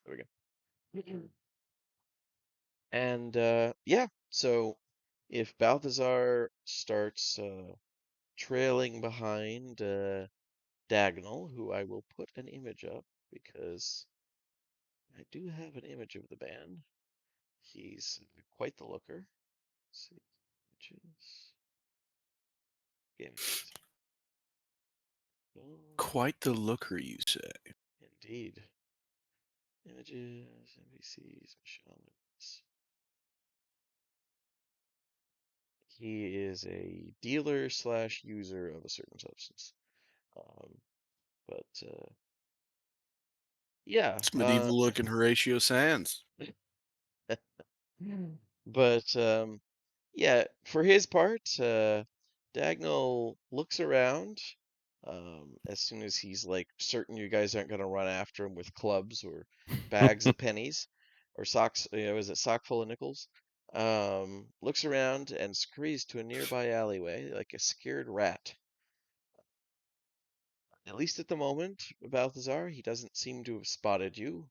There we go. And yeah, so if Balthazar starts trailing behind Dagnall, who I will put an image up because I do have an image of the man. He's quite the looker. Let's see, images, images. Oh, Quite the looker, you say. indeed. Images, NPCs, Mishann. He is a dealer slash user of a certain substance. Um, but yeah, It's medieval looking Horatio Sands. but yeah, for his part, Dagnall looks around as soon as he's like certain you guys aren't gonna run after him with clubs or bags of pennies or socks. Is it sock full of nickels? Looks around and scurries to a nearby alleyway like a scared rat. At least at the moment, Balthazar, he doesn't seem to have spotted you.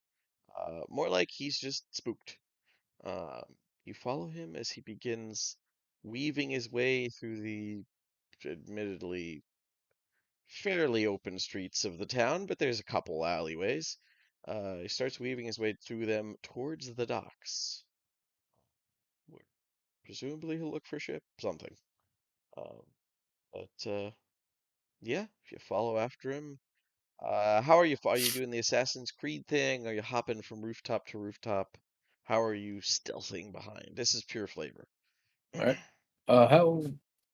More like he's just spooked. You follow him as he begins weaving his way through the admittedly fairly open streets of the town, but there's a couple alleyways. He starts weaving his way through them towards the docks, where presumably he'll look for a ship, something. Um, but yeah, if you follow after him, how are you? Are you doing the Assassin's Creed thing? Are you hopping from rooftop to rooftop? How are you stealthing behind? This is pure flavor. All right. How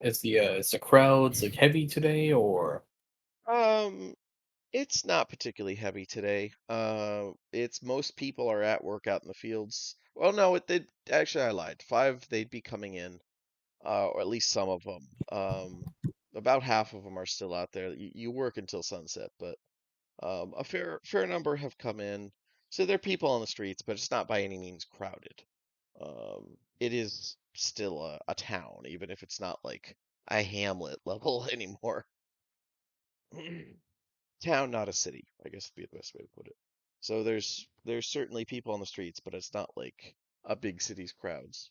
is the crowds like heavy today or? Um, it's not particularly heavy today. It's most people are at work out in the fields. Well, no, it did actually I lied. Five, they'd be coming in, or at least some of them. About half of them are still out there. You work until sunset, but a fair number have come in. So there are people on the streets, but it's not by any means crowded. It is still a town, even if it's not like a hamlet level anymore. Town, not a city, I guess would be the best way to put it. So there's certainly people on the streets, but it's not like a big city's crowds.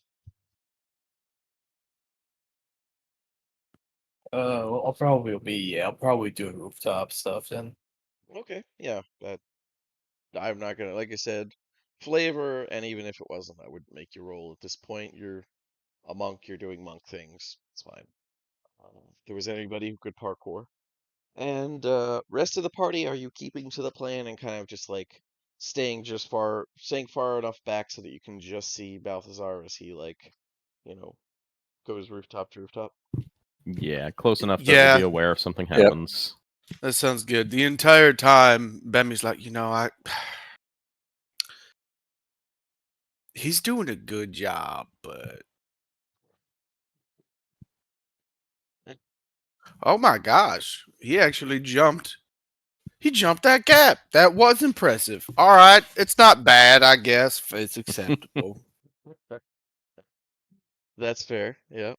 Well, I'll probably do rooftop stuff then. Okay, yeah, but I'm not gonna, like I said, flavor, and even if it wasn't, I wouldn't make you roll at this point. You're a monk, you're doing monk things. It's fine. If there was anybody who could parkour. And rest of the party, are you keeping to the plan and kind of just like staying far enough back so that you can just see Balthazar as he like, you know, goes rooftop to rooftop? Yeah, close enough that we'll be Yeah, aware if something Yep. happens. that sounds good. The entire time, Bemmy's like, he's doing a good job, but oh my gosh, he actually jumped. He jumped that gap. That was impressive. All right, it's not bad, I guess. It's acceptable. That's fair, yeah.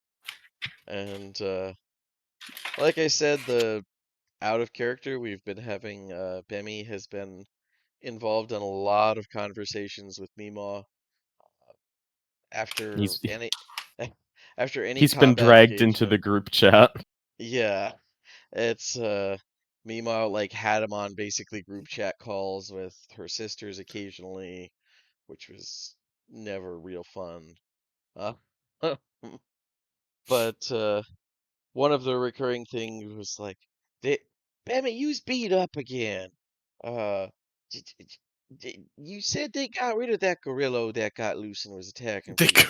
And like I said, the out of character we've been having, Bemi has been involved in a lot of conversations with Mima after He's any after any he's been combat dragged into the engagement. group chat. Yeah, it's Mima like had him on basically group chat calls with her sisters occasionally, which was never real fun. Uh, but one of the recurring things was like, they, Bammy, you's beat up again. Uh, you said they got rid of that gorilla that got loose and was attacking people.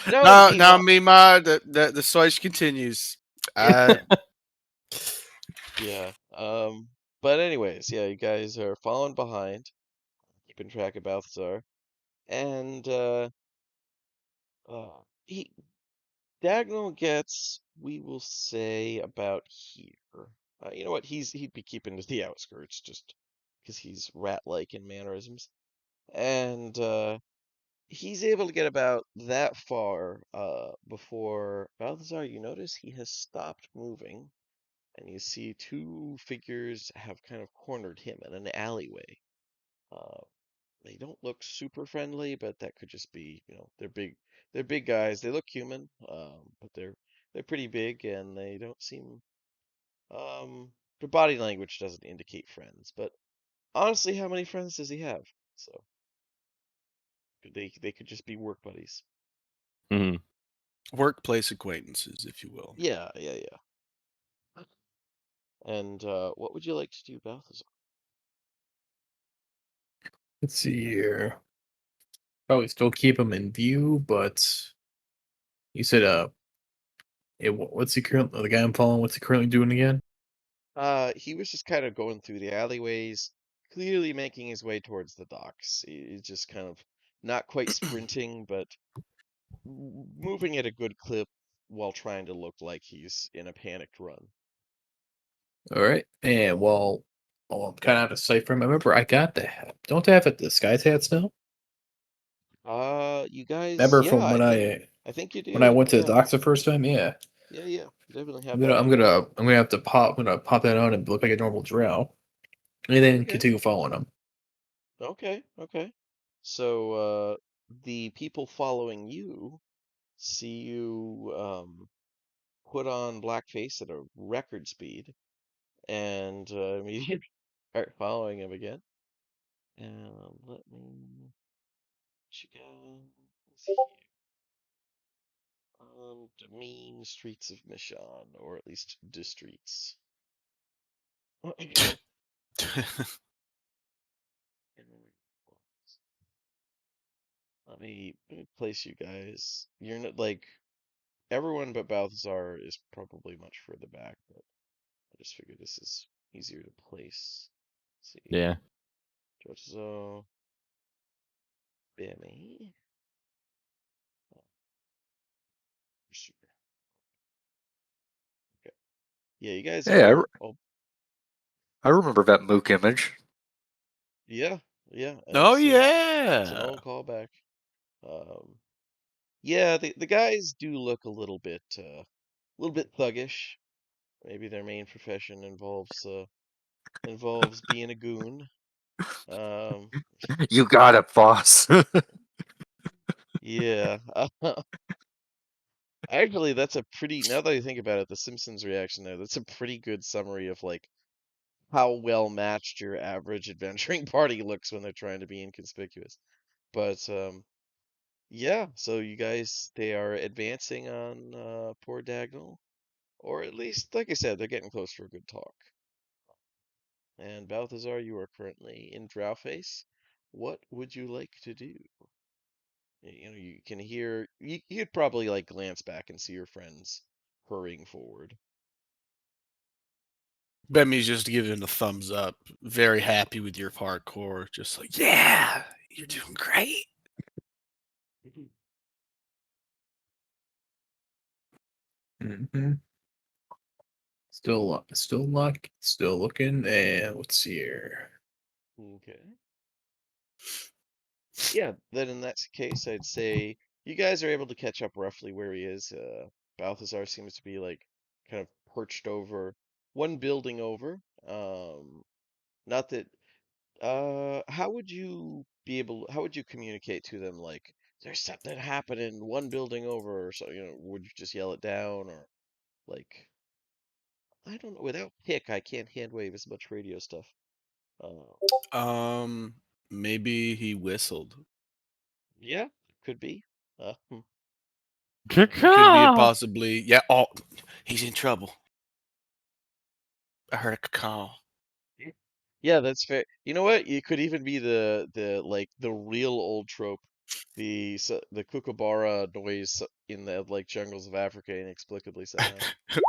No, no, Now, Mima. Mima, the switch continues. Uh, Yeah. But anyways, yeah, you guys are falling behind, keeping track of Balthazar, and he Dagnall gets, we will say, about here. You know what? He'd be keeping to the outskirts just because he's rat-like in mannerisms, and he's able to get about that far before Balthazar. You notice he has stopped moving, and you see two figures have kind of cornered him in an alleyway. Uh, They don't look super friendly, but that could just be, they're big guys. They look human, but they're pretty big and they don't seem their body language doesn't indicate friends. But honestly, how many friends does he have? So they could just be work buddies. Mhm. Workplace acquaintances, if you will. Yeah, yeah, yeah. And what would you like to do, Balthazar? Let's see here. Probably still keep him in view, but you said what's he currently the guy I'm following? What's he currently doing again? He was just kind of going through the alleyways, clearly making his way towards the docks. He's just kind of not quite sprinting, but moving at a good clip while trying to look like he's in a panicked run. All right, and I'm kind of out of sight from him. I remember I got the hat. Don't they have it disguise hats now? You guys, Remember yeah, from I think you when I do. went to the Yeah, docks the first time? Yeah. yeah, yeah. You definitely have I'm that gonna I'm on you. gonna I'm gonna have to pop I'm gonna pop that on and look like a normal drow. And then Okay, continue following him. okay, okay. So, the people following you see you put on blackface at a record speed and immediately start following him again. Let me check out the mean streets of Mishann, or at least districts. Let me place you guys. You're not like everyone but Balthazar is probably much further back, but I just figured this is easier to place. Let's see. Yeah. Jozo, Bammy. Oh, super. Okay. Yeah, you guys Hey, are. Oh, I remember that Mook image. yeah, yeah. Oh It's an yeah. old callback. Um, yeah, the guys do look a little bit thuggish. Maybe their main profession involves being a goon. Um, You got it, boss. yeah. Actually, that's a pretty, now that I think about it, the Simpsons reaction there, that's a pretty good summary of like how well matched your average adventuring party looks when they're trying to be inconspicuous. But yeah, so you guys they are advancing on poor Dagnall, or at least, like I said, they're getting close for a good talk. And Balthazar, you are currently in Drowface. What would you like to do? You can hear you'd probably like glance back and see your friends hurrying forward. Bemmy's just giving a thumbs up. Very happy with your parkour. Just like, yeah, you're doing great. Mm-hmm. Still looking, and let's see here. Okay. Yeah, then in that case, I'd say you guys are able to catch up roughly where he is. Balthazar seems to be like kind of perched over one building over. Not that how would you how would you communicate to them like there's something happening one building over or so, would you just yell it down or like I don't know, without pick I can't hand wave as much radio stuff. Uh, Um, maybe he whistled. yeah, could be. Hmm. Could be a Caw. possibly. Yeah. Oh, he's in trouble. I heard a call. Yeah, that's fair. You know what? You could even be the like the real old trope, the kookaburra noise in the like jungles of Africa inexplicably somehow.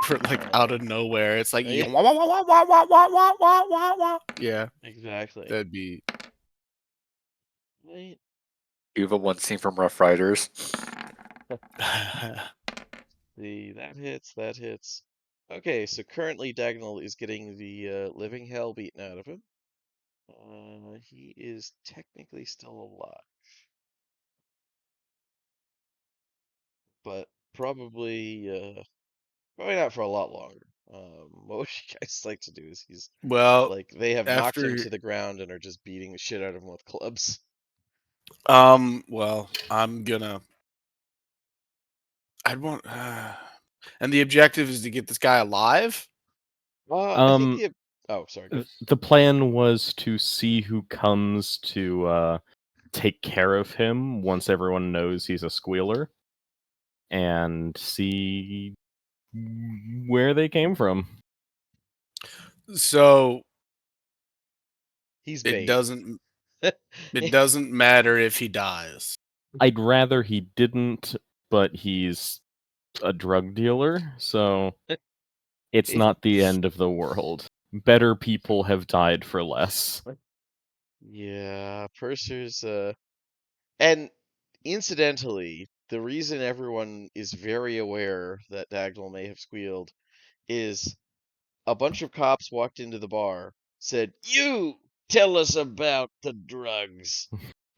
For like out Uh, of nowhere. It's like yeah, wah, wah, wah, wah, wah, wah, wah, wah, wah, wah, wah. Yeah, exactly. that'd be. Right. You the one scene from Rough Riders. See, that hits. That hits. Okay, so currently Dagnall is getting the living hell beaten out of him. He is technically still alive, but probably not for a lot longer. What would you guys like to do? Is he's Well, like they have knocked him after to the ground and are just beating the shit out of him with clubs. Well, I'm gonna. I'd want. And the objective is to get this guy alive. I think Um, the. Oh, sorry. Go. the plan was to see who comes to take care of him once everyone knows he's a squealer, and see where they came from. So He's it bait. doesn't. It doesn't matter if he dies. I'd rather he didn't, but he's a drug dealer, so it's not the end of the world. Better people have died for less. Yeah, Purser's and incidentally, the reason everyone is very aware that Dagnall may have squealed is a bunch of cops walked into the bar, said, "You tell us about the drugs."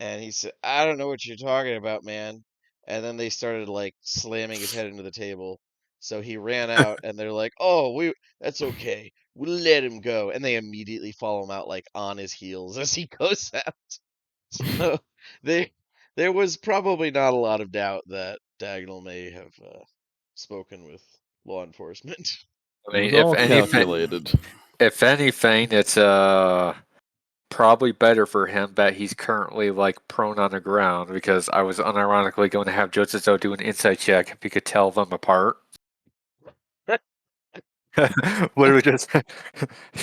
And he said, "I don't know what you're talking about, man." And then they started like slamming his head into the table. So he ran out and they're like, "Oh, that's okay. We'll let him go." And they immediately follow him out like on his heels as he goes out. So they there was probably not a lot of doubt that Dagnall may have spoken with law enforcement. I It mean, was all calculated. if anything, it's probably better for him that he's currently like prone on the ground, because I was unironically going to have Jotsuzo do an insight check if he could tell them apart. Literally just,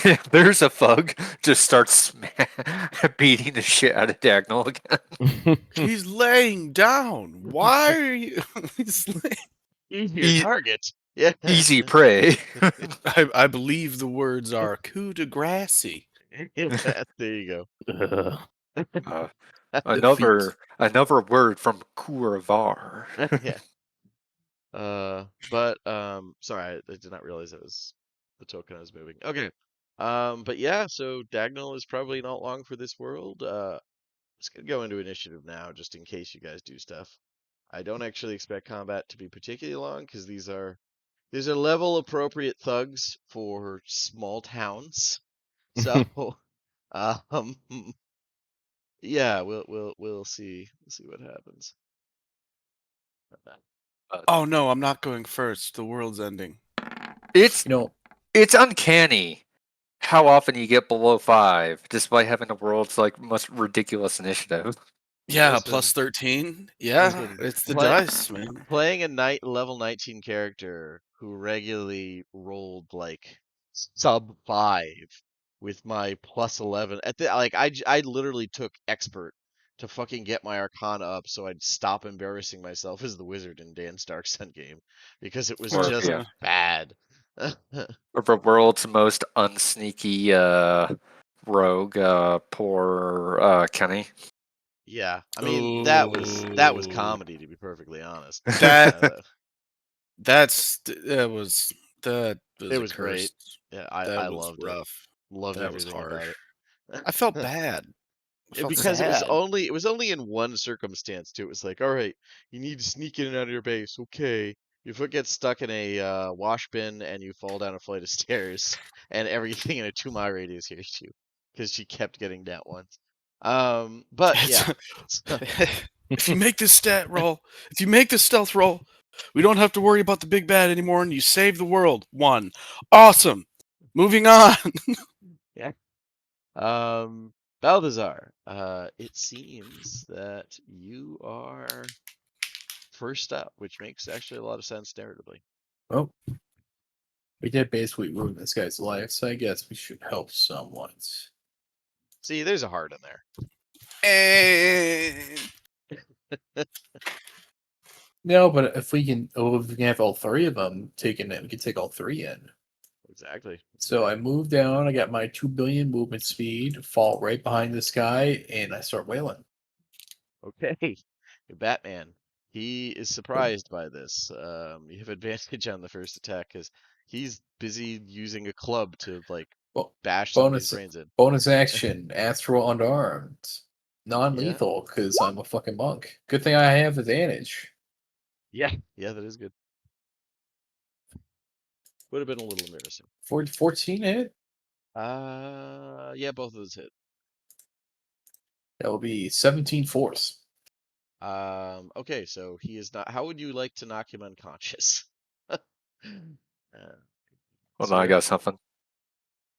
yeah, there's a thug, just starts beating the shit out of Dagnall again. He's laying down. Why are you? He's laying... Easier E- target. Yeah. Easy prey. I believe the words are coup de grace. There you Ugh. Uh, Defeat. another word from Kuravar. go. Yeah. Sorry, I did not realize that was the token I was moving. Okay. But yeah, so Dagnall is probably not long for this world. Just gonna go into initiative now, just in case you guys do stuff. I don't actually expect combat to be particularly long because these are level appropriate thugs for small towns. So, um, yeah, we'll see what happens. Oh no, I'm not going first. The world's ending. It's You know, it's uncanny how often you get below 5, despite having the world's like most ridiculous initiative. Yeah, Listen, plus 13. Yeah, listen, it's the play, dice, man. playing a level 19 character who regularly rolled like sub 5 with my plus 11 at the like I literally took expert to fucking get my arcana up so I'd stop embarrassing myself as the wizard in Dan Stark's Endgame because it was Or just yeah, bad. or the world's most unsneaky rogue, poor Kenny. Yeah, I mean that was Oh, comedy to be perfectly honest. that Uh, that it was a was great. curse. Yeah, That I was loved it. rough. Loved That was everything about harsh. it. I felt bad. I felt Because sad. it was only in one circumstance too. It was like, all right, you need to sneak in and out of your base. Okay. Your foot gets stuck in a wash bin and you fall down a flight of stairs, and everything in a 2 mile radius hears you because she kept getting down once. But yeah, If you make this stat roll, if you make this stealth roll, we don't have to worry about the big bad anymore, and you save the world. 1. Awesome. Moving on. yeah. Balthazar, it seems that you are first up, which makes actually a lot of sense narratively. well, we did basically ruin this guy's life, so I guess we should help somewhat. See, there's a heart in there. And No, but if we can have all three of them taken in, we can take all three in. Exactly. So I move down. I got my 2 billion movement speed. Fall right behind this guy, and I start wailing. Okay. Batman. He is surprised by this. You have advantage on the first attack because he's busy using a club to like Well, bash somebody's bonus brains in. bonus action. Astral unarmed, Yeah. non-lethal because I'm a fucking monk. Good thing I have advantage. Yeah. Yeah, that is good. Would have been a little embarrassing. 14 hit. Yeah, both of those hit. That will be 17 force. Okay, so he is not. How would you like to knock him unconscious? uh, Hold on, I got something.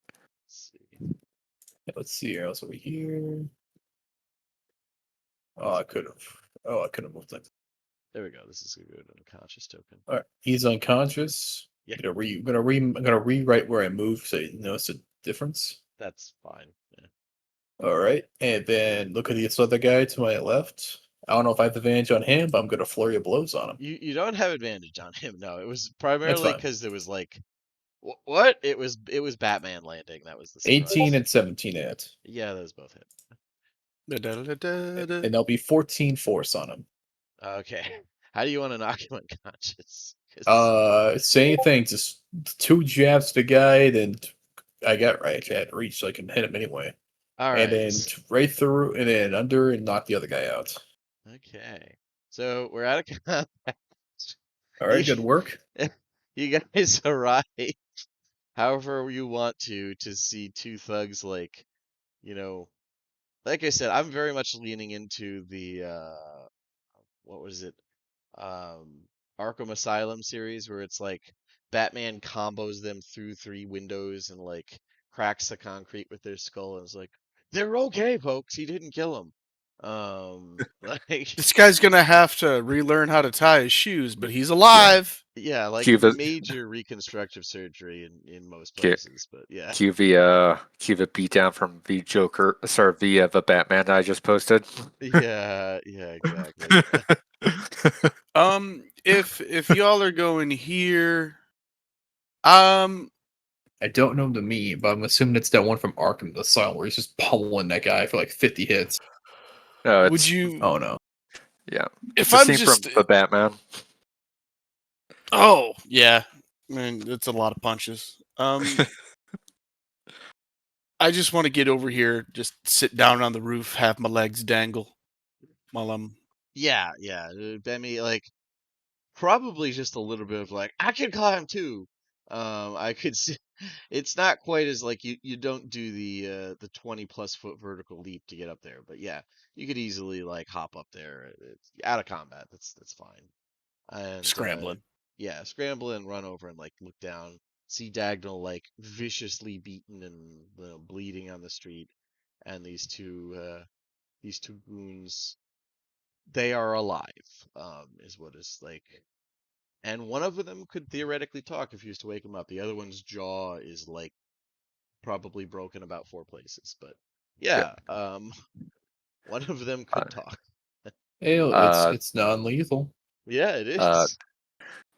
let's see. Let's see here. Else over here. Oh, I could have moved that. There we go. This is a good unconscious token. All right, he's unconscious. Yeah. I'm gonna rewrite where I moved so you notice the difference. That's fine. Yeah. All right, and then look at this other guy to my left. I don't know if I have advantage on him, but I'm gonna flurry of blows on him. You don't have advantage on him. No, it was That's primarily fine. because there was like, what? It was Batman landing. That was the surprise. 18 and 17 at. Yeah, those both hit. And there'll be 14 force on him. Okay. How do you want to knock him unconscious? 'Cause- Same thing. Just 2 jabs to the guy, then I got right at reach, so I can hit him anyway. all And right. then right through, and then under, and knock the other guy out. Okay. So we're out of combat. All right, good work. You guys arrive however you want to see 2 thugs like, like I said, I'm very much leaning into the what was it? Arkham Asylum series where it's like Batman combos them through 3 windows and like cracks the concrete with their skull and is like, "They're okay, folks. He didn't kill them." Like This guy's gonna have to relearn how to tie his shoes, but he's alive. yeah, like Cuba- major reconstructive surgery in most Cu- places, but yeah. Cuba beat down from the Joker, sorry, the Batman that I just posted. Yeah, exactly. If y'all are going here, I don't know the meme, but I'm assuming it's that one from Arkham Asylum where he's just pummeling that guy for like 50 hits. No, would it's, you? Oh no. yeah, If the I'm scene just, from the Batman. oh yeah, I mean that's a lot of punches. I just want to get over here, just sit down on the roof, have my legs dangle while I'm. Yeah. I mean, like, probably just a little bit of like, I can climb too. I could see it's not quite as like you don't do the 20+ foot vertical leap to get up there, but yeah, you could easily like hop up there. It's out of combat. That's fine. And Scrambling. yeah, scramble and run over and like look down, see Dagnall like viciously beaten and bleeding on the street, and these two goons, they are alive. Is what is like, and one of them could theoretically talk if you used to wake him up. The other one's jaw is like probably broken about 4 places, but yeah, one of them could talk. Hey, it's non-lethal. Yeah, it is.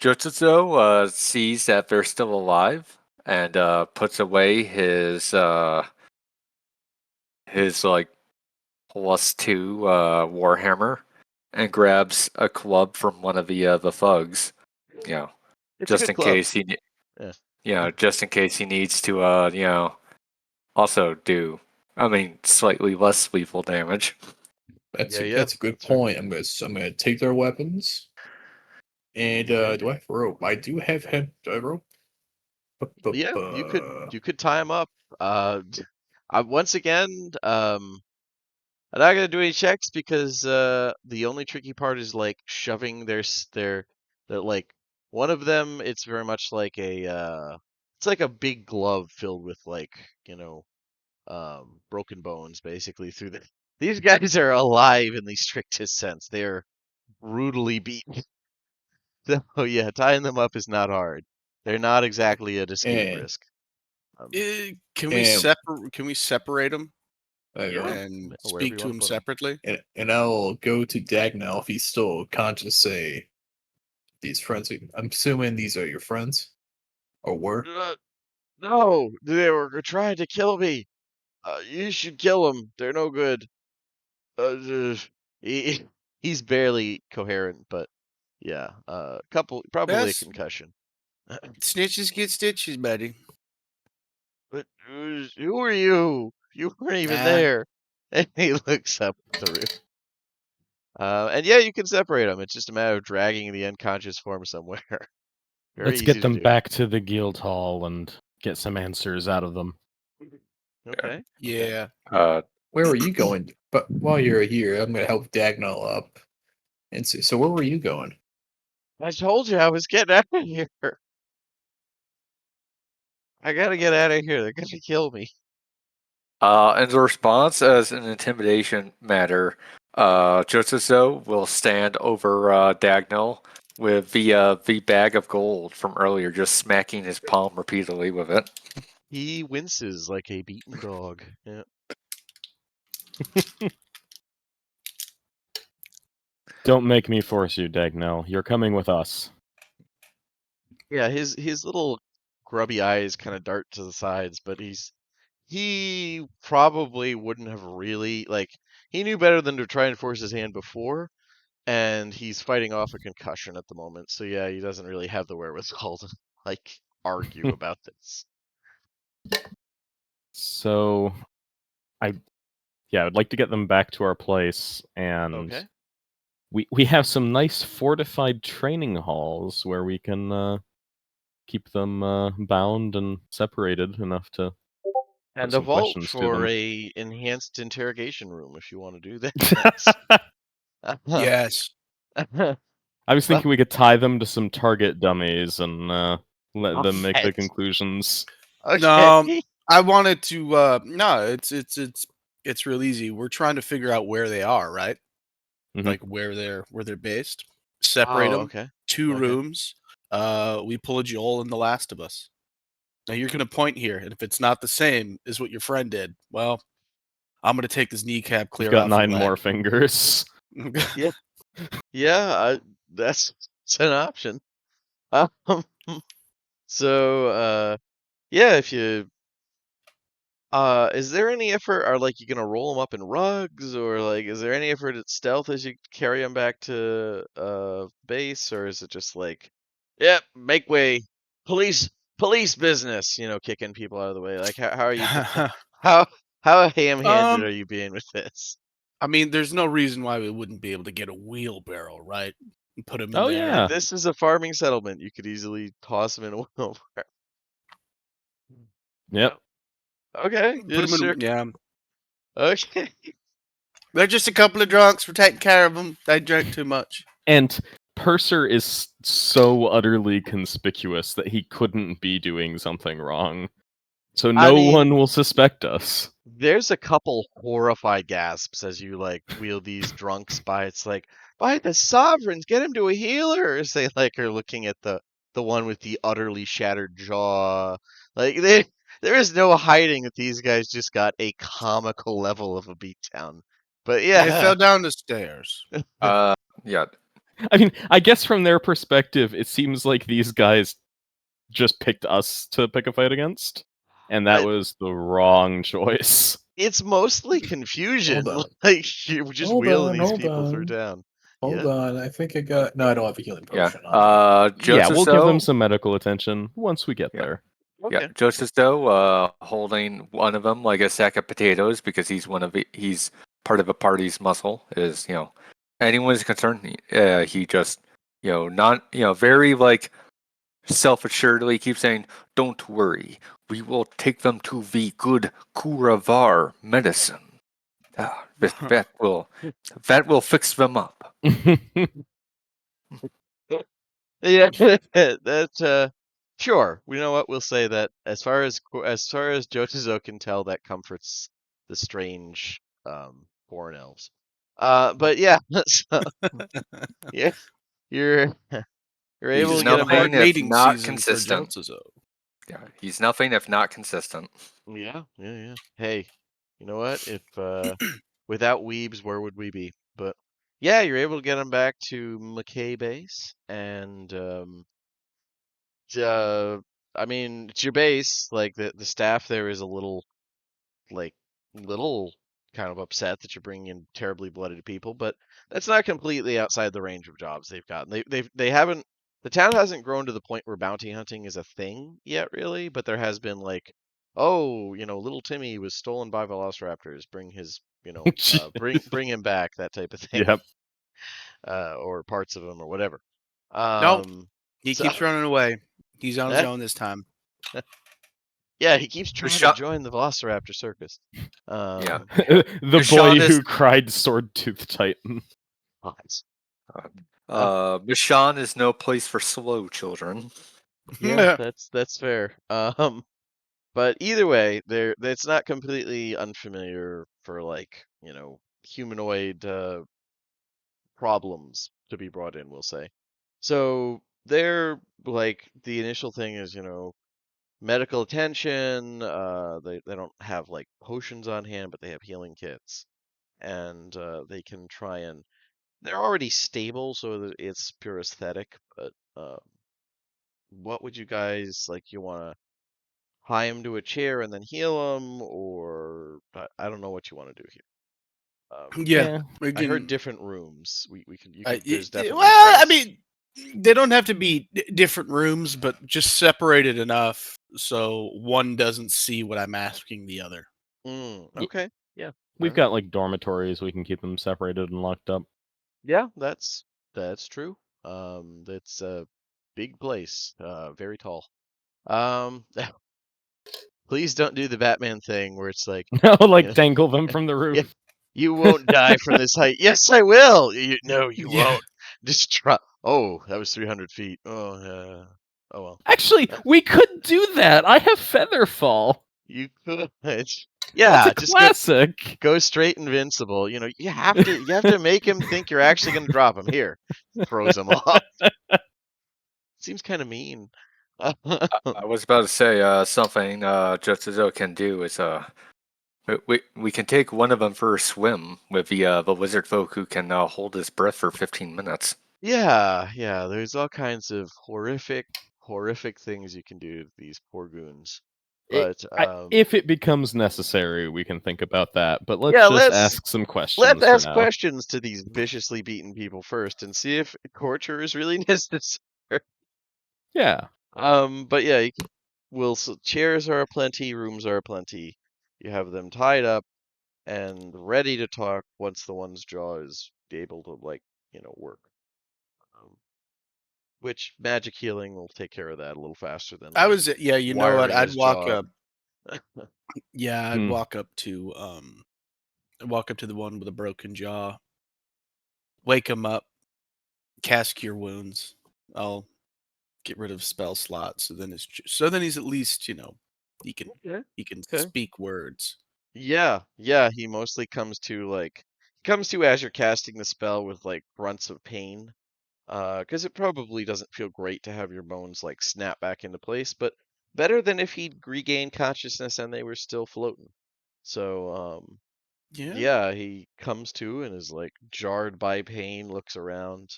Jotsuzo sees that they're still alive and puts away his like +2 warhammer and grabs a club from one of the thugs. It's just a good in club. case he, Yeah. just in case he needs to, also do, slightly less lethal damage. That's Yeah, a good that's right. point. I'm gonna take their weapons. And do I have rope? I do have him. Do I have rope? Yeah, you could tie him up. Once again, I'm not gonna do any checks because the only tricky part is like shoving that like one of them. It's very much like it's like a big glove filled with like broken bones basically through the. These guys are alive in the strictest sense. They are brutally beaten. So yeah, tying them up is not hard. They're not exactly an escape And- risk. Can we And- separate them Yeah. and wherever speak you to wanna him put 'em. separately? And I'll go to Dagnall if he's still conscious. Say, these friends. I'm assuming these are your friends, or were. No, they were trying to kill me. You should kill them. They're no good. He's barely coherent, but yeah, probably That's- a concussion. Snitches get stitches, buddy. But who are you? You weren't even Nah. there. And he looks up at the roof. And yeah, you can separate them. It's just a matter of dragging the unconscious form somewhere. Very Let's easy get to them do. back to the guild hall and get some answers out of them. Okay. Yeah. where were you going? But while you're here, I'm gonna help Dagnall up. And so where were you going? I told you I was getting out of here. I gotta get out of here. They're gonna kill me. And the response as an intimidation matter, Jotsuzo will stand over Dagnall with the bag of gold from earlier, just smacking his palm repeatedly with it. He winces like a beaten dog. Yeah. Don't make me force you, Dagnell. You're coming with us. Yeah, his little grubby eyes kind of dart to the sides, but he probably wouldn't have really he knew better than to try and force his hand before, and he's fighting off a concussion at the moment. So yeah, he doesn't really have the wherewithal to argue about this. So, I'd like to get them back to our place, and Okay. we have some nice fortified training halls where we can keep them bound and separated enough to And put a some vault questions to for them. a enhanced interrogation room if you want to do that. Yes. I was thinking we could tie them to some target dummies and let them make the Alright. conclusions. No, Okay. I wanted to. No, it's real easy. We're trying to figure out where they are, right? Mhm. Like where they're based. Separate Oh, them. okay. 2 Okay. rooms. We pull a Joel in The Last of Us. Now you're gonna point here, and if it's not the same as what your friend did, well, I'm gonna take this kneecap We've clear got off your 9 more leg. fingers. Yeah. Yeah, that's an option. Um, so, yeah, if you, is there any effort, are you gonna roll them up in rugs, or is there any effort at stealth as you carry them back to, base, or is it just yep, make way, police business, kicking people out of the way? How are you, how, how ham-handed are um, you being with this? I mean, there's no reason why we wouldn't be able to get a wheelbarrow, right? And put him in Oh, there. yeah. This is a farming settlement. You could easily toss them in a wheelbarrow. Yep. Okay, Put yeah, him sure. in. Yeah, Okay. they're just a couple of drunks. We're taking care of them. They drank too much. And Purser is so utterly conspicuous that he couldn't be doing something wrong. So I no mean, one will suspect us. there's a couple horrified gasps as you wheel these drunks by. It's by the sovereigns, get him to a healer. As they are looking at the one with the utterly shattered jaw. There is no hiding that these guys just got a comical level of a beatdown. But They yeah, fell down the stairs. Yeah. I mean, I guess from their perspective, it seems like these guys just picked us to pick a fight against, and that I- was the wrong choice. it's mostly confusion. Hold on. You're just Hold wheeling on, these hold people through on. town. Hold Yeah. on, I think I got. No, I don't have a healing Yeah. potion on me. Yeah, we'll give them Jotsuzo, some medical attention once we get Yeah. there. Okay. Jotsuzo, holding one of them like a sack of potatoes because he's part of a party's muscle. Is anyone's concerned, he just not very self-assuredly keeps saying, "Don't worry, we will take them to the good Kuravar medicine. That will fix them up." Yeah, that's sure. You know what? We'll say that as far as Jotazo can tell, that comforts the strange foreign elves. But yeah, so, yeah, you're you're He's able It's to get now them nothing back. hard if mating not season for consistent. Jotsuzo. Yeah, he's nothing if not consistent. Yeah, yeah, yeah. Hey, you know what? If without Weebs, where would we be? But yeah, you're able to get them back to McKay base, and uh, I mean, it's your base. The staff there is a like little kind of upset that you're bringing in terribly blooded people, but that's not completely outside the range of jobs they've gotten. They haven't the town hasn't grown to the point where bounty hunting is a thing yet, really, but there has been oh, little Timmy was stolen by velociraptors. Bring his, bring him back, that type of thing, Yep. or parts of him or whatever. Nope. Um, He so keeps running away. He's on his own this time. Yeah, he keeps trying to shot- join the Velociraptor circus. Yeah. The Mishann boy is- who cried sword tooth titan. Lies. Mishann is no place for slow children. Yeah, that's fair. But either way, it's not completely unfamiliar for like, humanoid problems to be brought in, we'll say. So they're like the initial thing is, medical attention. They don't have like potions on hand, but they have healing kits, and they can try and. They're already stable, so that it's pure aesthetic. But what would you guys like? You want to tie him to a chair and then heal him, or I don't know what you want to do here. Yeah, we I heard can. different rooms. We could. You Uh, could. There's definitely. well, I place. mean, they don't have to be different rooms, but just separated enough so one doesn't see what I'm asking the other. Okay. Yeah. We've alright. got like dormitories. We can keep them separated and locked up. Yeah, that's true. That's a big place. Very tall. Um, please don't do the Batman thing where it's like, No, like you know, dangle them from the roof. yeah, you won't die from this height. Yes, I will. No, you Yeah. won't. Just try. Oh, that was 300 feet. Oh well. Actually, we could do that. I have feather fall. You could. That's Yeah, a just classic. go straight invincible. You have to make him think you're actually going to drop him. Here, throws him off. Seems kind of mean. I was about to say something Jutsuzo can do is we can take one of them for a swim with the lizard folk who can hold his breath for 15 minutes. Yeah, there's all kinds of horrific things you can do to these poor goons. But If it becomes necessary, we can think about that. But let's yeah, just ask some questions let's for ask now. questions to these viciously beaten people first and see if torture is really necessary. Yeah. But yeah, chairs are aplenty, rooms are aplenty. You have them tied up and ready to talk once the one's jaw is able to work. Which magic healing will take care of that a little faster than I like was, yeah, you know what? wiring I'd his walk jaw. up. Yeah, I'd Hmm. walk up to the one with a broken jaw, wake him up, cast cure wounds. I'll get rid of spell slots, so then he's at least he can Okay. Okay. speak words. Yeah, he mostly comes to as you're casting the spell with like grunts of pain. Because it probably doesn't feel great to have your bones like snap back into place, but better than if he'd regained consciousness and they were still floating. So, Yeah. yeah, he comes to and is like jarred by pain, looks around,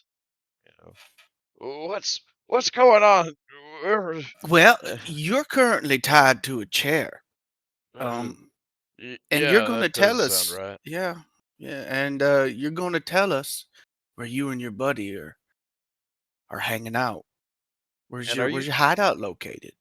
what's going on? Well, Uh, you're currently tied to a chair. And you're yeah, going to that tell does sound us. right. Yeah. Yeah, and you're going to tell us where you and your buddy are hanging out. Where's And your hideout located?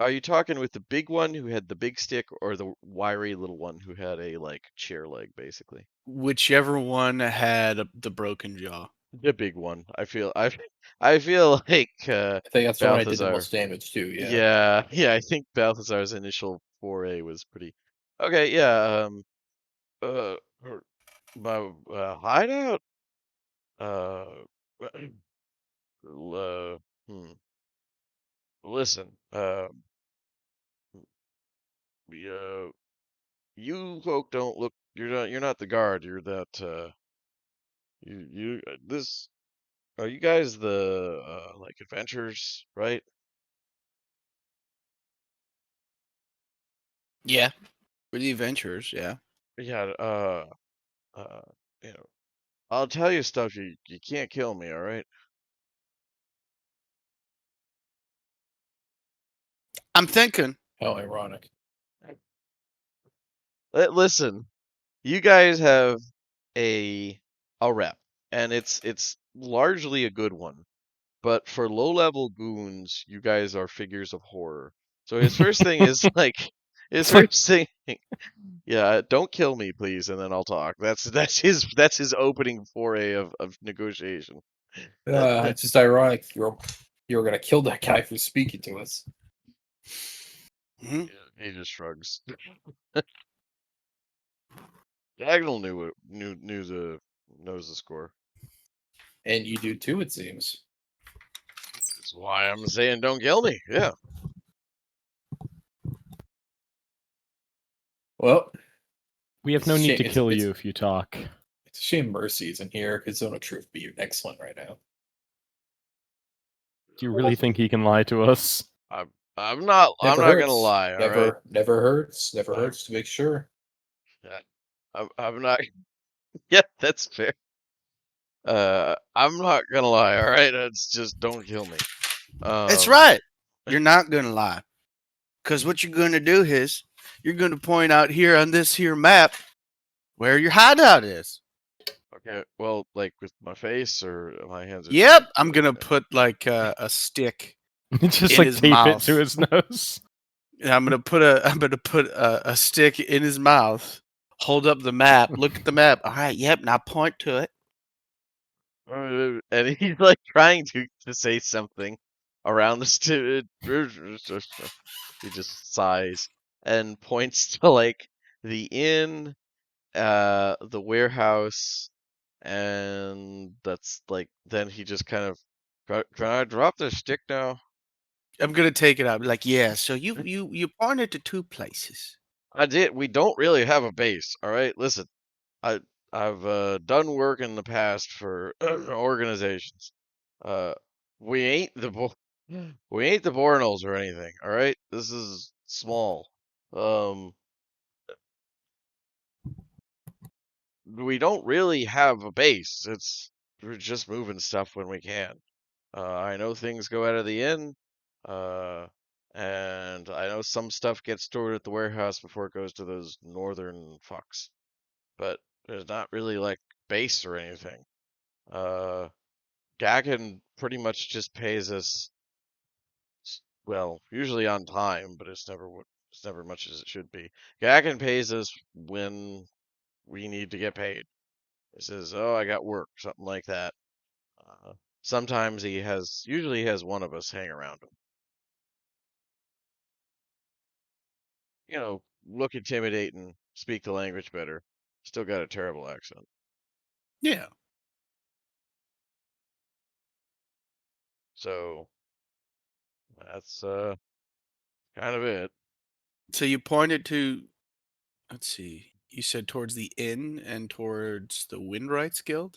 are you talking with the big one who had the big stick or the wiry little one who had a like chair leg basically? Whichever one had the broken jaw. The big one. I feel like I think that's the one I did the Balthazar. most damage to. Yeah. I think Balthazar's initial foray was pretty. Okay, yeah. Uh, my hideout. Uh, uh, hmm. Listen. Uh, you folk don't look. You're not the guard. You're that. This. Are you guys the like adventurers, right? Yeah. We're the adventurers, yeah. Yeah. Uh. You know. I'll tell you stuff. You can't kill me. All right. I'm thinking. How ironic. Listen. You guys have a rep, and it's largely a good one. But for low-level goons, you guys are figures of horror. So his first thing is like his It's like- first thing, yeah, don't kill me, please, and then I'll talk. That's his opening foray of negotiation. It's just ironic you were gonna kill that guy for speaking to us. Mhm. He just shrugs. Diagonal knows the score. And you do too, it seems. That's why I'm saying don't kill me. Yeah. Well, We have It's no a need shame- to it's- kill it's- you if you talk. it's a shame Mercy isn't here, because Zone of Truth be excellent right now. Do you really think he can lie to us? I'm not gonna lie. All right. Never hurts. Never Fine. hurts to make sure. Yeah. I'm not. Yeah, that's fair. I'm not gonna lie. All right. It's just don't kill me. That's right. You're not gonna lie, because what you're gonna do is you're gonna point out here on this here map where your hideout is. Okay. Well, like with my face or my hands. Yep, I'm gonna put like a stick. Just In like his tape mouth. it to his nose. And I'm gonna put a stick in his mouth. Hold up the map. Look at the map. All right. Yep. Now point to it. And he's like trying to say something around the he just sighs and points to like the inn, the warehouse, and that's like then he just kind of can I drop the stick now? I'm gonna take it out. Be like, yeah. So you pointed to two places. I did. We don't really have a base. All right, listen. I've done work in the past for organizations. Uh, we ain't the we ain't the Bornals or anything. All right, this is small. We don't really have a base. We're just moving stuff when we can. I know things go out of the inn. Uh, and I know some stuff gets stored at the warehouse before it goes to those northern fucks. But there's not really like base or anything. Gaggen pretty much just pays us, well, usually on time, but it's never much as it should be. Gaggen pays us when we need to get paid. He says, "Oh, I got work," something like that. Sometimes usually he has one of us hang around him. You know, look intimidating, speak the language better. Still got a terrible accent. Yeah. So that's kind of it. So you pointed to. Let's see. You said towards the inn and towards the Windwrights Guild.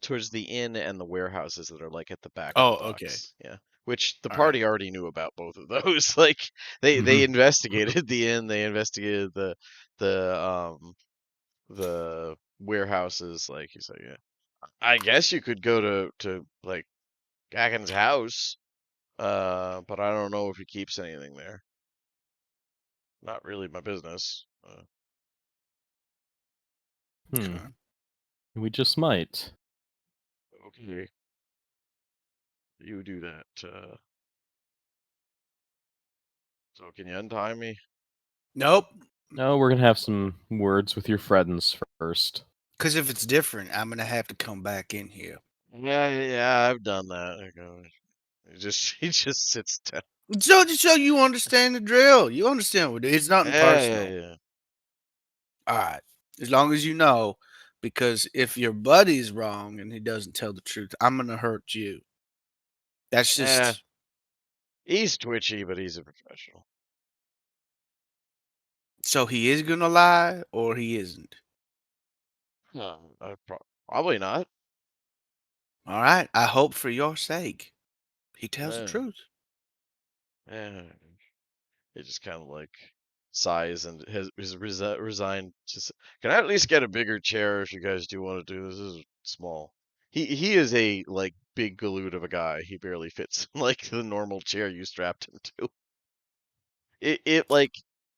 Towards the inn and the warehouses that are like at the back Oh, of the okay. docks. Yeah. Which the All party already knew about both of those. Like they investigated the inn, they investigated the warehouses. Like he's like, yeah. I guess you could go to like Gaggen's house, but I don't know if he keeps anything there. Not really my business. Hmm. We just might. Okay. You do that. So can you untie me? Nope. No, we're gonna have some words with your friends first. Because if it's different, I'm gonna have to come back in here. Yeah, I've done that. He just sits down. So you understand the drill. You understand what it's nothing personal. Yeah. All right. As long as you know, because if your buddy's wrong and he doesn't tell the truth, I'm gonna hurt you. That's just He's twitchy, but he's a professional. so he is gonna lie or he isn't. No, probably not. All right. I hope for your sake he tells the Yeah. truth. Yeah. He just kind of like sighs and is resigned. Just can I at least get a bigger chair if you guys do want to do this? This is small. He is a like big galoot of a guy. He barely fits in like the normal chair you strapped him to. It like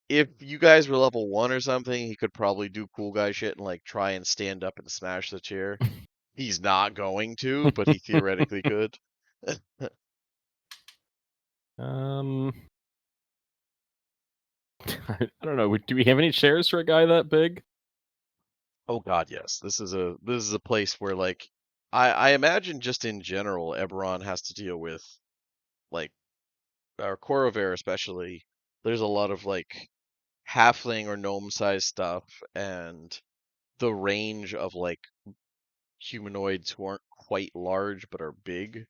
if you guys were level 1 or something, he could probably do cool guy shit and like try and stand up and smash the chair. He's not going to, but he theoretically could. I don't know. Do we have any chairs for a guy that big? Oh God, yes. This is a place where like I imagine just in general, Eberron has to deal with like our Purveyors especially there's a lot of like halfling or gnome sized stuff, and the range of like humanoids who aren't quite large but are big.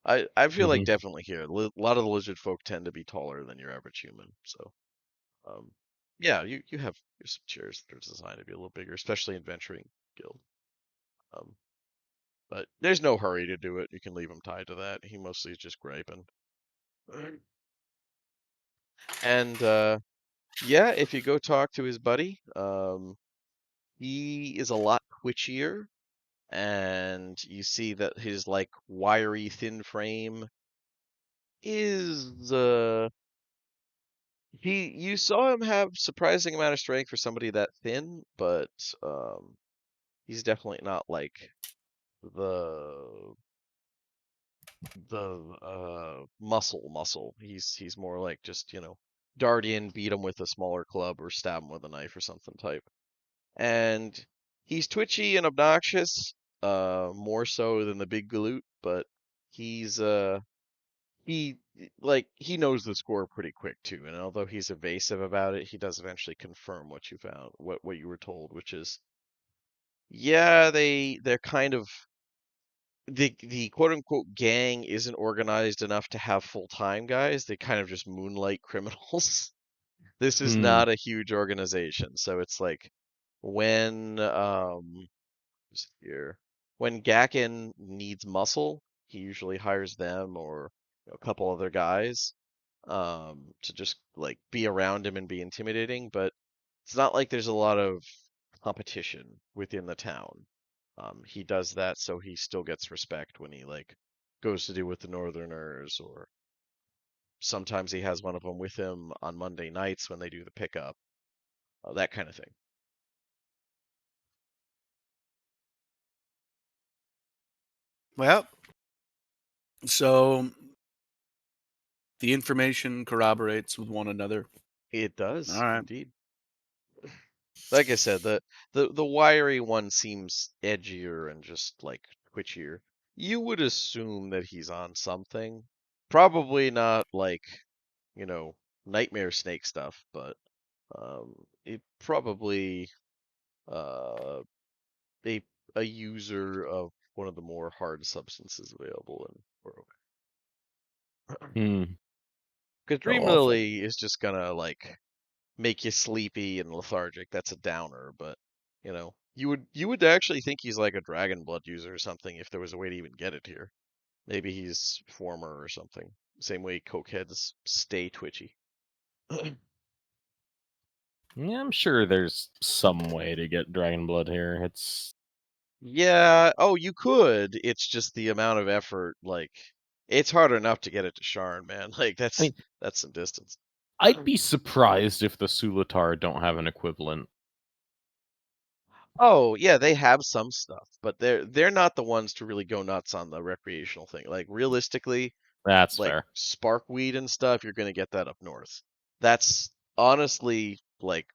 I feel like Mhm. definitely here. A lot of the lizard folk tend to be taller than your average human, so um, yeah, you have some chairs that are designed to be a little bigger, especially in venturing guild. Um, but there's no hurry to do it. You can leave him tied to that. He mostly is just griping. And yeah, if you go talk to his buddy, he is a lot twitchier, and you see that his like wiry, thin frame is he you saw him have surprising amount of strength for somebody that thin, but he's definitely not like the muscle. He's more like just, dart in, beat him with a smaller club or stab him with a knife or something type. And he's twitchy and obnoxious, more so than the big galoot, but he's he he knows the score pretty quick too, and although he's evasive about it, he does eventually confirm what you found, what you were told, which is yeah, they're kind of the quote unquote gang isn't organized enough to have full-time guys. They kind of just moonlight criminals. This is Hmm. not a huge organization, so it's like when who's here when Gakken needs muscle, he usually hires them or a couple other guys to just like be around him and be intimidating, but it's not like there's a lot of competition within the town. He does that so he still gets respect when he like goes to deal with the Northerners, or sometimes he has one of them with him on Monday nights when they do the pickup, that kind of thing. Well, so the information corroborates with one another. It All does right. indeed. Like I said, the wiry one seems edgier and just like twitchier. You would assume that he's on something. Probably not like, you know, nightmare snake stuff, but it probably uh a a user of one of the more hard substances available in World. Hmm. Because So Dream awful. Lily is just gonna like make you sleepy and lethargic. That's a downer, but you would actually think he's like a dragon blood user or something if there was a way to even get it here. Maybe he's former or something. Same way cokeheads stay twitchy. Yeah, I'm sure there's some way to get dragon blood here. It's Yeah, oh, you could. It's just the amount of effort, like it's hard enough to get it to Sharn, man. Like I mean, that's some distance. I'd be surprised if the Sulatar don't have an equivalent. Oh, yeah, they have some stuff, but they're not the ones to really go nuts on the recreational thing. Like realistically, That's like fair. sparkweed and stuff, you're gonna get that up north. That's honestly like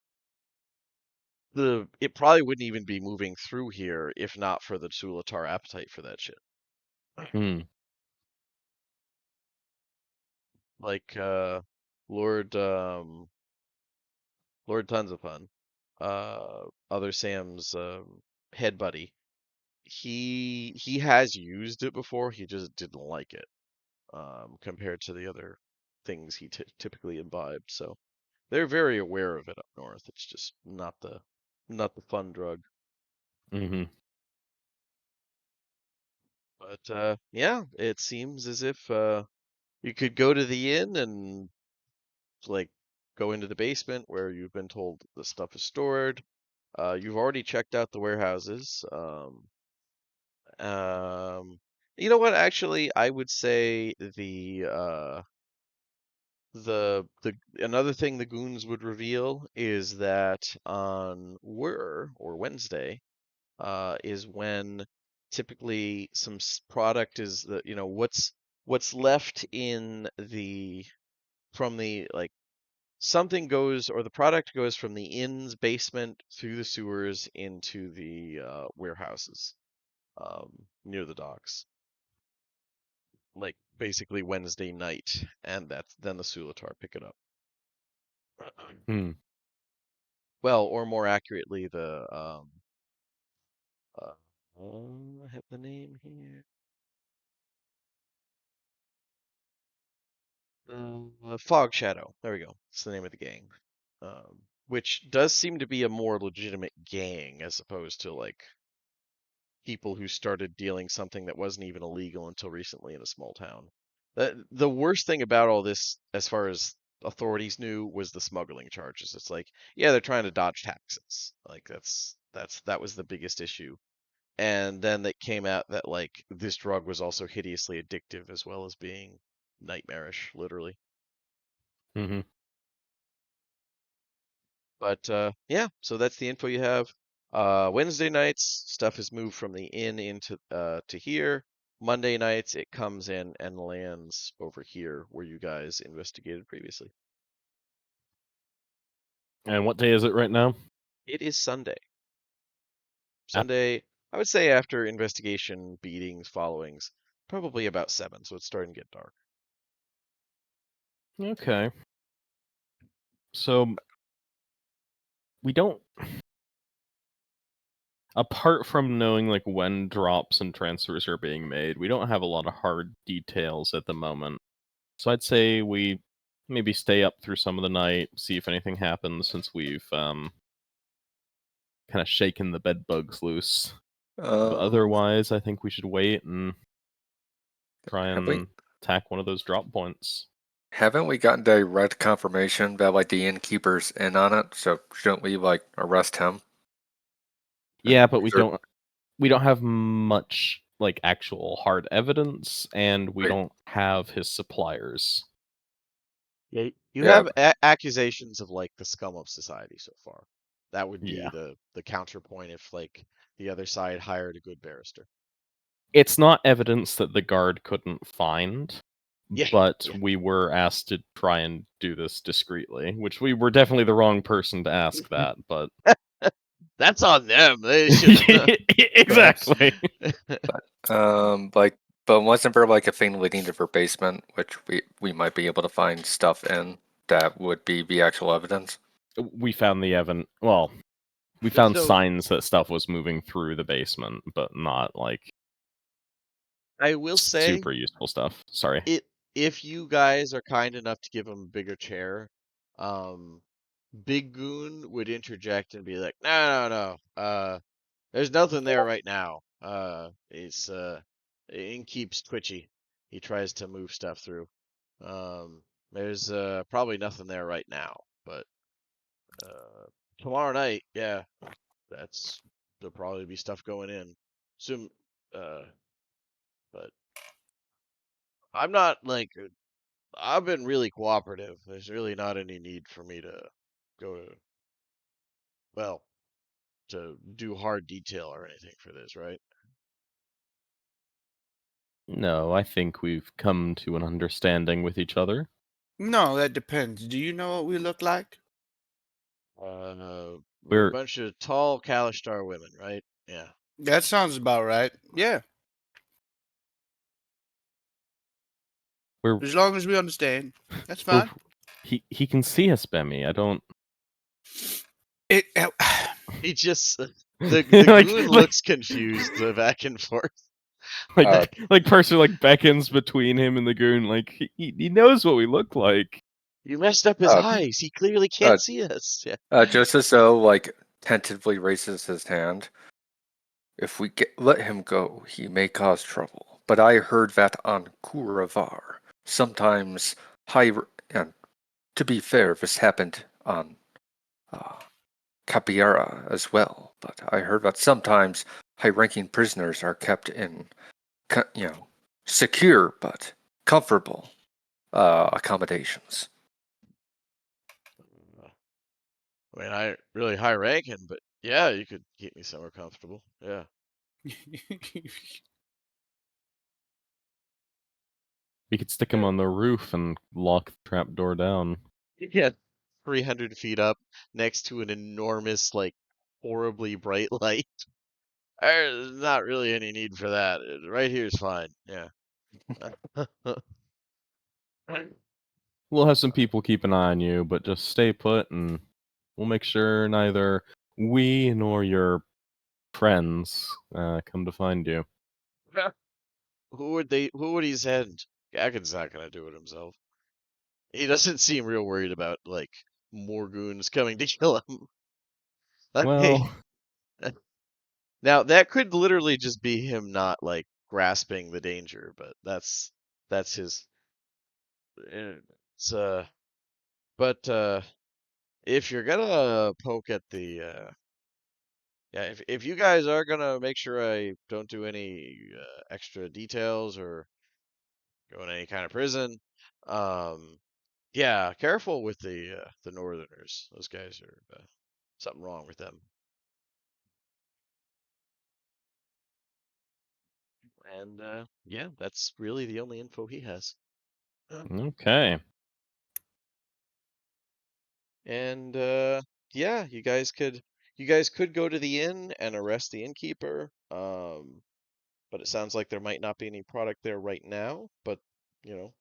it probably wouldn't even be moving through here if not for the Sulatar appetite for that shit. Hmm. Like Lord Lord Tons of Fun, other Sam's head buddy. He has used it before. He just didn't like it compared to the other things he typically imbibed. So they're very aware of it up north. It's just not the fun drug. Hmm. But yeah, it seems as if you could go to the inn and like go into the basement where you've been told the stuff is stored. You've already checked out the warehouses. Um, you know what? Actually, I would say the another thing the goons would reveal is that on Wednesday, is when typically some product is what's left in the from the like something goes or the product goes from the inn's basement through the sewers into the warehouses near the docks, like basically Wednesday night, and then the Sulatar pick it up. Hmm. Well, or more accurately, the uh, I have the name here. Fog Shadow. There we go. It's the name of the gang. Which does seem to be a more legitimate gang as opposed to like people who started dealing something that wasn't even illegal until recently in a small town. The worst thing about all this, as far as authorities knew, was the smuggling charges. It's like, yeah, they're trying to dodge taxes. Like that was the biggest issue. And then it came out that like this drug was also hideously addictive as well as being nightmarish, literally. Hmm. But yeah, so that's the info you have. Wednesday nights, stuff is moved from the inn into to here. Monday nights, it comes in and lands over here where you guys investigated previously. And what day is it right now? It is Sunday. Sunday, I would say after investigation, beatings, followings, probably about 7, so it's starting to get dark. Okay. So we don't, apart from knowing like when drops and transfers are being made, we don't have a lot of hard details at the moment. So I'd say we maybe stay up through some of the night, see if anything happens since we've kind of shaken the bed bugs loose. But otherwise, I think we should wait and try Have we and attack one of those drop points. haven't we gotten direct confirmation that like the innkeeper's in on it? So shouldn't we like arrest him? Yeah, but we Sure. don't have much like actual hard evidence, and we Wait. don't have his suppliers. Yeah, you Yeah. have accusations of like the scum of society so far. That would be Yeah. the counterpoint if like the other side hired a good barrister. It's not evidence that the guard couldn't find, Yeah, but yeah. we were asked to try and do this discreetly, which we were definitely the wrong person to ask that, but That's on them. They should. exactly. Like, but wasn't there like a thing leading to her basement, which we might be able to find stuff in that would be the actual evidence? We found the we found So- signs that stuff was moving through the basement, but not like I will say super useful stuff. Sorry. if you guys are kind enough to give him a bigger chair, Big Goon would interject and be like, no. There's nothing there right now. He's keeps twitchy. He tries to move stuff through. There's probably nothing there right now, but tomorrow night, yeah, there'll probably be stuff going in. Soon, but I'm not like I've been really cooperative. There's really not any need for me to go to well to do hard detail or anything for this, right? No, I think we've come to an understanding with each other. No, that depends. Do you know what we look like? We're a We're bunch of tall Kalishtar women, right? Yeah. That sounds about right. Yeah, we're as long as we understand. That's we're fine. he can see us, Bemmy. I don't It. He just the Like- goon like- looks confused back and forth. like person like beckons between him and the goon. Like he knows what we look like. You messed up his Uh, eyes. He clearly can't see us. Yeah. Just as though like tentatively raises his hand. If we let him go, he may cause trouble. But I heard that on Kuravar. Sometimes and to be fair, this happened on Capiara as well. But I heard that sometimes high-ranking prisoners are kept in, secure but comfortable accommodations. I mean, I really high ranking, but yeah, you could keep me somewhere comfortable. Yeah. We could stick him on the roof and lock the trap door down. Yeah. 300 feet up next to an enormous, like, horribly bright light. There's not really any need for that. Right here is fine. Yeah. We'll have some people keep an eye on you, but just stay put, and we'll make sure neither we nor your friends come to find you. Who would he send? Gagin's not gonna do it himself. He doesn't seem real worried about like more goons coming to kill him. Like, Well, now that could literally just be him not like grasping the danger, but that's his. It's but if you're gonna poke at the yeah, if you guys are gonna make sure I don't do any extra details or go in any kind of prison, um, yeah, careful with the Northerners. Those guys are something wrong with them. And yeah, that's really the only info he has. okay. And yeah, you guys could go to the inn and arrest the innkeeper. But it sounds like there might not be any product there right now. But you know,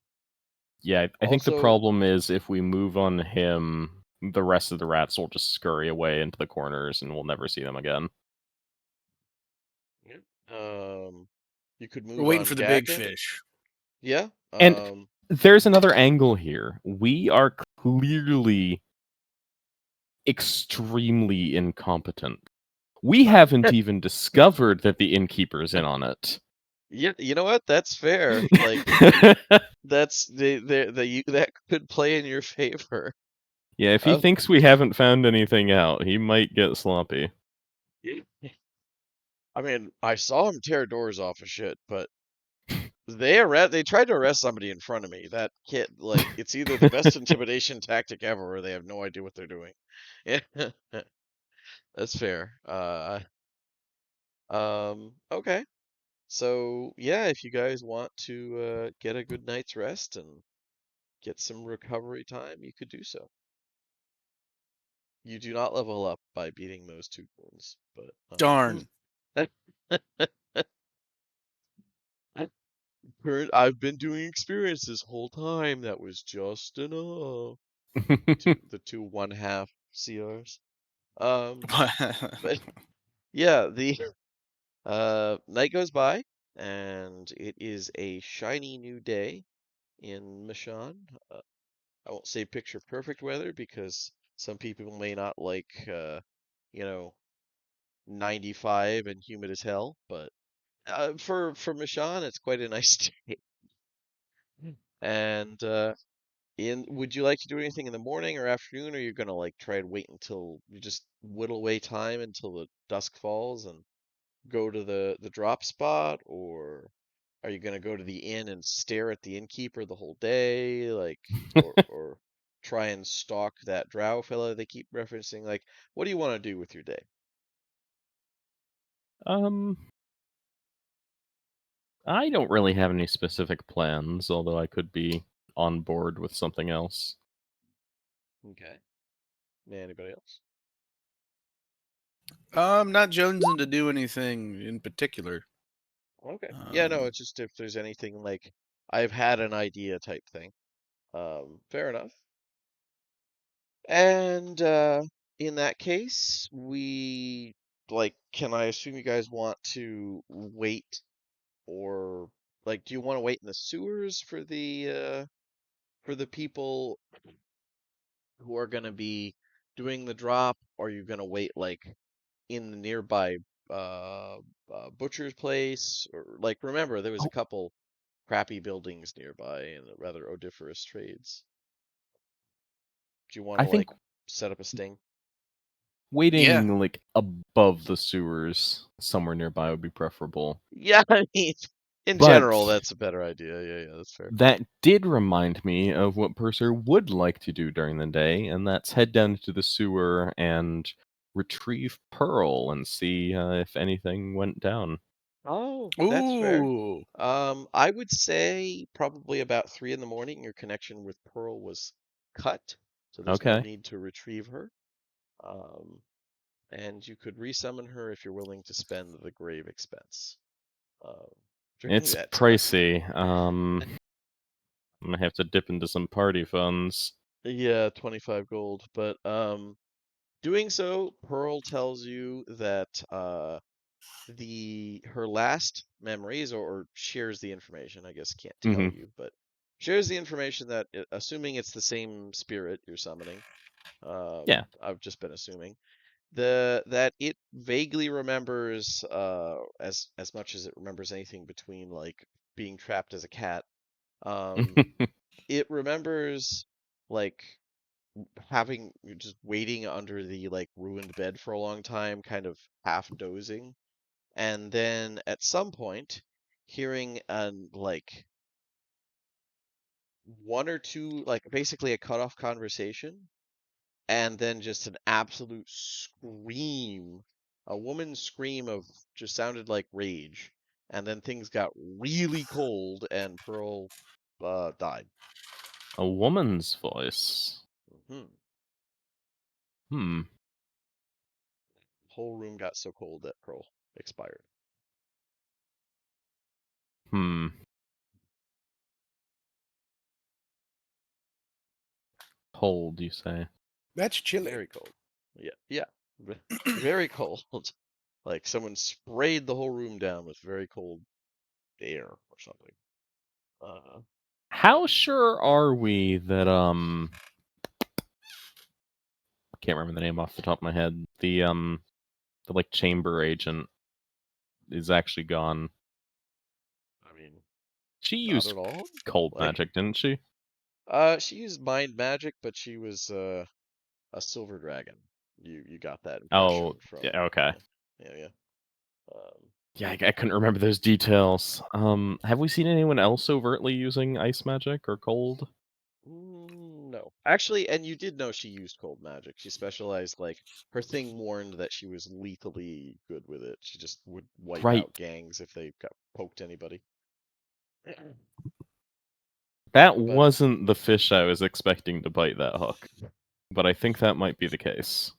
Yeah, I think the also, problem is if we move on him, the rest of the rats will just scurry away into the corners, and we'll never see them again. you could We're move waiting on for the big Gaggen. fish. Yeah. And there's another angle here. We are clearly extremely incompetent. We haven't even discovered that the innkeeper's in on it. Yeah, you know what? That's fair. Like that's that could play in your favor. Yeah, if he Um, thinks we haven't found anything out, he might get sloppy. I mean, I saw him tear doors off of shit, but they tried to arrest somebody in front of me. That kid, like, it's either the best intimidation tactic ever, or they have no idea what they're doing. Yeah, that's fair. Okay. So yeah, if you guys want to get a good night's rest and get some recovery time, you could do so. You do not level up by beating those two goons, but Darn. I've been doing experience this whole time. That was just enough. The two 1/2 CRs. But yeah, the night goes by, and it is a shiny new day in Mishann. I won't say picture perfect weather because some people may not like, you know, 95 and humid as hell, but for Mishann, it's quite a nice day. And would you like to do anything in the morning or afternoon, or are you gonna like try and wait until you just whittle away time until the dusk falls and go to the drop spot, or are you gonna go to the inn and stare at the innkeeper the whole day, like, or try and stalk that drow fella they keep referencing? Like, what do you want to do with your day? I don't really have any specific plans, although I could be on board with something else. Okay. Anybody else? Not jonesing to do anything in particular. Okay. Yeah, no, Um, it's just if there's anything like I've had an idea type thing. Fair enough. And in that case, we like, can I assume you guys want to wait, or like, do you want to wait in the sewers for the people who are gonna be doing the drop, or are you gonna wait like in the nearby uh, butcher's place? Or like, remember there was a Oh, couple crappy buildings nearby and rather odoriferous trades. Do you want I to think like set up a sting? yeah. waiting like above the sewers somewhere nearby would be preferable. Yeah, I mean, in general, But that's a better idea. Yeah, that's fair. that did remind me of what Purser would like to do during the day, and that's head down to the sewer and retrieve Pearl and see if anything went down. Oh, that's fair. Ooh. I would say probably about 3 in the morning, your connection with Pearl was cut, so there's no Okay. need to retrieve her. Um, and you could resummon her if you're willing to spend the grave expense. Um, during It's that time. pricey. I'm gonna have to dip into some party funds. Yeah, 25 gold. But doing so, Pearl tells you that her last memories, or shares the information, I guess can't tell Mhm. you, but shares the information that, assuming it's the same spirit you're summoning, Yeah. I've just been assuming, that it vaguely remembers, as much as it remembers anything between like being trapped as a cat, it remembers like having just waiting under the like ruined bed for a long time, kind of half dozing, and then at some point hearing an like one or two, like basically a cut off conversation, and then just an absolute scream, a woman's scream of just sounded like rage, and then things got really cold and Pearl died. A woman's voice. Hmm. Hmm. Whole room got so cold that Pearl expired. Hmm. Cold, you say? That's chilly. Very cold. Yeah, yeah. Very cold. Like someone sprayed the whole room down with very cold air or something. How sure are we that can't remember the name off the top of my head. The like chamber agent is actually gone. I mean, She not used at all. cold Like, magic, didn't she? she used mind magic, but she was a silver dragon. You got that Oh, impression from, yeah, okay. yeah. Um, Yeah, I couldn't remember those details. Have we seen anyone else overtly using ice magic or cold? no, actually, and you did know she used cold magic. She specialized, like, her thing warned that she was lethally good with it. She just would wipe Right. out gangs if they got poked anybody. That But wasn't the fish I was expecting to bite that hook, but I think that might be the case.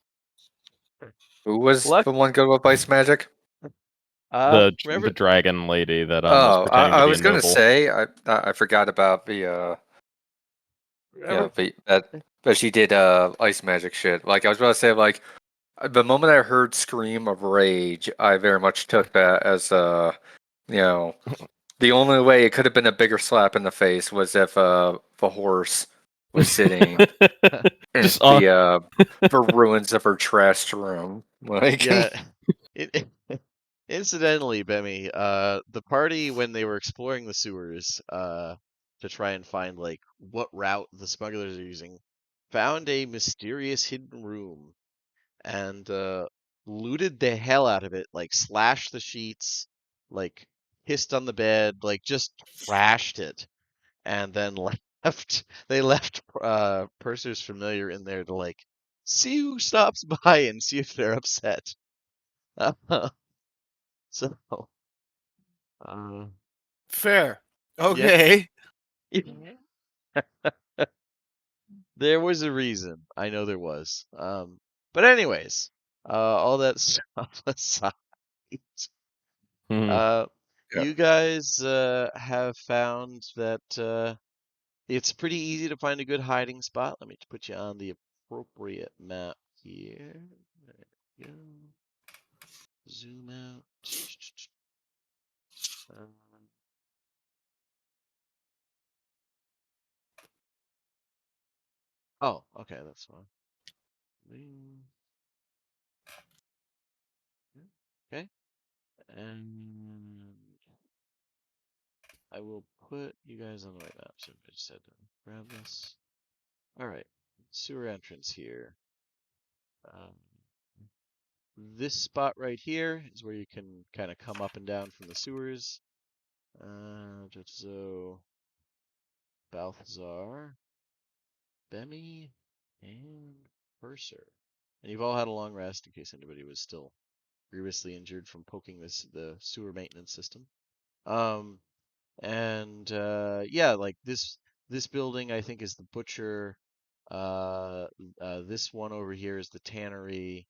Who was luck. the one good with ice magic? The Remember, dragon lady that was Oh, pretending to I be a was gonna noble. say I forgot about the remember, that she did ice magic shit. Like I was about to say, like the moment I heard scream of rage, I very much took that as you know, the only way it could have been a bigger slap in the face was if the horse was sitting in Just on. the ruins of her trashed room. Like yeah. It, incidentally, Bemi, the party when they were exploring the sewers, to try and find like what route the smugglers are using, found a mysterious hidden room and looted the hell out of it, like slashed the sheets, like pissed on the bed, like just trashed it, and then left. They left Purser's familiar in there to like see who stops by and see if they're upset. So, uh, Fair. yeah, Okay. there was a reason. I know there was. But anyways, all that stuff aside, Hmm. uh, Yeah. you guys have found that it's pretty easy to find a good hiding spot. Let me put you on the appropriate map here. There we go. Zoom out. Um, oh, okay, that's fine. Okay, and I will put you guys on the right map. So I just had to grab this. All right, sewer entrance here. Um, this spot right here is where you can kind of come up and down from the sewers. So Balthazar, Bemi, and Purser. And you've all had a long rest in case anybody was still grievously injured from poking the sewer maintenance system. And yeah, like this building I think is the butcher. This one over here is the tannery.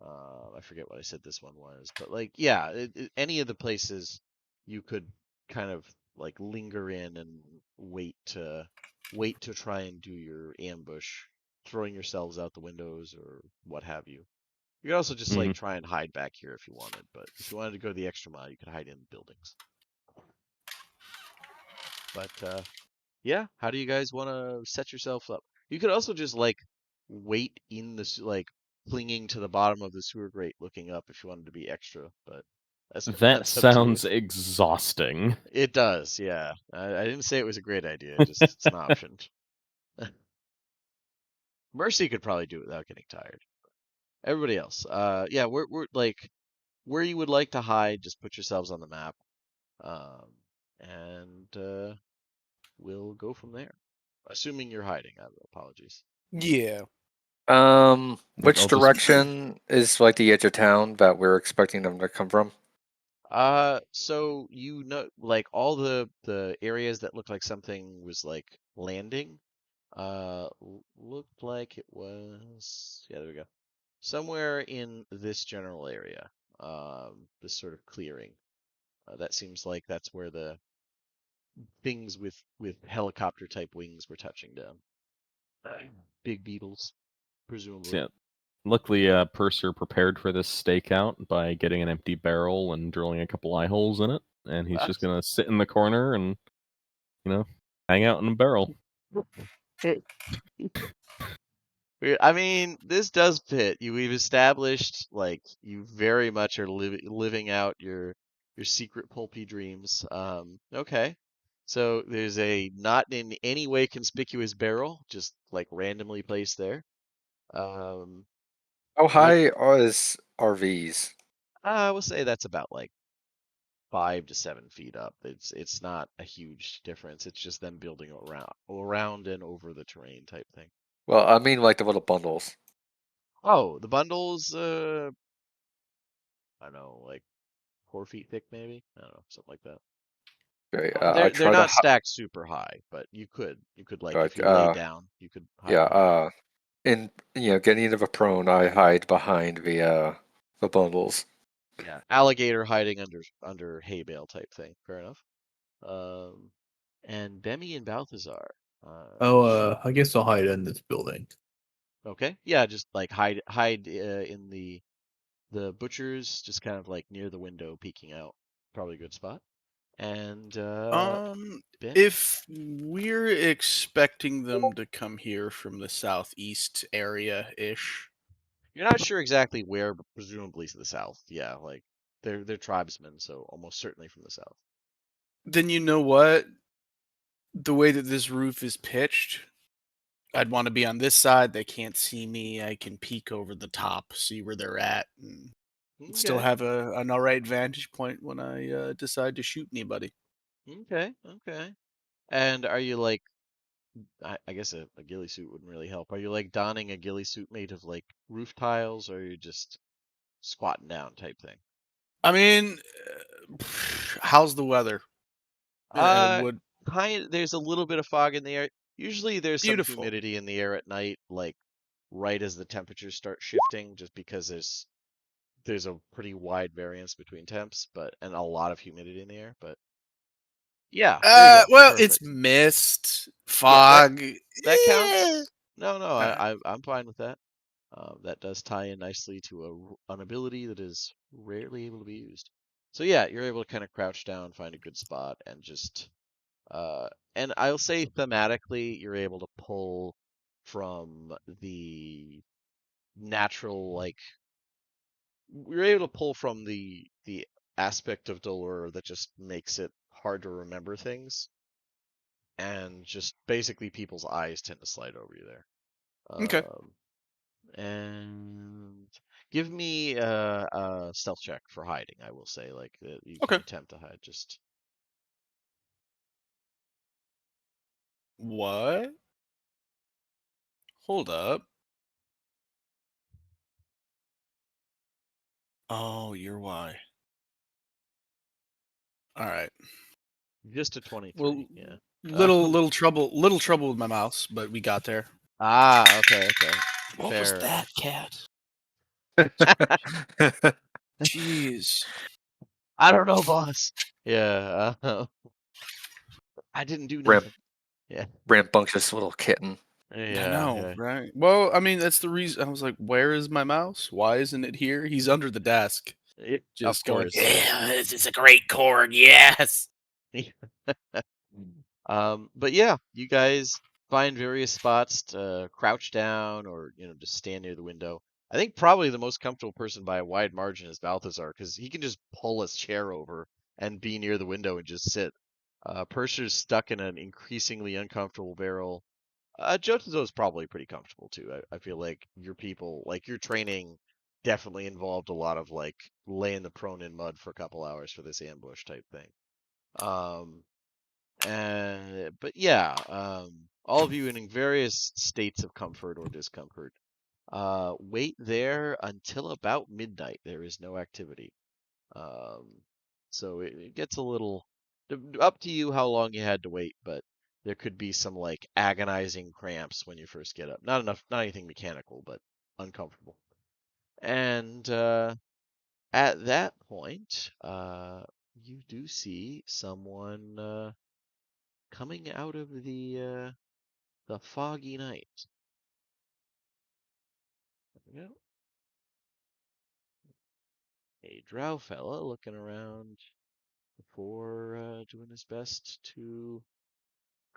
I forget what I said this one was, but like yeah, any of the places you could kind of like linger in and wait to try and do your ambush, throwing yourselves out the windows or what have you. You could also just like try and hide back here if you wanted, but if you wanted to go the extra mile, you could hide in buildings. But yeah, how do you guys want to set yourself up? You could also just like wait in the like clinging to the bottom of the sewer grate, looking up if you wanted to be extra. But that's That that's up to you. sounds exhausting. It does, yeah. I didn't say it was a great idea. It's an option. Mercy could probably do it without getting tired. Everybody else, yeah, we're like where you would like to hide. Just put yourselves on the map, and we'll go from there. Assuming you're hiding. Apologies. Yeah. Which I'll just- direction is like the edge of town that we're expecting them to come from? So you know, like all the areas that looked like something was like landing, looked like it was, yeah, there we go. Somewhere in this general area, this sort of clearing. That seems like that's where the things with helicopter type wings were touching down. Big beetles, presumably. Yeah. Luckily, Purser prepared for this stakeout by getting an empty barrel and drilling a couple eye holes in it, and he's just gonna sit in the corner and, hang out in a barrel. I mean, this does fit. We've established like you very much are living out your secret pulpy dreams. Okay. So there's a not in any way conspicuous barrel, just like randomly placed there. How high is RVs? I will say that's about like 5 to 7 feet up. It's not a huge difference. It's just them building around and over the terrain type thing. Well, I mean like the little bundles. Oh, the bundles, I don't know, like 4 feet thick, maybe. I don't know, something like that. Okay, They're I try not to stacked super high, but you could like if Right, you lay down, you could hide behind. yeah. In getting into a prone, I hide behind the bundles. Yeah, alligator hiding under hay bale type thing. Fair enough. And Bemi and Balthazar. I guess I'll hide in this building. Okay, yeah, just like hide in the butchers, just kind of like near the window, peeking out. Probably a good spot. And Ben? If we're expecting them to come here from the southeast area-ish, You're not sure exactly where, but presumably to the south. Yeah, like they're tribesmen, so almost certainly from the south. then you know what? The way that this roof is pitched, I'd want to be on this side. They can't see me. I can peek over the top, see where they're at, and still Okay. have an all right vantage point when I decide to shoot anybody. Okay. Okay. And are you like, I guess a ghillie suit wouldn't really help. Are you like donning a ghillie suit made of like roof tiles, or are you just squatting down type thing? I mean, how's the weather? Uh, Would there's a little bit of fog in the air. Usually there's some beautiful. humidity in the air at night, like right as the temperatures start shifting, just because there's a pretty wide variance between temps, and a lot of humidity in the air. But yeah, there you go. Well, it's Perfect. mist, Yeah, fog. that eh. counts. No, Alright. I'm fine with that. That does tie in nicely to an ability that is rarely able to be used. So yeah, you're able to kind of crouch down, find a good spot, and just and I'll say thematically, you're able to pull from the natural, like you're able to pull from the aspect of Dolor that just makes it hard to remember things, and just basically people's eyes tend to slide over you there. Okay. And give me a stealth check for hiding. I will say, like you can Okay. attempt to hide. Just What? Hold up. Oh, you're why. All right. just a 23. Well, Yeah. little trouble with my mouse, but we got there. Okay. What Fair was enough. that, cat? Jeez. I don't know, boss. Yeah. I didn't do Ramp- nothing. Yeah. Rambunctious little kitten. I know, right? Well, I mean, that's the reason. I was like, "Where is my mouse? Why isn't it here?" He's under the desk, just Of going, course. "Yeah, this is a great cord. Yes." But yeah, you guys find various spots to crouch down or, just stand near the window. I think probably the most comfortable person by a wide margin is Balthazar because he can just pull his chair over and be near the window and just sit. Purser's stuck in an increasingly uncomfortable barrel. Jotazo's probably pretty comfortable too. I feel like your people, like your training, definitely involved a lot of like laying the prone in mud for a couple hours for this ambush type thing. But yeah, all of you in various states of comfort or discomfort. Wait there until about midnight. There is no activity. Um, so it gets a little up to you how long you had to wait, but there could be some like agonizing cramps when you first get up. Not anything mechanical, but uncomfortable. And at that point, you do see someone coming out of the foggy night. There we go. A drow fella looking around before doing his best to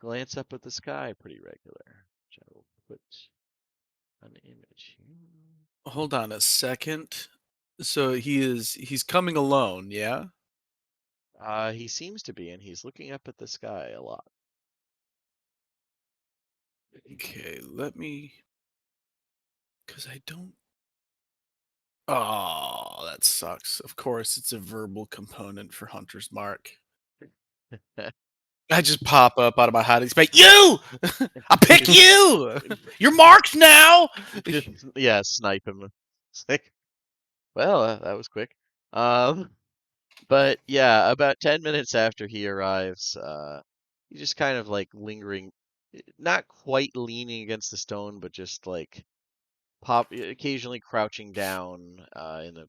glance up at the sky pretty regular. Which I will put an image here. Hold on a second. So he's coming alone, yeah? He seems to be, and he's looking up at the sky a lot. Okay, let me, because I don't. Oh, that sucks. Of course, it's a verbal component for Hunter's Mark. I just pop up out of my hiding space. You! I pick you! You're marked now! Yeah, snipe him. It's like, well, that was quick. But yeah, about 10 minutes after he arrives, he's just kind of like lingering, not quite leaning against the stone, but just like occasionally crouching down in a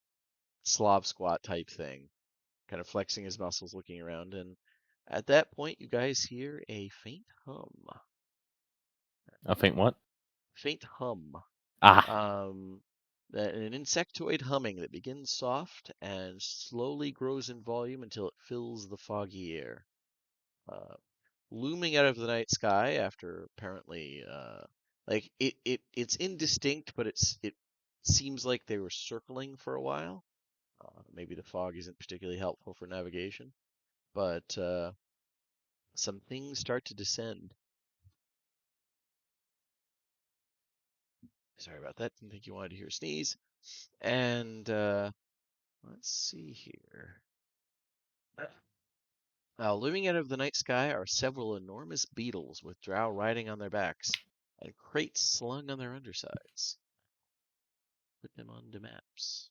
Slav squat type thing, kind of flexing his muscles, looking around. And at that point, you guys hear a faint hum. A faint what? Faint hum. Ah, An insectoid humming that begins soft and slowly grows in volume until it fills the foggy air. Looming out of the night sky after apparently like it's indistinct, but it seems like they were circling for a while. Maybe the fog isn't particularly helpful for navigation, but some things start to descend. Sorry about that. Didn't think you wanted to hear a sneeze. And let's see here. Looming out of the night sky are several enormous beetles with drow riding on their backs and crates slung on their undersides. Put them on the maps.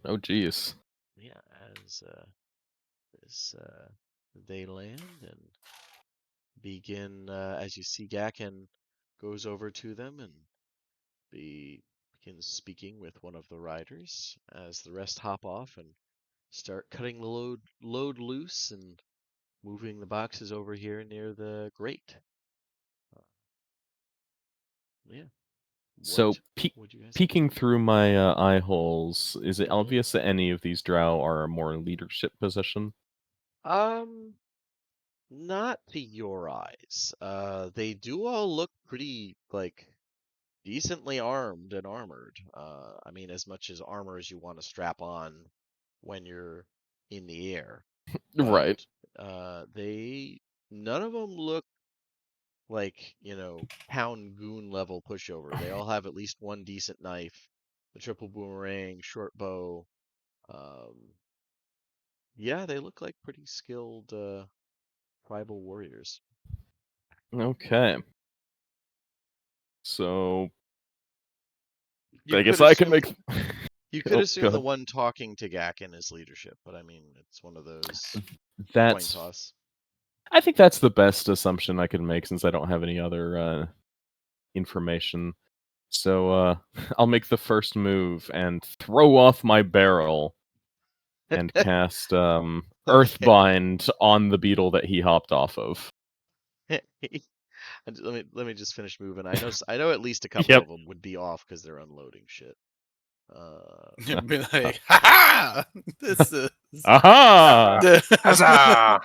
oh geez. Yeah, as they land and begin, as you see Gakken goes over to them and begins speaking with one of the riders as the rest hop off and start cutting the load loose and moving the boxes over here near the grate. Yeah. So What would you guys like to peeking do? through my eye holes, is it Mhm. obvious that any of these drow are a more leadership position? Not to your eyes. They do all look pretty like decently armed and armored. I mean, as much as armor as you want to strap on when you're in the air. But Right. they none of them look like, pound goon level pushover. They all have at least one decent knife, the triple boomerang, short bow. Um, yeah, they look like pretty skilled tribal warriors. Okay. So You I could guess I can assume make. you could Oh, go assume the ahead. one talking to Gakken is leadership, but I mean it's one of those coin That's. toss. I think that's the best assumption I can make since I don't have any other information. So I'll make the first move and throw off my barrel and cast Earthbind on the beetle that he hopped off of. Let me just finish moving. I know at least a couple Yep. of them would be off because they're unloading shit. Be like, ha ha! This is Aha! Huzzah!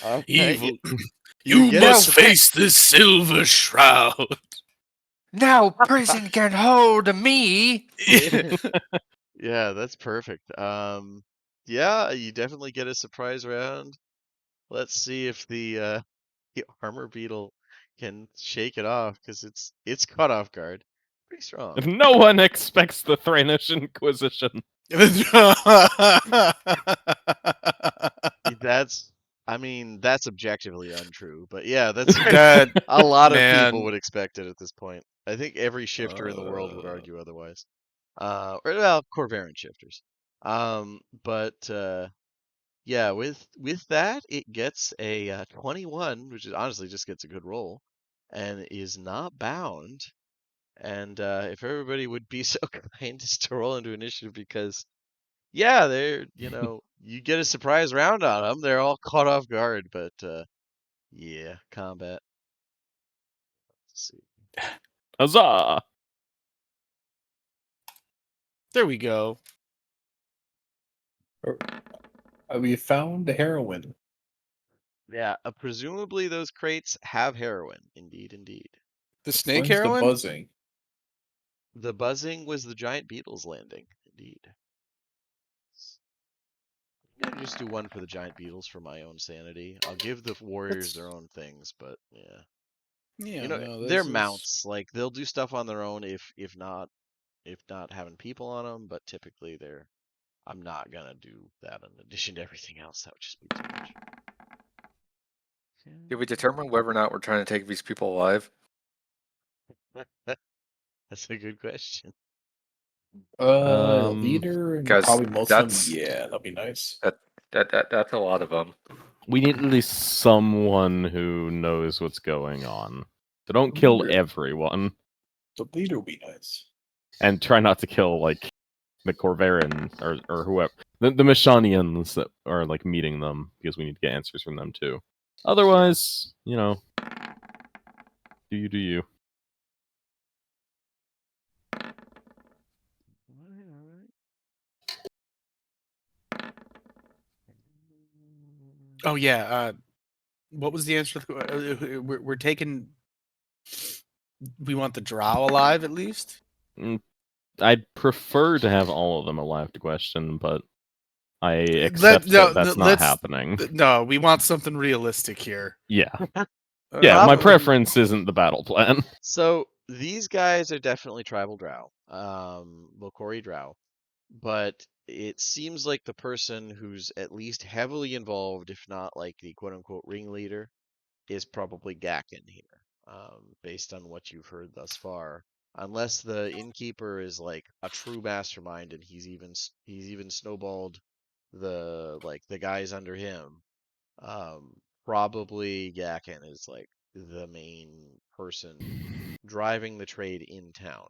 all evil. right. You get must it. face the silver shroud. No prison can hold me. Yeah, that's perfect. Yeah, you definitely get a surprise round. Let's see if the armor beetle can shake it off because it's caught off guard. Pretty strong. No one expects the Thrainish Inquisition. That's objectively untrue, but yeah, that's That a lot of people man. would expect it at this point. I think every shifter in the world would argue otherwise. Or well, Corvaran shifters. But yeah, with that, it gets a 21, which is honestly just gets a good roll, and is not bound. And if everybody would be so kind as to roll into initiative, because yeah, they're you get a surprise round on them. They're all caught off guard, but yeah, combat. Let's see. Huzzah! There we go. We found the heroin. Yeah, presumably those crates have heroin. Indeed, indeed. The snake When's the heroin? buzzing? The buzzing was the giant beetles landing. Indeed. I'm gonna just do one for the giant beetles for my own sanity. I'll give the warriors their own things, but yeah. Yeah, No, they're mounts. Like they'll do stuff on their own if not having people on them. But typically I'm not gonna do that in addition to everything else. That would just be too much. Did we determine whether or not we're trying to take these people alive? That's a good question. Leader and 'cause probably most of them. that's- Yeah, that'd be nice. That's a lot of them. We need at least someone who knows what's going on. So don't kill Leader. everyone. The leader would be nice. And try not to kill, like, the Corvaran or whoever. The Mishannians that are, like, meeting them, because we need to get answers from them, too. Otherwise, do you do you. Oh yeah. What was the answer? We're taking. We want the drow alive at least. I'd prefer to have all of them alive to question, but I accept that's not happening. No, we want something realistic here. Yeah. Yeah, my Probably. preference isn't the battle plan. So these guys are definitely tribal drow, Lokori drow, but it seems like the person who's at least heavily involved, if not like the quote-unquote ringleader, is probably Gakken here, based on what you've heard thus far. Unless the innkeeper is like a true mastermind and he's even snowballed the guys under him. Probably Gakken is like the main person driving the trade in town.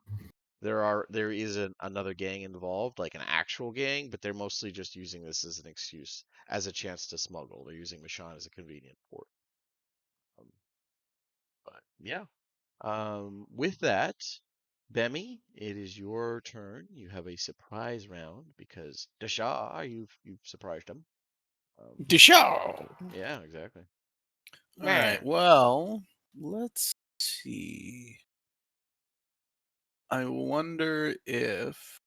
There is another gang involved, like an actual gang, but they're mostly just using this as an excuse, as a chance to smuggle. They're using Mishann as a convenient port. But yeah. With that, Bemi, it is your turn. You have a surprise round because Dasha, you've surprised him. Deshaw. Yeah, exactly. All right. Well, let's see. I wonder if.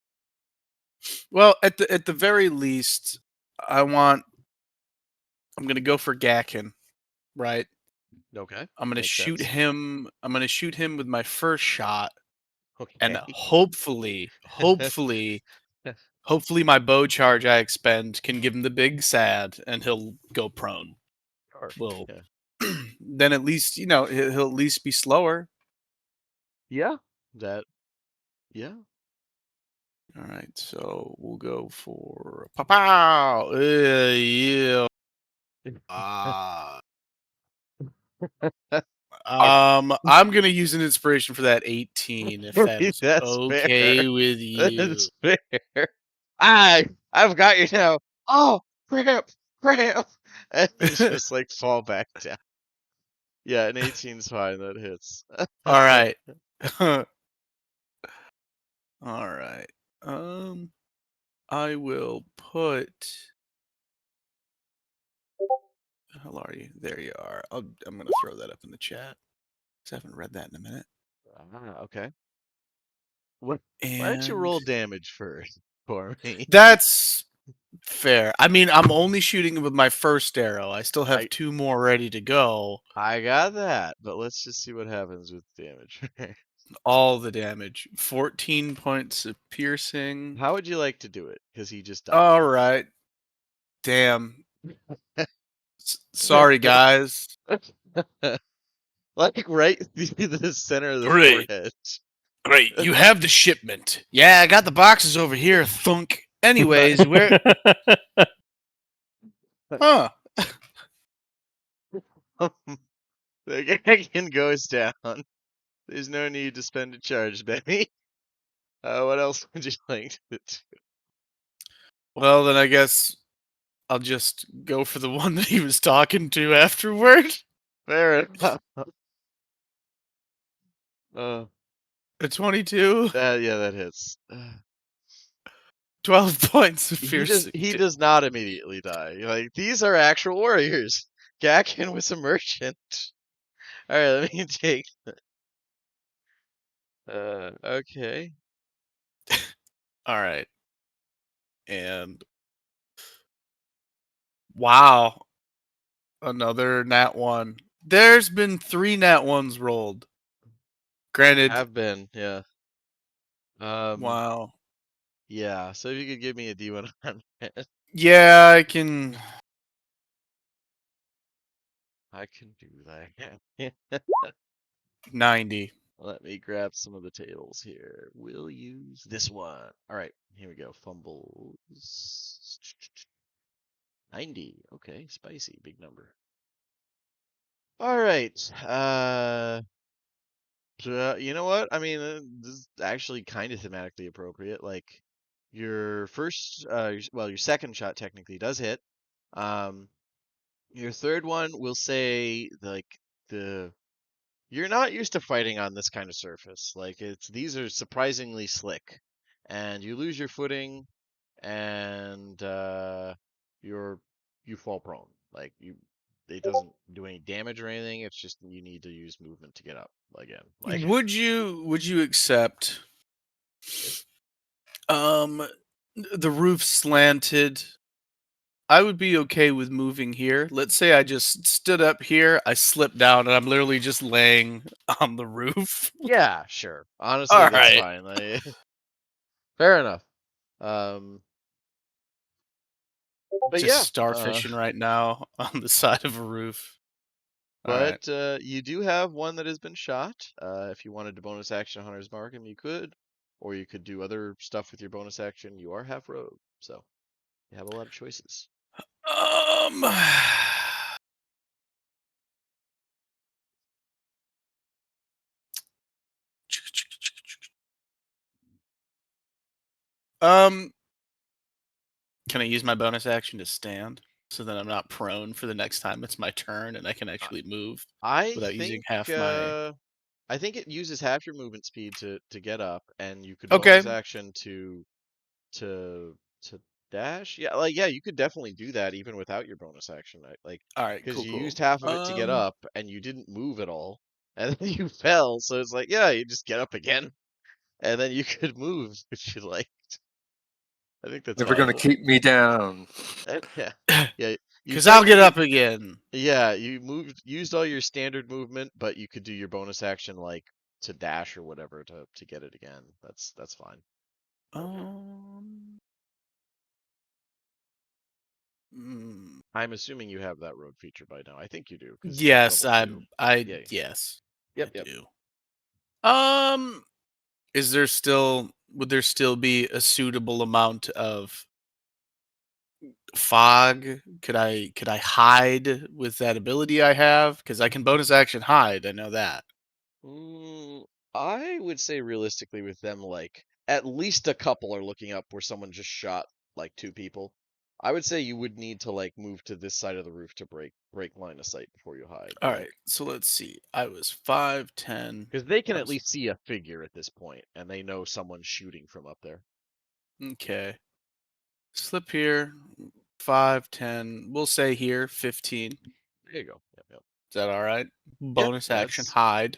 Well, at the very least, I'm gonna go for Gakken, right? Okay. I'm gonna Makes shoot sense. him. I'm gonna shoot him with my first shot, Okay. and hopefully, my bow charge I expend can give him the big sad, and he'll go prone. Sure. Well, Yeah. then at least he'll at least be slower. Yeah. Yeah. All right, so we'll go for pow. Yeah. I'm gonna use an inspiration for that 18 if that is That's okay fair. with you. That's fair. I've got you now. oh, cramp, cramp, and you just like fall back down. Yeah, an 18's fine. That hits. All right. All right. I will put. How are you? There you are. I'm gonna throw that up in the chat. 'Cause I haven't read that in a minute. Okay. What? Why don't you And roll damage first for me? that's fair. I mean, I'm only shooting with my first arrow. I still have I 2 more ready to go. I got that, but let's just see what happens with damage. All the damage. 14 points of piercing. How would you like to do it? Because he just died. All right. Damn. Sorry, guys. Like right through the center of the Great. forehead. Great. You have the shipment. Yeah, I got the boxes over here. Thunk. Anyways, where? Huh. The dragon goes down. There's no need to spend a charge, Benny. What else would you like to do? Well, then I guess I'll just go for the one that he was talking to afterward. Fair enough. Uh, A 22. yeah, that hits. 12 points of He piercing. does not immediately die. Like these are actual warriors. Gakken was a merchant. All right, let me take. Okay. All right. And wow. Another nat 1. There's been 3 nat 1s rolled. Granted. Have been, yeah. Wow. Yeah. So if you could give me a D100. Yeah, I can. I can do that. 90. Let me grab some of the tables here. We'll use this one. All right, here we go. Fumbles. 90. Okay, spicy, big number. All right. So, you know what? I mean, this is actually kind of thematically appropriate. Like your first, your second shot technically does hit. Your third one will say like the you're not used to fighting on this kind of surface. Like these are surprisingly slick, and you lose your footing, and you fall prone. Like it doesn't do any damage or anything. It's just you need to use movement to get up again. Like Would you accept the roof slanted? I would be okay with moving here. Let's say I just stood up here, I slipped down, and I'm literally just laying on the roof. yeah, sure. Honestly, All that's right. fine. Like, fair enough. But Just yeah, starfishing right now on the side of a roof. All right. but you do have one that has been shot. If you wanted to bonus action Hunter's Markham, you could, or you could do other stuff with your bonus action. You are half rogue, so you have a lot of choices. Can I use my bonus action to stand so that I'm not prone for the next time it's my turn and I can actually move I without using think half my? I think it uses half your movement speed to get up, and you could Okay. bonus action to dash. Yeah, you could definitely do that even without your bonus action. Like All right. because Cool. you Cool. used half of it to get up, and you didn't move at all, and then you fell. So it's like, yeah, you just get up again, and then you could move if you liked. I think that's Never gonna fine. keep me down. Yeah, yeah. Because I'll get up again. Yeah, you used all your standard movement, but you could do your bonus action like to dash or whatever to get it again. That's fine. I'm assuming you have that road feature by now. I think you do. 'Cause you're Yes, level 2. Yeah. yes. Yep. I do. Would there still be a suitable amount of fog? Could I hide with that ability I have? Because I can bonus action hide. I know that. I would say realistically with them, like at least a couple are looking up where someone just shot like 2 people. I would say you would need to like move to this side of the roof to break line of sight before you hide. All right, so let's see. I was 5, 10. Because they can I at was- least see a figure at this point, and they know someone's shooting from up there. Okay. Slip here. 5, 10. We'll say here 15. There you go. Yep, yep. Is that all right? Bonus action that's- hide.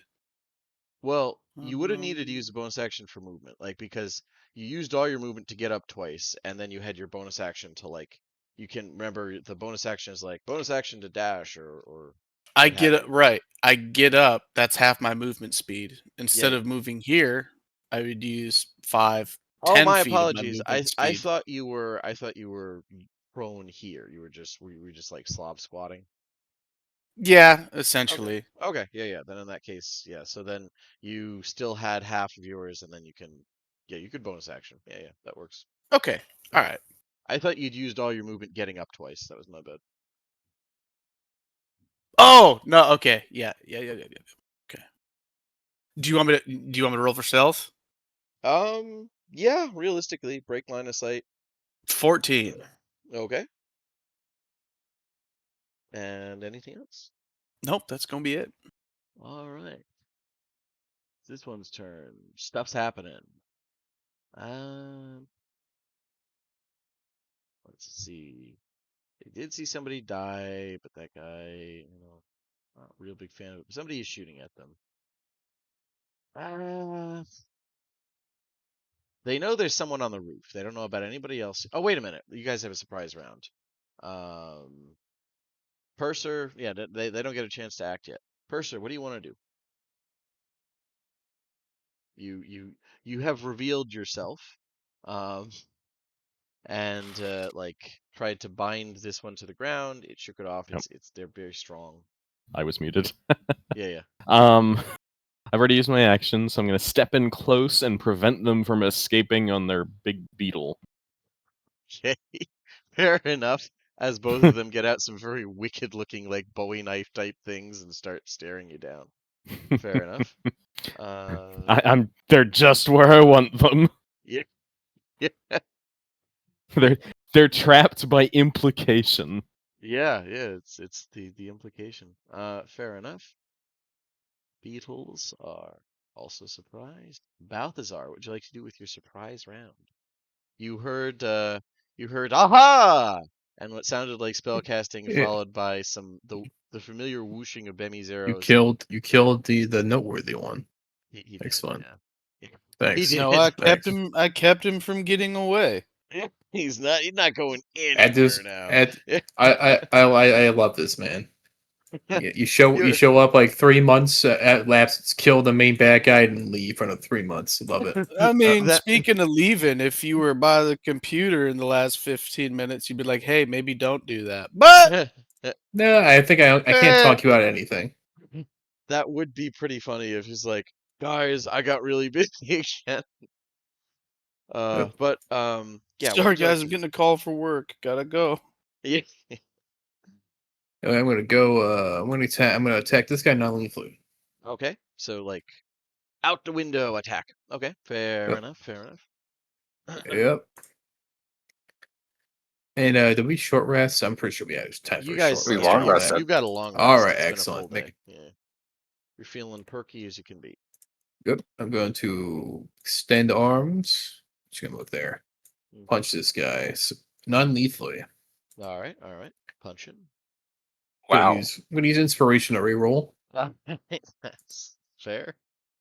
Well, you would have needed to use a Um, bonus action for movement, like because you used all your movement to get up twice, and then you had your bonus action to like. You can remember the bonus action is like bonus action to dash or I what get have it you. right. I get up. That's half my movement speed. Instead Yeah. of moving here, I would use 5, Oh, 10 my feet of my apologies. movement I speed. thought you were prone here. You were just like slob squatting. Yeah, Okay. essentially. Okay. Yeah, yeah. Then in that case, yeah. So then you still had half of yours, and then you can, yeah, you could bonus action. Yeah, yeah, that works. Okay. All right. I thought you'd used all your movement getting up twice. That was my bad. Oh no. Okay. Yeah. Okay. Do you want me to roll for stealth? Yeah. Realistically, break line of sight. 14. Okay. And anything else? Nope. That's gonna be it. All right. This one's turn. Stuff's happening. Um, let's see. They did see somebody die, but that guy, not a real big fan of it. Somebody is shooting at them. They know there's someone on the roof. They don't know about anybody else. Oh, wait a minute. You guys have a surprise round. Purser, yeah, they don't get a chance to act yet. Purser, what do you want to do? You have revealed yourself, and like tried to bind this one to the ground. It shook it off. Yep. They're very strong. I was muted. Yeah, yeah. I've already used my action, so I'm going to step in close and prevent them from escaping on their big beetle. Okay, fair enough. As both of them get out some very wicked looking like Bowie knife type things and start staring you down. Fair enough. They're just where I want them. Yeah, yeah, They're trapped by implication. yeah. It's the implication. Fair enough. Beetles are also surprised. Balthazar, what would you like to do with your surprise round? You heard aha! And what sounded like spellcasting Yeah. followed by the familiar whooshing of Bemi's You arrows. killed the noteworthy one. He did, Excellent. yeah. Thanks. He No, did. I kept him from getting away. He's not going At this anywhere now. I love this man. You show up like 3 months at lapse, kill the main bad guy, and leave for another 3 months. Love it. I mean, that- speaking of leaving, if you were by the computer in the last 15 minutes, you'd be like, "Hey, maybe don't do that." But No, I think I can't talk you out of anything. that would be pretty funny if he's like, guys, I got really busy again. But yeah. what sorry, would you like guys, to I'm do? getting a call for work. Gotta go. Yeah. I'm gonna go. I'm gonna attack this guy non-lethally. Okay. So like out the window attack. Okay. Fair Yep. enough. Fair enough. Yep. And did we short rest? I'm pretty sure we had time You for a guys, short We rest. long before rested. that. you got a long rest. All right, It's been a excellent. full day. Yeah. You're feeling perky as you can be. Good. I'm going to extend arms. Just gonna look there. Mhm. Punch this guy non-lethally. All right. All right. Punching. Wow. I'm gonna use inspiration to reroll. That's fair.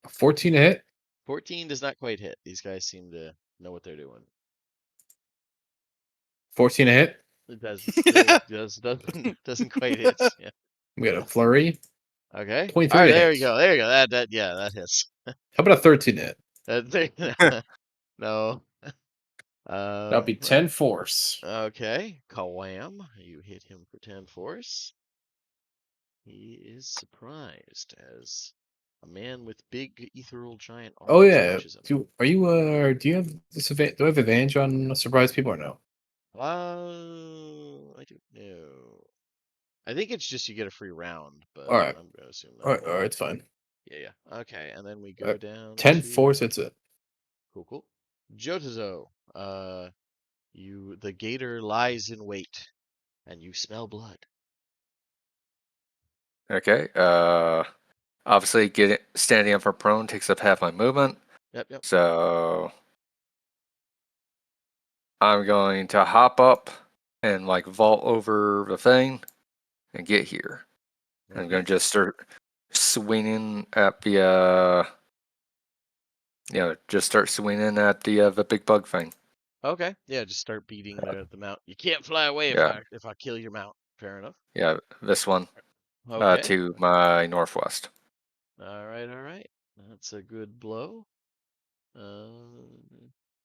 14 to hit. 14 does not quite hit. These guys seem to know what they're doing. 14 to hit. It doesn't quite hit. Yeah. We got a flurry. Okay. 23 All right. to There hit. you go. There you go. That hits. How about a 13 to hit? No. That'll be 10 force. Okay. Kawam, you hit him for 10 force. He is surprised as a man with big ethereal giant arms Oh yeah. punches him. Do you have do I have advantage on surprise people or no? I don't know. I think it's just you get a free round, but All right. I'm gonna assume that. All right, it's fine. Yeah. Okay, and then we go Alright, down 10 to... force, that's it. Cool. Jotazo. The gator lies in wait, and you smell blood. Okay. Obviously, standing up for prone takes up half my movement. Yep. So I'm going to hop up and like vault over the thing and get here. I'm going Okay. to just start swinging at the just start swinging at the big bug thing. Okay. Yeah, just start beating the mount. You can't fly away Yeah. if I kill your mount. Fair enough. Yeah, this one Okay. to my northwest. All right. That's a good blow.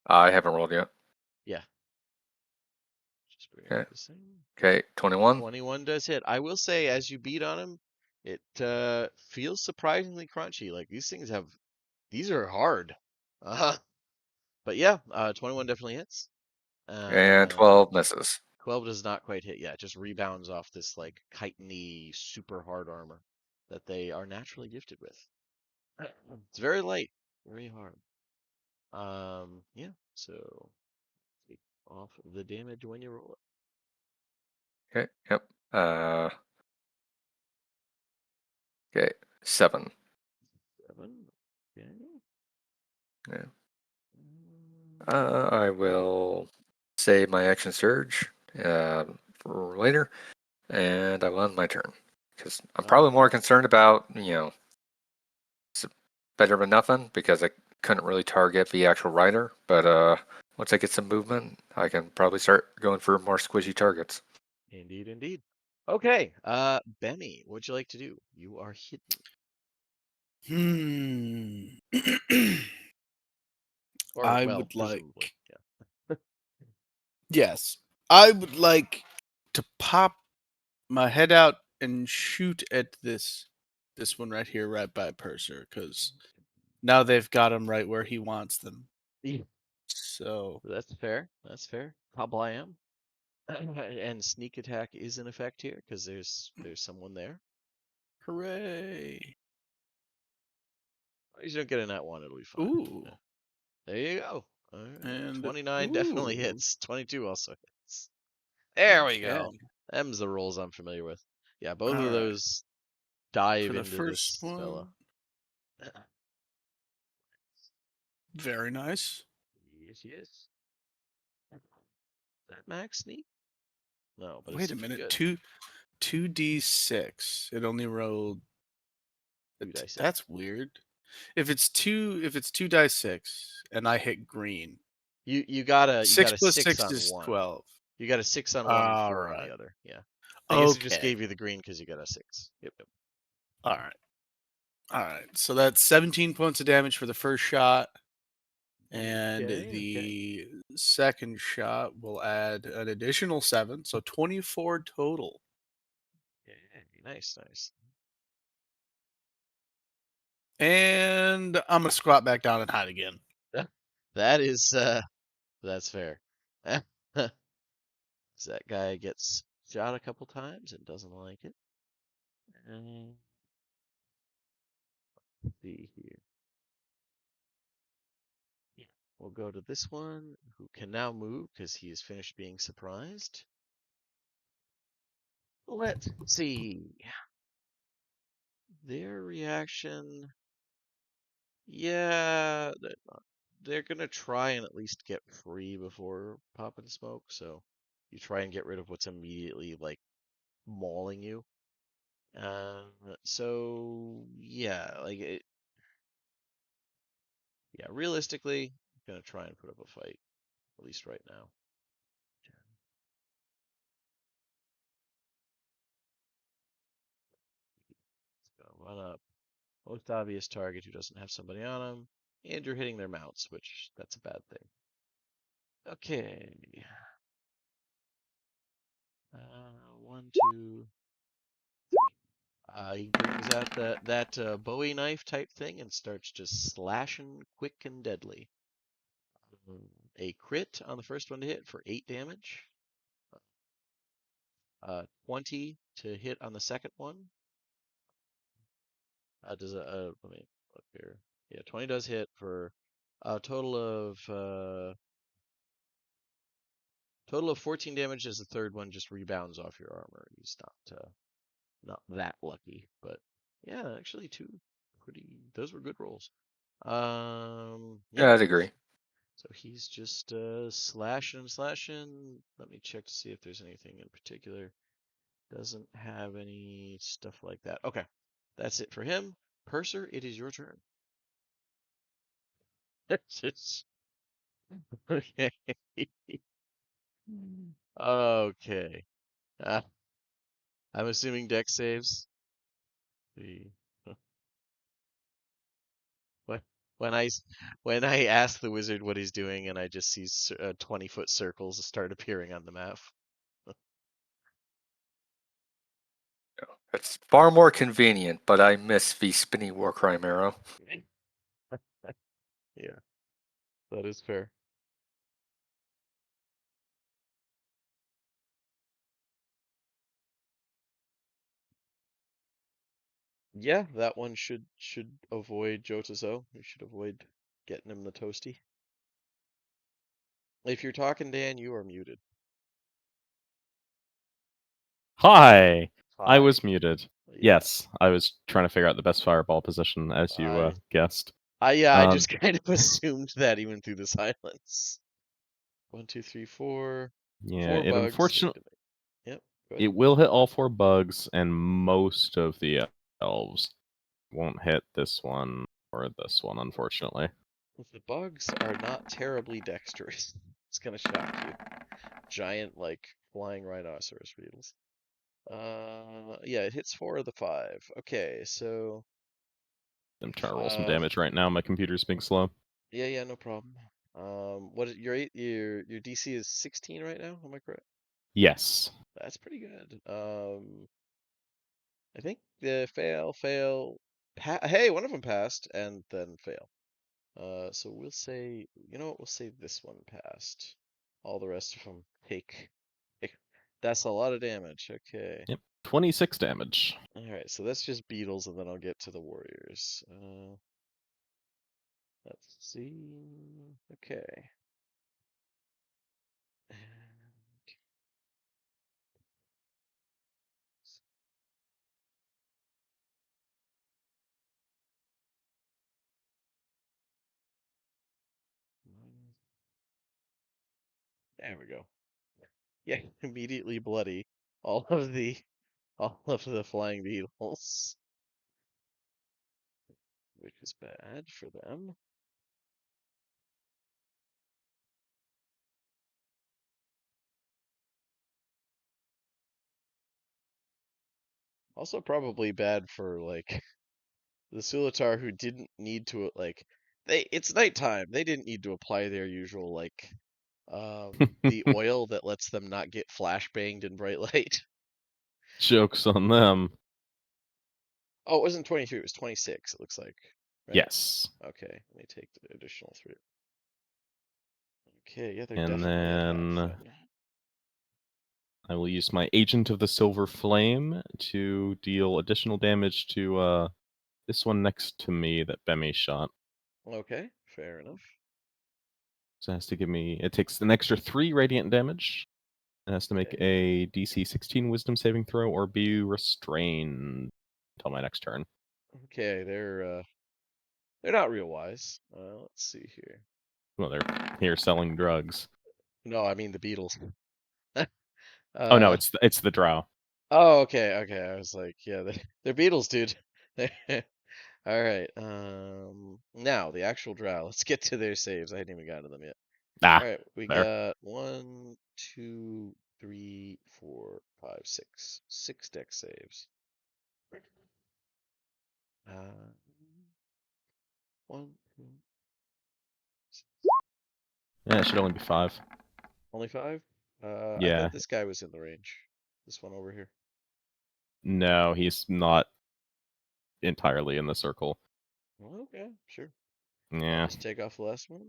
I haven't rolled yet. Yeah. Just bring Okay. up the same. Okay, 21. 21 does hit. I will say, as you beat on him, it feels surprisingly crunchy. Like these are hard. But yeah, 21 definitely hits. And Uh, 12 misses. 12 does not quite hit. Yeah, it just rebounds off this like chitin-y super hard armor that they are naturally gifted with. It's very light, very hard. Yeah. So take off the damage when you roll Okay, yep. Okay, 7. it. 7. Okay. Yeah. I will save my action surge for later, and I will end my turn. Because I'm probably more concerned about, it's better than nothing, because I couldn't really target the actual rider. But once I get some movement, I can probably start going for more squishy targets. Indeed. Okay, Benny, what'd you like to do? You are hidden. Or, I well, would presumably. like. Yeah. Yes, I would like to pop my head out and shoot at this one right here, right by Purser, because now they've got him right where he wants them. Yeah, So that's fair. That's fair. How I am. And sneak attack is in effect here because there's someone there. hooray! He's gonna get in that one. It'll be fine. Ooh, Yeah. There you go. All right. and 29 definitely ooh, hits. 22 also hits. There we okay. go. Them's the rolls I'm familiar with. Yeah, both All of right. those For dive the into first this fella. one, very nice. Yes. Is that max sneak? No, but it's Wait a still minute, good. 2d6. It only rolled. 2 dice. That's weird. If it's two dice 6, and I hit green, You got a 6 plus 6 6 on is one. 12. You got a 6 on one and All 4 on the right. other. Yeah. I guess it just Okay. gave you the green because you got a 6. Yep. All right. All right. So that's 17 points of damage for the first shot. And Okay. the second shot will add an additional 7. So 24 total. Okay. Nice. And I'm going to squat back down and hide again. That is that's fair. That guy gets shot a couple times and doesn't like it. Let's see here. Yeah. We'll go to this one who can now move because he is finished being surprised. Let's see. Their reaction. Yeah, they're gonna try and at least get free before popping smoke. So you try and get rid of what's immediately like mauling you. So yeah, realistically, I'm gonna try and put up a fight, at least right now. It's gonna run up. Most obvious target who doesn't have somebody on him, and you're hitting their mounts, which that's a bad thing. Okay. 1, 2, 3. He brings out that Bowie knife type thing and starts just slashing quick and deadly. A crit on the first one to hit for 8 damage. 20 to hit on the second one. Let me look here. Yeah, 20 does hit for a total of Total of 14 damage as the third one just rebounds off your armor. He's not that lucky, but yeah, actually those were good rolls. Yeah, Yeah. I'd agree. So he's just slashing and slashing. Let me check to see if there's anything in particular. Doesn't have any stuff like that. Okay. That's it for him. Purser, it is your turn. Okay. Okay. Uh, I'm assuming deck saves. The when when when I ask the wizard what he's doing and I just see 20-foot circles start appearing on the map. It's far more convenient, but I miss the spinny war crime arrow. Yeah, that is fair. Yeah, that one should avoid Jotazo. We should avoid getting him the toasty. If you're talking, Dan, you are muted. Hi! I Hi. was muted. Yeah. Yes, I was trying to figure out the best fireball position, as you I guessed. yeah, I Um, just kind of assumed that even through the silence. 1, 2, 3, 4. yeah, 4 it bugs. unfortunately Yep. Go ahead. it will hit all 4 bugs, and most of the elves won't hit this one or this one, unfortunately. The bugs are not terribly dexterous. It's gonna shock you. Giant, like, flying rhinoceros beetles. Yeah, it hits 4 of the 5. Okay, so I'm trying to roll some damage right now. My computer's being slow. yeah, no problem. Your DC is 16 right now? Am I correct? Yes. That's pretty good. I think the fail. Hey, one of them passed, and then fail. So we'll say, you know what? We'll say this one passed. All the rest of them take. That's a lot of damage. Okay. Yep. 26 damage. All right. So that's just beetles, and then I'll get to the warriors. Let's see. Okay. There we go. Yeah, immediately bloody. All of the all of the flying beetles, which is bad for them. Also probably bad for like the Sulatar who didn't need to like it's nighttime. They didn't need to apply their usual like the oil that lets them not get flashbanged in bright light. Joke's on them. Oh, it wasn't 23, it was 26, it looks like. Right? Yes. Okay, let me take the additional 3. Okay, yeah, they're And definitely at half then then. I will use my Agent of the Silver Flame to deal additional damage to this one next to me that Bemi shot. Okay, fair enough. So it has to give me. It takes an extra 3 radiant damage. It has to make Okay. a DC 16 Wisdom saving throw or be restrained until my next turn. Okay, they're not real wise. Let's see here. Well, they're here selling drugs. No, I mean the beetles. Oh no, Uh, it's the drow. oh, okay. I was like, yeah, they're beetles, dude. All right. Now the actual drow. Let's get to their saves. I hadn't even gotten to them yet. Ah, All right, we there. got 1, 2, 3, 4, 5, 6. 6 deck saves. Uh, 1, 2, Yeah, it should only be 5. only 5. I Yeah. thought this guy was in the range. This one over here. No, he's not entirely in the circle. Well, okay, sure. Yeah. Just take off the last one.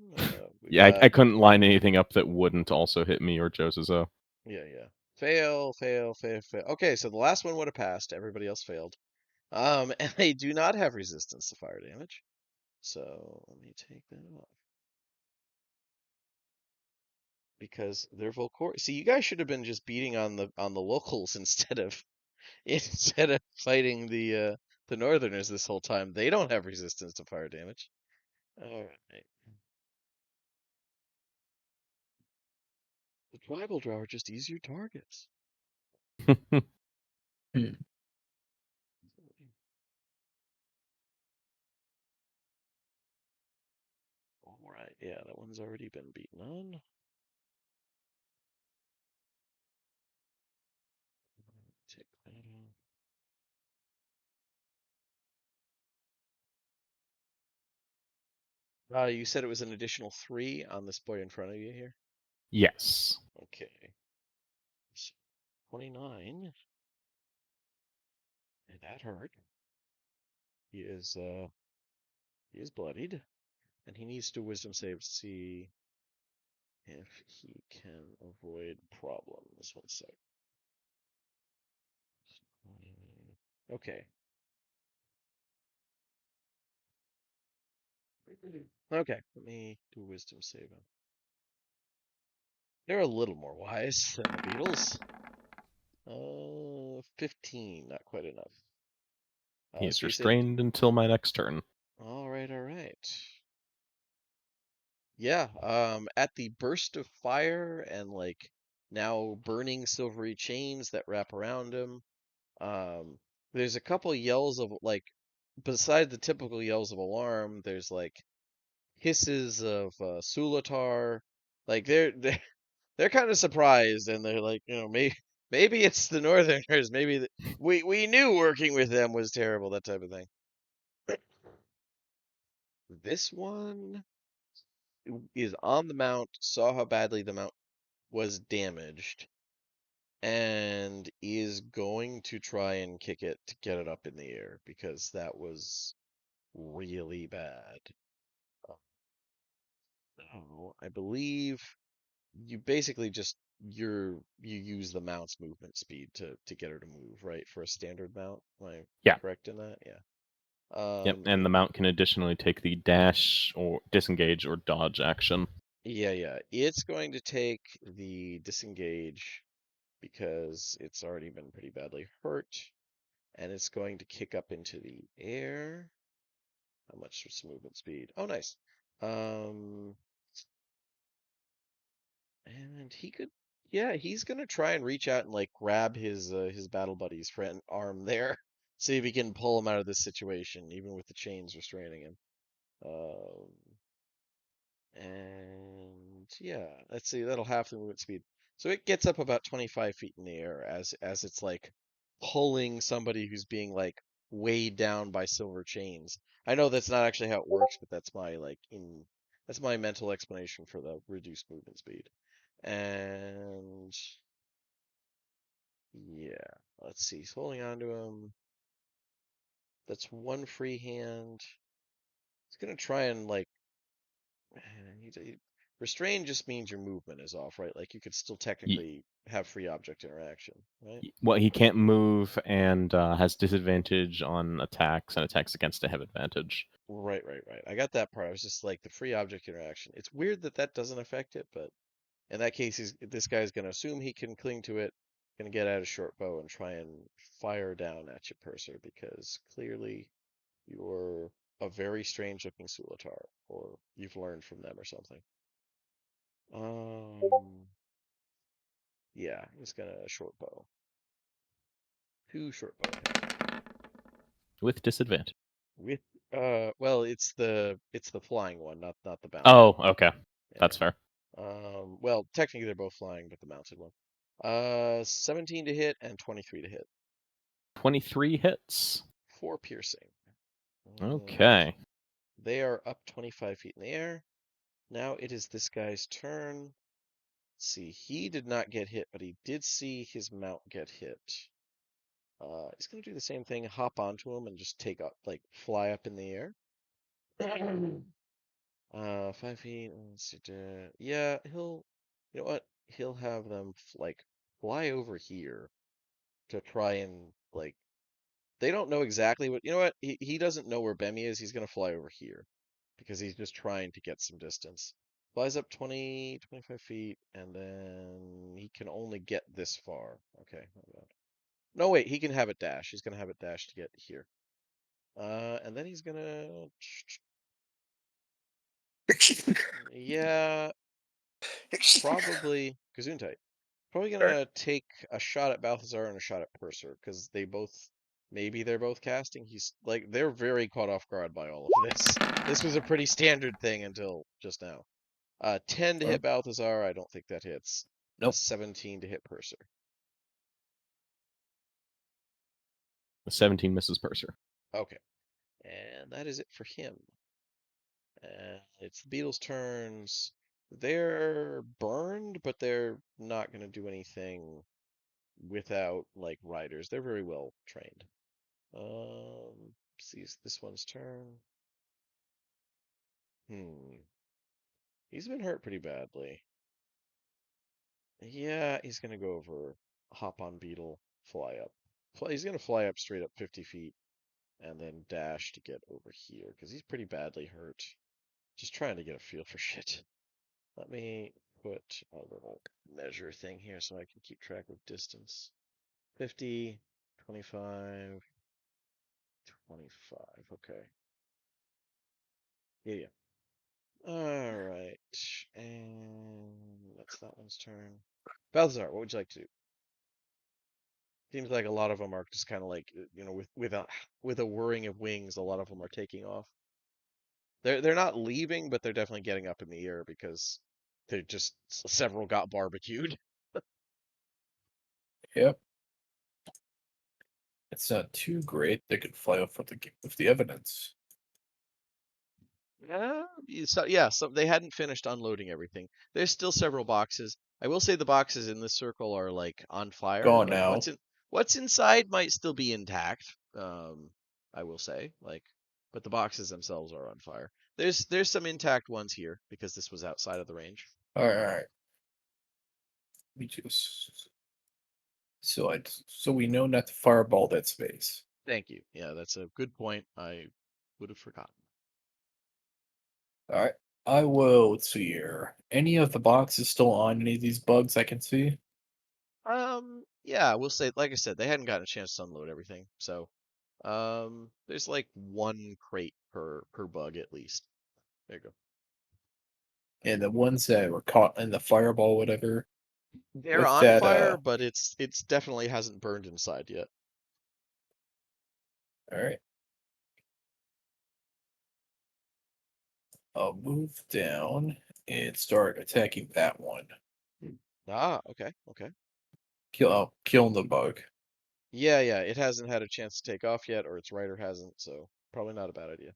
We Yeah, I got couldn't line anything up that wouldn't also hit me or Josuzo. yeah. Fail. Okay, so the last one would have passed. Everybody else failed. And they do not have resistance to fire damage. So let me take that off. because they're Volcor. See, you guys should have been just beating on the locals instead of fighting the Northerners this whole time. They don't have resistance to fire damage. All right. The tribal drow are just easier targets. All right, yeah, that one's already been beaten on. Take that off. You said it was an additional 3 on this boy in front of you here? Yes. Okay. So 29. And that hurt. He is bloodied. And he needs to wisdom save to see if he can avoid problems. 1 sec. Okay. Okay, let me do a wisdom save. They're a little more wise than the beetles. 15, not quite enough. He is So you said, restrained until my next turn. all right. Yeah, at the burst of fire and like now burning silvery chains that wrap around him, there's a couple yells of like, beside the typical yells of alarm, there's like hisses of Sulatar. Like they're kind of surprised and they're like, maybe it's the Northerners, maybe we knew working with them was terrible, that type of thing. This one is on the mount, saw how badly the mount was damaged, and is going to try and kick it to get it up in the air because that was really bad. So I believe you basically just you use the mount's movement speed to get her to move, right? For a standard mount. Am I Yeah. correct in that? Yeah. Yep, and the mount can additionally take the dash or disengage or dodge action. Yeah. It's going to take the disengage because it's already been pretty badly hurt, and it's going to kick up into the air. How much was movement speed? Oh, nice. And he could, yeah, he's gonna try and reach out and like grab his battle buddy's friend arm there, see if he can pull him out of this situation, even with the chains restraining him. Um, and yeah, let's see, that'll half the movement speed. So it gets up about 25 feet in the air as it's like pulling somebody who's being like weighed down by silver chains. I know that's not actually how it works, but that's my mental explanation for the reduced movement speed. And yeah, let's see. He's holding on to him. That's one free hand. He's gonna try and like restrain just means your movement is off, right? Like you could still technically have free object interaction, right? Well, he can't move and has disadvantage on attacks, and attacks against it have advantage. Right. I got that part. I was just like the free object interaction. It's weird that doesn't affect it, but in that case, this guy's gonna assume he can cling to it, gonna get out a short bow and try and fire down at you, Purser, because clearly you're a very strange looking Sulatar, or you've learned from them or something. Yeah, he's gonna short bow. 2 short bow hit. With disadvantage. With well, it's the flying one, not the bound. Oh, okay. Yeah. That's fair. Well, technically they're both flying, but the mounted one. 17 to hit and 23 to hit. 23 hits. 4 piercing. Okay. They are up 25 feet in the air. Now it is this guy's turn. Let's see, he did not get hit, but he did see his mount get hit. He's gonna do the same thing, hop onto him and just take up, like, fly up in the air. 5 feet. Let's see. Yeah, you know what? He'll have them like fly over here to try and like. They don't know exactly what. You know what? He doesn't know where Bemi is. He's gonna fly over here because he's just trying to get some distance. Flies up 20, 25 feet, and then he can only get this far. Okay, my bad. No, wait, he can have it dash. He's gonna have it dash to get here. And then he's gonna, yeah, probably Gesundheit. Probably gonna take a shot at Balthazar and a shot at Purser because maybe they're both casting. He's like they're very caught off guard by all of this. This was a pretty standard thing until just now. 10 to hit Balthazar, I don't think that hits. Nope. 17 to hit Purser. A 17 misses Purser. Okay, and that is it for him. And it's the Beatles' turns. They're burned, but they're not gonna do anything without like riders. They're very well trained. Sees this one's turn. He's been hurt pretty badly. Yeah, he's gonna go over, hop on Beetle, fly up. He's gonna fly up straight up 50 feet, and then dash to get over here because he's pretty badly hurt. Just trying to get a feel for shit. Let me put a little measure thing here so I can keep track of distance. 50, 25, 25. Okay. Yeah. All right. And that's that one's turn. Balthazar, what would you like to do? Seems like a lot of them are just kind of like, with a whirring of wings, a lot of them are taking off. They're not leaving, but they're definitely getting up in the air because they just several got barbecued. Yep. It's not too great. They could fly off with the evidence. So they hadn't finished unloading everything. There's still several boxes. I will say the boxes in this circle are like on fire, Gone but now. what's inside might still be intact. I will say, but the boxes themselves are on fire. There's some intact ones here because this was outside of the range. All right. We just so we know not to fireball that space. Thank you. Yeah, that's a good point. I would have forgotten. All right. I will. Let's see here. Any of the boxes still on any of these bugs I can see? Yeah, we'll say, like I said, they hadn't gotten a chance to unload everything, so there's like one crate per bug at least. There you go. And the ones that were caught in the fireball, whatever. They're with on that, fire, but it's definitely hasn't burned inside yet. All right. I'll move down and start attacking that one. Ah, okay. Killing the bug. Yeah, it hasn't had a chance to take off yet, or its rider hasn't, so probably not a bad idea.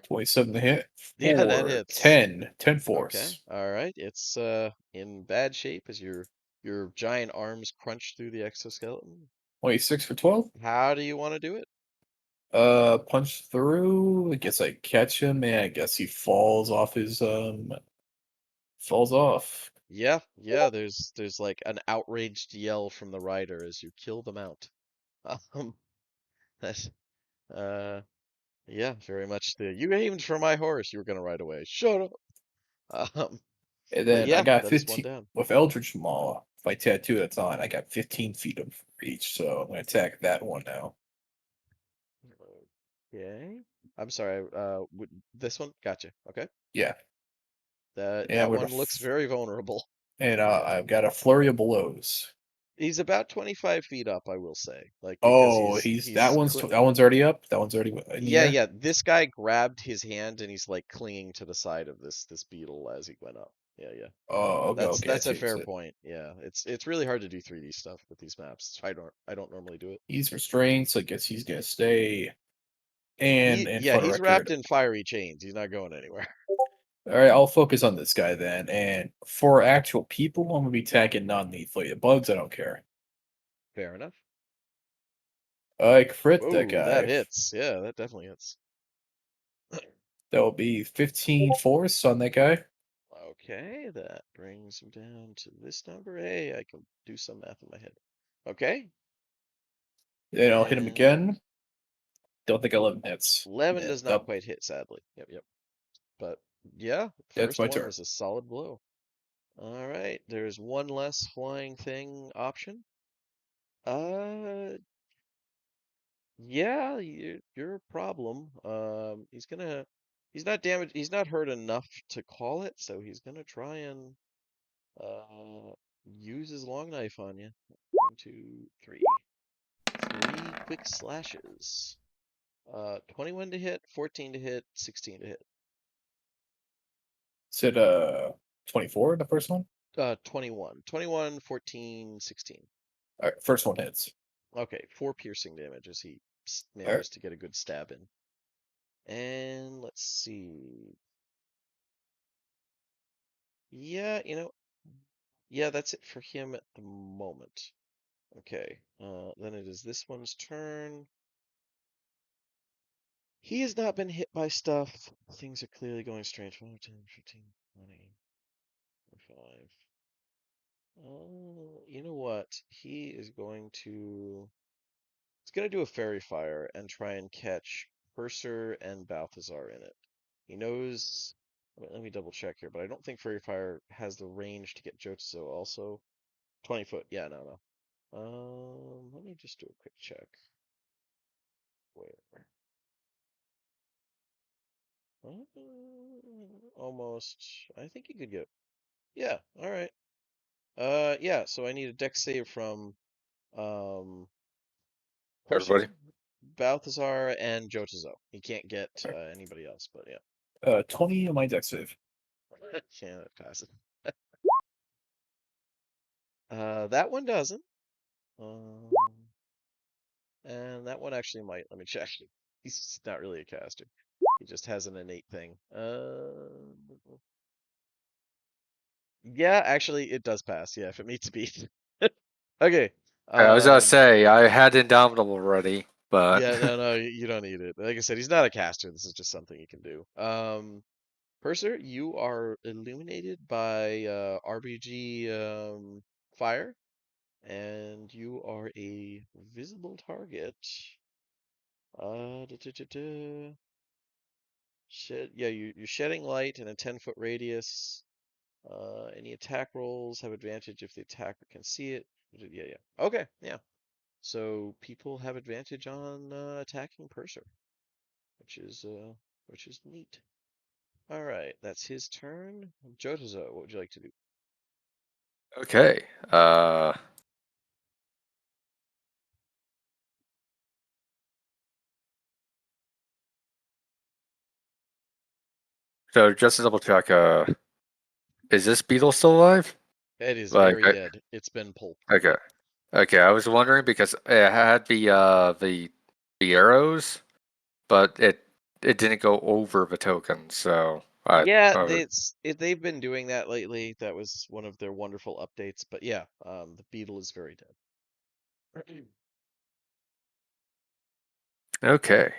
27 to hit. Yeah, that For hits. 10 Okay, force. all right. It's in bad shape as your giant arms crunch through the exoskeleton. 26 for 12. How do you want to do it? Punch through. I guess I catch him, and I guess he falls off his falls off. Yeah. There's like an outraged yell from the rider as you kill them out. That's yeah, very much you aimed for my horse. You were gonna ride away. Shut up. Um, And but then I yeah, got that is one 15 down. with Eldritch Maw. If I tattoo that's on, I got 15 feet of reach, so I'm gonna attack that one now. Okay. I'm sorry. This one? Gotcha. Okay. Yeah. That And one looks very vulnerable. And I've got a flurry of blows. He's about 25 feet up, I will say. Like because Oh, that one's cl- already up. That one's already in the air? yeah. This guy grabbed his hand and he's like clinging to the side of this beetle as he went up. Yeah. Oh, okay. That's I a see fair it. point. Yeah, it's really hard to do 3D stuff with these maps. I don't normally do it. He's restrained, so I guess he's gonna stay. And for the He's wrapped record, in fiery chains. He's not going anywhere. all right, I'll focus on this guy then. And for actual people, I'm gonna be attacking non-lethally. The bugs, I don't care. Fair enough. I crit that Ooh, guy. that hits. Yeah, that definitely hits. That will be 15 force on that guy. Okay, that brings him down to this number. Hey, I can do some math in my head. Okay. Then I'll hit him again. Don't think 11 hits. 11 Yeah, does not quite hit, sadly. Yep. But Yeah, That's first my one turn. was a solid blow. All right, there's one less flying thing option. Uh, yeah, you're a problem. He's not damaged. He's not hurt enough to call it, so he's gonna try and use his long knife on you. 1, 2, 3. 3 quick slashes. 21 to hit, 14 to hit, 16 to hit. Said 24, the first one? 21. 21, 14, 16. All right, first one hits. Okay, 4 piercing damage as he Alright. manages to get a good stab in. And let's see. Yeah, yeah, that's it for him at the moment. Okay, then it is this one's turn. He has not been hit by stuff. Things are clearly going strange. 5, 10, 15, 20, 25. Oh, you know what? He's going to do a fairy fire and try and catch Purser and Balthazar in it. He knows. Let me double check here, but I don't think fairy fire has the range to get Jotaro also. 20 foot. Yeah, no. Let me just do a quick check. Where? Almost. I think you could get. Yeah. All right. Yeah. So I need a dex save from um Everybody. Purser, Balthazar, and Jotaro. He can't get anybody else, but yeah. 20 on my dex save. Yeah, that passes. That one doesn't. Um, and that one actually might. Let me check. He's not really a caster. He just has an innate thing. Yeah, actually, it does pass. Yeah, if it meets a beat. Okay. I was gonna say I had Indomitable already, but Yeah, no, you don't need it. Like I said, he's not a caster. This is just something he can do. Purser, you are illuminated by RBG fire, and you are a visible target. Yeah, you're shedding light in a 10-foot radius. Any attack rolls have advantage if the attacker can see it. Yeah. Okay, yeah. So people have advantage on attacking Purser, which is neat. All right, that's his turn. Jotaro, what would you like to do? okay. So just to double check, is this beetle still alive? It is Like, very dead. It's been pulped. okay, okay. I was wondering because it had the arrows, but it didn't go over the token. So Yeah, I was, they've been doing that lately. That was one of their wonderful updates. But yeah, the beetle is very dead. okay.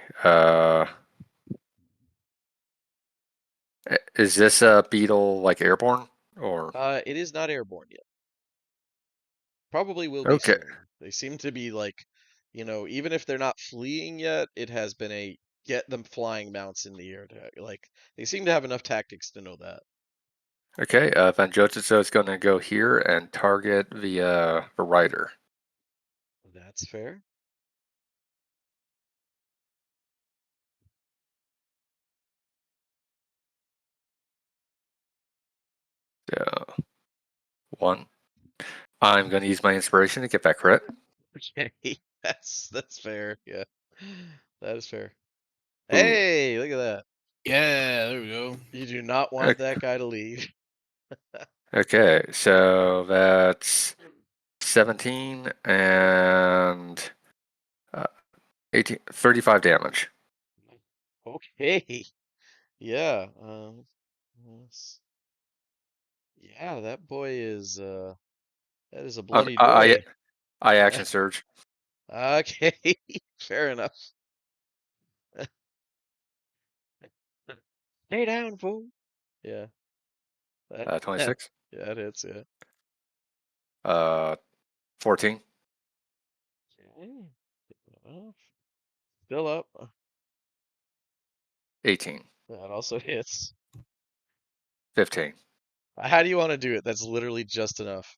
Is this a beetle like airborne or It is not airborne yet. Probably will be okay? soon. They seem to be like, even if they're not fleeing yet, it has been a get them flying mounts in the air. Like they seem to have enough tactics to know that. Okay, Van Jotsu is going to go here and target the rider. That's fair. So 1. I'm going to use my inspiration to get that crit. Okay, that's fair. Yeah, that is fair. Ooh. Hey, look at that. Yeah, there we go. You do not want that guy to leave. Okay, so that's 17 and 18, 35 damage. Okay. Yeah. Yeah, that boy is that is a bloody boy. I action surge. Okay, fair enough. Stay down, fool. Yeah. That, 26. yeah, it hits, yeah. 14. Okay. Well, still up. 18. That also hits. 15. How do you want to do it? That's literally just enough.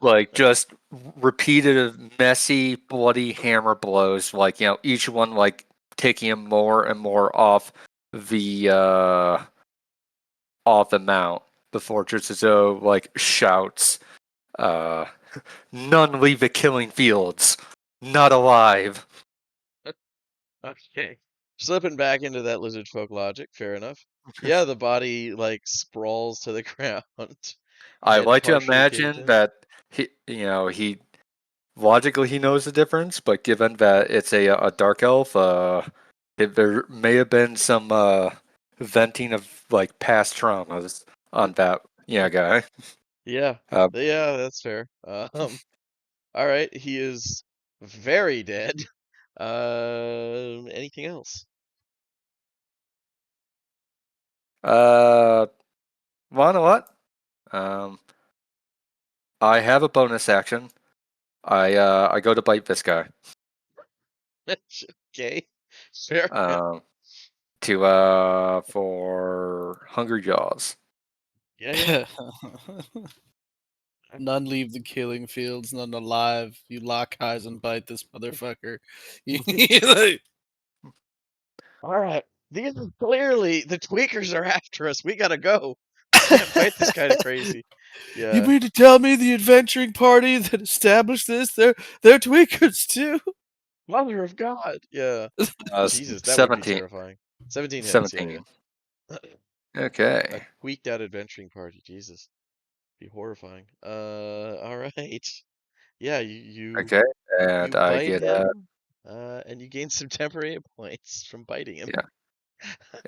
Like just repeated messy bloody hammer blows, like each one like taking him more and more off the mount before Jutsuzo like shouts, none leave the killing fields, not alive. Okay. Slipping back into that lizard folk logic, fair enough. Yeah, the body like sprawls to the ground. I Head like to partially caved imagine in. that he logically he knows the difference, but given that it's a dark elf, there may have been some venting of like past traumas on that guy. Yeah. Uh, Yeah, that's fair. All right, he is very dead. Anything else? what? I have a bonus action. I go to bite this guy. Okay. Fair. For Hungry Jaws. Yeah. None leave the killing fields, none alive. You lock eyes and bite this motherfucker. All right. These are clearly the tweakers are after us. We gotta go. We can't fight this kind of crazy. You Yeah. mean to tell me the adventuring party that established this, they're tweakers too? Mother of God. Yeah. Jesus, that would be 17. terrifying. 17 hits. 17. Yeah. Okay. A tweaked out adventuring party. Jesus. Be horrifying. All right. Yeah, you Okay. And I bite get him, and you gain some temporary hit points from biting him.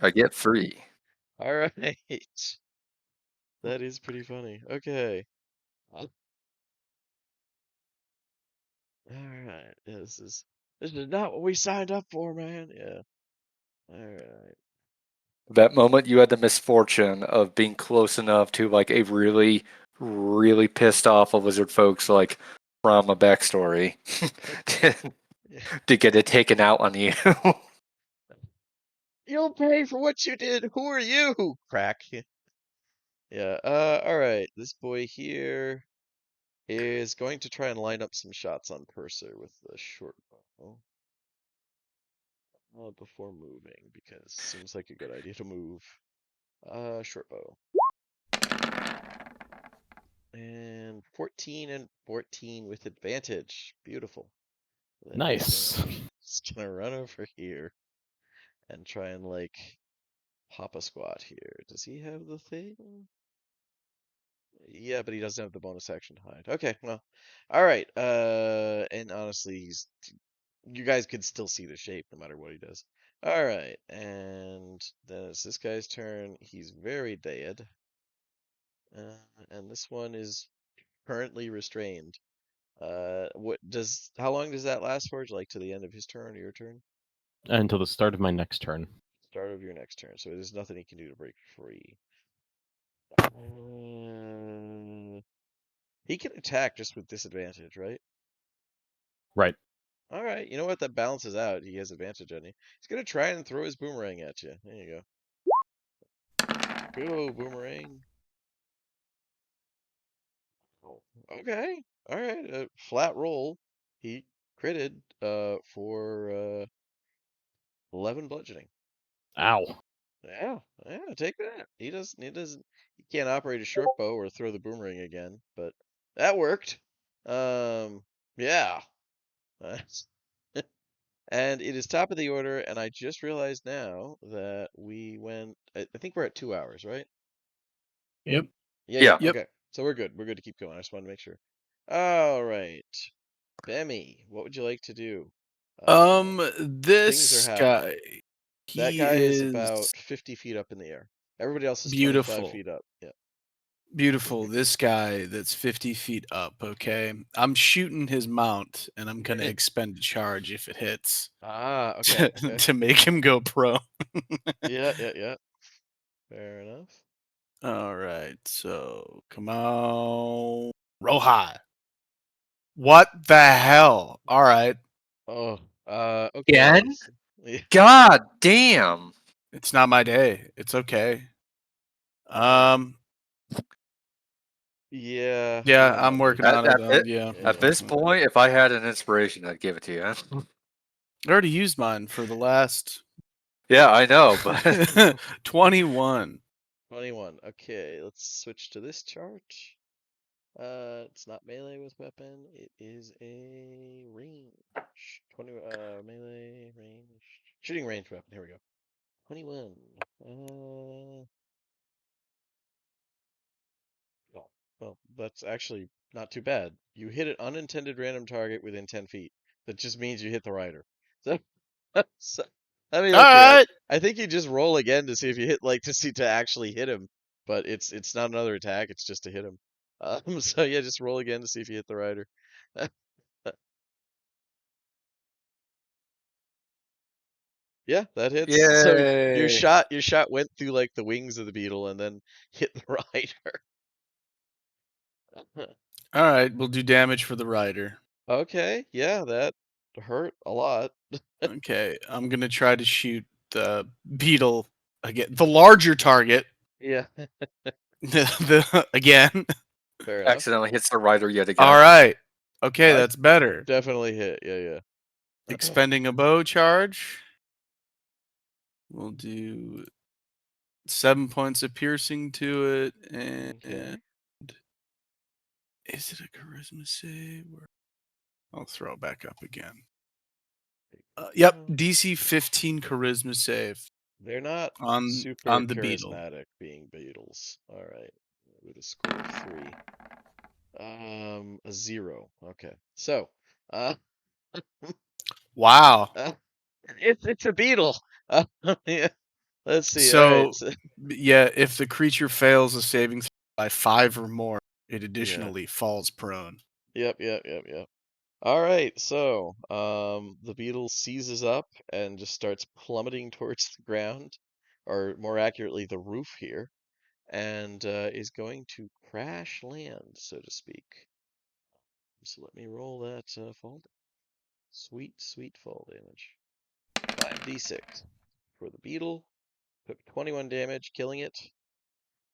I get 3. All right. That is pretty funny. Okay. All right. Yeah, this is not what we signed up for, man. Yeah. All right. That moment you had the misfortune of being close enough to like a really, really pissed off lizard folks like from a backstory to get it taken out on you. You'll pay for what you did. Who are you? Crack. Yeah. All right. This boy here is going to try and line up some shots on Purser with the short bow. Before moving, because seems like a good idea to move. Short bow. And 14 and 14 with advantage. Beautiful. Then Nice. he's just gonna run over here and try and like hop a squat here. Does he have the thing? Yeah, but he doesn't have the bonus action to hide. Okay, well, all right. And honestly, you guys could still see the shape no matter what he does. All right, and then it's this guy's turn. He's very dead. And this one is currently restrained. How long does that last for? Like to the end of his turn or your turn? Until the start of my next turn. Start of your next turn. So there's nothing he can do to break free. He can attack just with disadvantage, right? Right. All right. You know what? That balances out. He has advantage on you. He's gonna try and throw his boomerang at you. There you go. Go, boomerang. Oh, okay. All right. Flat roll. He critted for 11 bludgeoning. Ow. Yeah, take that. He can't operate a short bow or throw the boomerang again, but that worked. Yeah. And it is top of the order, and I just realized now that I think we're at 2 hours, right? Yep. Yeah. Yep. Okay. So we're good. We're good to keep going. I just wanted to make sure. All right. Bemmy, what would you like to do? Things This are happening. guy, That he guy is is about 50 feet up in the air. Everybody else is 25 beautiful. feet up. Yeah. Beautiful. This guy that's 50 feet up, okay? I'm shooting his mount, and I'm going to expend a charge if it hits Ah, okay. Okay. to make him go prone. Yeah. Fair enough. All right, so come on. Roll high. What the hell? All right. Oh, okay. Again? Yeah. God damn. It's not my day. It's okay. Yeah. Yeah, I'm working At, on it. at, Yeah. at this point, if I had an inspiration, I'd give it to you. I already used mine for the last Yeah, I know, but 21. 21. Okay, let's switch to this chart. It's not melee with weapon. It is a range. 20. Melee range. Shooting range weapon. Here we go. 21. Oh, well, that's actually not too bad. You hit an unintended random target within 10 feet. That just means you hit the rider. So, so I mean, All okay. right. I think you just roll again to see if you hit, like, to actually hit him. But it's not another attack. It's just to hit him. So yeah, just roll again to see if you hit the rider. Yeah, that hits. So your yay! shot went through like the wings of the beetle and then hit the rider. All right. We'll do damage for the rider. Okay, yeah, that hurt a lot. Okay. I'm going to try to shoot the beetle again. The larger target. Yeah, Again. fair enough. Accidentally hits the rider yet again. All right. Okay. I That's better. definitely hit. Yeah, yeah. Expending a bow charge. We'll do 7 points of piercing to it. And Okay. is it a charisma save? I'll throw it back up again. Yep, DC 15 charisma save They're not on super the beetle. charismatic being beetles. All right, with a score of 3. A 0. Okay, so, uh, Wow. it's a beetle. Yeah. Let's see. All right. So, yeah, if the creature fails a saving throw by 5 or more, it additionally falls prone. Yep. All right. So, the beetle seizes up and just starts plummeting towards the ground, or more accurately, the roof here, and is going to crash land, so to speak. So let me roll that fall. Sweet, sweet fall damage. 5d6 for the beetle. Took 21 damage, killing it.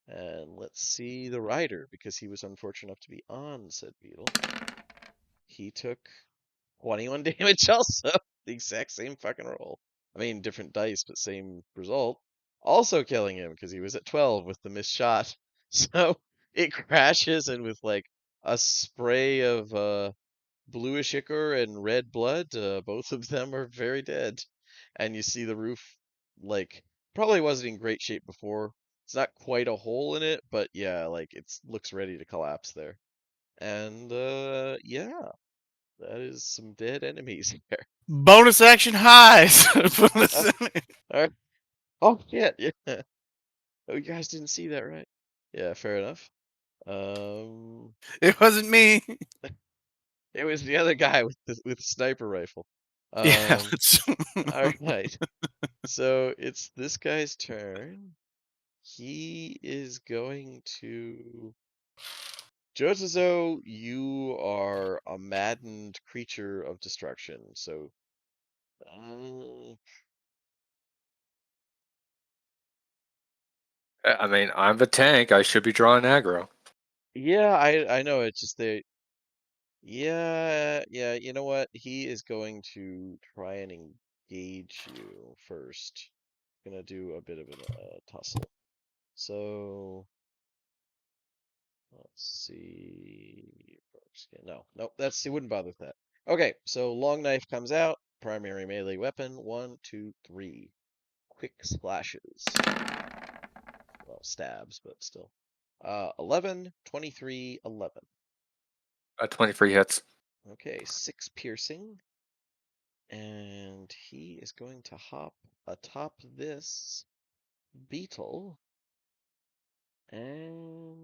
And let's see the rider, because he was unfortunate enough to be on said beetle. He took 21 damage also. The exact same fucking roll. I mean, different dice, but same result. Also killing him, because he was at 12 with the missed shot. So it crashes, and with like a spray of bluish ichor and red blood, both of them are very dead. And you see the roof, like, probably wasn't in great shape before. It's not quite a hole in it, but yeah, like it looks ready to collapse there. And yeah, that is some dead enemies there. Bonus action highs. All right. Oh shit, yeah. Oh, you guys didn't see that, right? Yeah, fair enough. It wasn't me. It was the other guy with the sniper rifle. Yeah. All right. So it's this guy's turn. He is going to. Jotazo, you are a maddened creature of destruction. So, I mean, I'm the tank. I should be drawing aggro. yeah, I know. It's just they. Yeah. You know what? He is going to try and engage you first. Gonna do a bit of a tussle. So let's see. No, nope. He wouldn't bother with that. Okay, so long knife comes out. Primary melee weapon. 1, 2, 3. Quick splashes. Well, stabs, but still. 11, 23, 11. 23 hits. Okay, 6 piercing. And he is going to hop atop this beetle and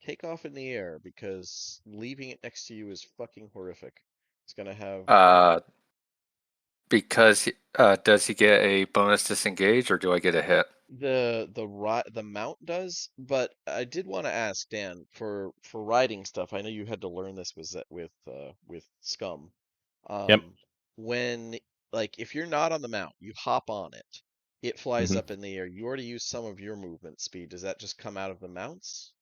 take off in the air, because leaving it next to you is fucking horrific. It's gonna have Because does he get a bonus disengage, or do I get a hit? the mount does, but I did want to ask Dan for riding stuff. I know you had to learn this with Scum. Yep. When, like, if you're not on the mount, you hop on it. It flies Mhm. up in the air. You already used some of your movement speed. Does that just come out of the mounts?